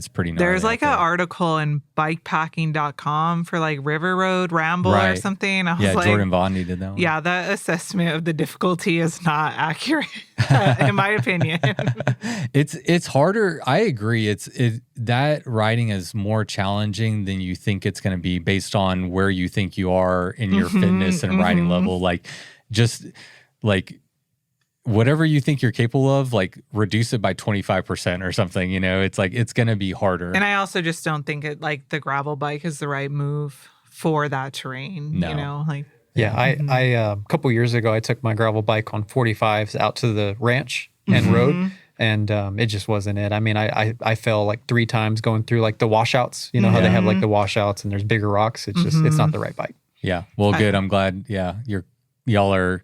pretty gnarly.
There's like an article in bikepacking.com for like River Road Ramble or something. I was like,
Jordan Vaughn did that one.
Yeah, that assessment of the difficulty is not accurate, in my opinion.
It's harder. I agree. That riding is more challenging than you think it's going to be based on where you think you are in your fitness and riding level. Like, just like whatever you think you're capable of, like reduce it by 25% or something. You know, it's like it's going to be harder.
And I also just don't think the gravel bike is the right move for that terrain.
No.
You know, like.
Yeah, I a couple years ago, I took my gravel bike on 45s out to the ranch and rode. And it just wasn't it. I mean, I fell like 3 times going through like the washouts. You know how they have like the washouts and there's bigger rocks. It's just it's not the right bike.
Yeah. Well, good. I'm glad. Yeah, y'all are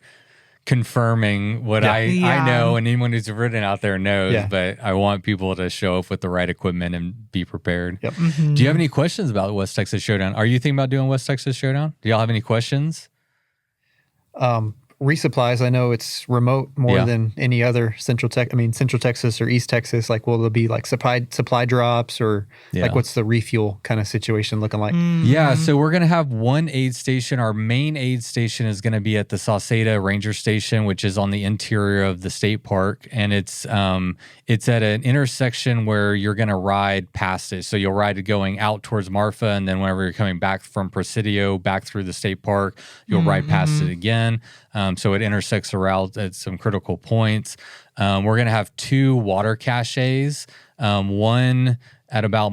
confirming what I know, and anyone who's ridden out there knows.
Yeah.
But I want people to show up with the right equipment and be prepared.
Yep.
Do you have any questions about West Texas Showdown? Are you thinking about doing West Texas Showdown? Do y'all have any questions?
Resupplies, I know it's remote more than any other Central Texas or East Texas. Like, will there be like supply drops or like what's the refuel kind of situation looking like?
Yeah, so we're going to have one aid station. Our main aid station is going to be at the Sauceda Ranger Station, which is on the interior of the state park. And it's at an intersection where you're going to ride past it. So you'll ride it going out towards Marfa, and then whenever you're coming back from Presidio, back through the state park, you'll ride past it again. So it intersects the route at some critical points. We're going to have 2 water caches. One at about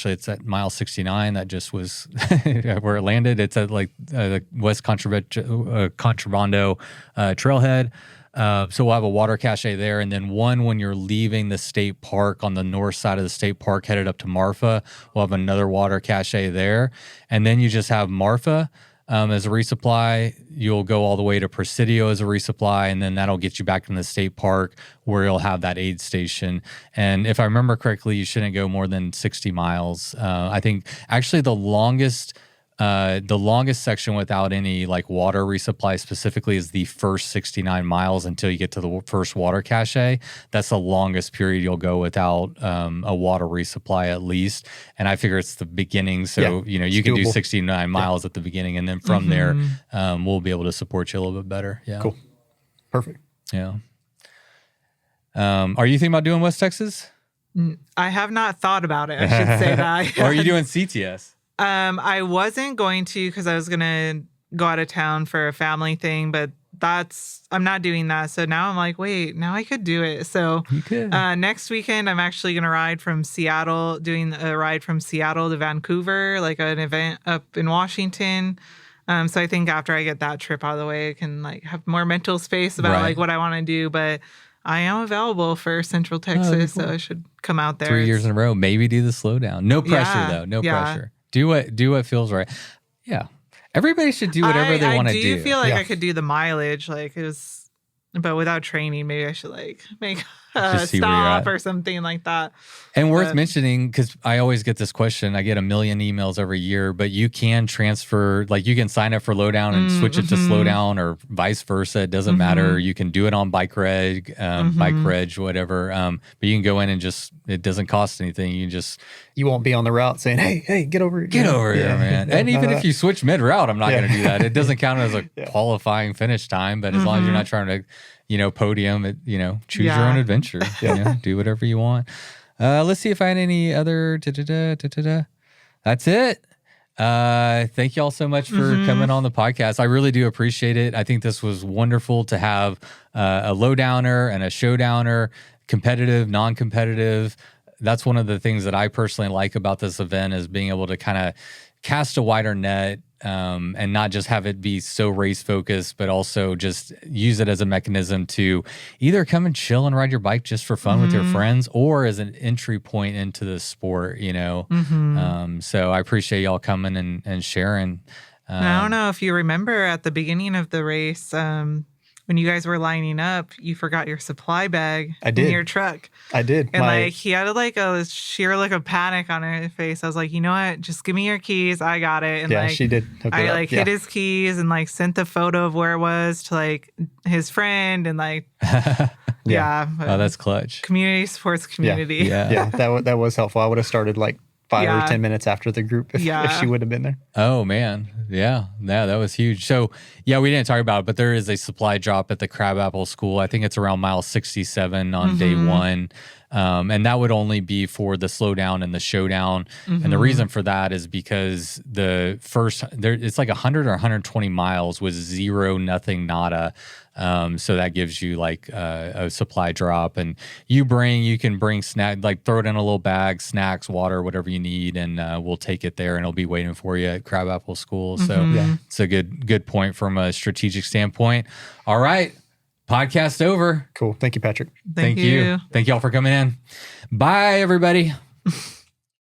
it's at mile 69. That just was where it landed. It's at like the West Contrabando trailhead. So we'll have a water cache there, and then one when you're leaving the state park on the north side of the state park headed up to Marfa. We'll have another water cache there, and then you just have Marfa as a resupply. You'll go all the way to Presidio as a resupply, and then that'll get you back in the state park where you'll have that aid station. And if I remember correctly, you shouldn't go more than 60 miles. I think actually the longest The longest section without any like water resupply specifically is the first 69 miles until you get to the first water cache. That's the longest period you'll go without a water resupply at least. And I figure it's the beginning. So, you can do 69 miles at the beginning. And then from there, we'll be able to support you a little bit better. Yeah.
Cool. Perfect.
Yeah. Are you thinking about doing West Texas?
I have not thought about it. I should say that.
Or are you doing CTS?
I wasn't going to because I was going to go out of town for a family thing, but I'm not doing that. So now I'm like, wait, now I could do it. So
you could.
Next weekend, I'm actually going to ride from Seattle, doing a ride from Seattle to Vancouver, like an event up in Washington. So I think after I get that trip out of the way, I can like have more mental space about like what I want to do. But I am available for Central Texas, so I should come out there.
3 years in a row, maybe do the slowdown. No pressure though. No pressure. Do what feels right. Yeah. Everybody should do whatever they want to do.
I do feel like I could do the mileage, but without training, maybe I should like make a stop or something like that.
And worth mentioning, because I always get this question, I get a million emails every year, but you can transfer, like you can sign up for Lowdown and switch it to Slowdown or vice versa. It doesn't matter. You can do it on Bike Reg, whatever. But you can go in and it doesn't cost anything. You
won't be on the route saying, hey, get over here.
Get over here, man. And even if you switch mid-route, I'm not going to do that. It doesn't count as a qualifying finish time, but as long as you're not trying to, podium, choose your own adventure. Do whatever you want. Let's see if I had any other. That's it. Thank you all so much for coming on the podcast. I really do appreciate it. I think this was wonderful to have a lowdowner and a showdowner, competitive, non-competitive. That's one of the things that I personally like about this event is being able to kind of cast a wider net and not just have it be so race focused, but also just use it as a mechanism to either come and chill and ride your bike just for fun with your friends or as an entry point into the sport, So I appreciate y'all coming and sharing.
I don't know if you remember at the beginning of the race, when you guys were lining up, you forgot your supply bag in your truck.
I did.
And he had a sheer look of panic on his face. I was like, you know what? Just give me your keys. I got it. And
she did.
I hid his keys and sent the photo of where it was to his friend and
Oh, that's clutch.
Community supports community.
Yeah. That was helpful. I would have started 5 or 10 minutes after the group if she would have been there.
Oh, man. Yeah, that was huge. So, we didn't talk about it, but there is a supply drop at the Crabapple School. I think it's around mile 67 on day one. And that would only be for the slowdown and the showdown. And the reason for that is because the first, it's like 100 or 120 miles with zero, nothing, nada. So that gives you a supply drop, and you can bring snack, throw it in a little bag, snacks, water, whatever you need, and we'll take it there and it'll be waiting for you at Crabapple School. So it's a good point from a strategic standpoint. All right. Podcast over.
Cool. Thank you, Patrick.
Thank you.
Thank you all for coming in. Bye, everybody.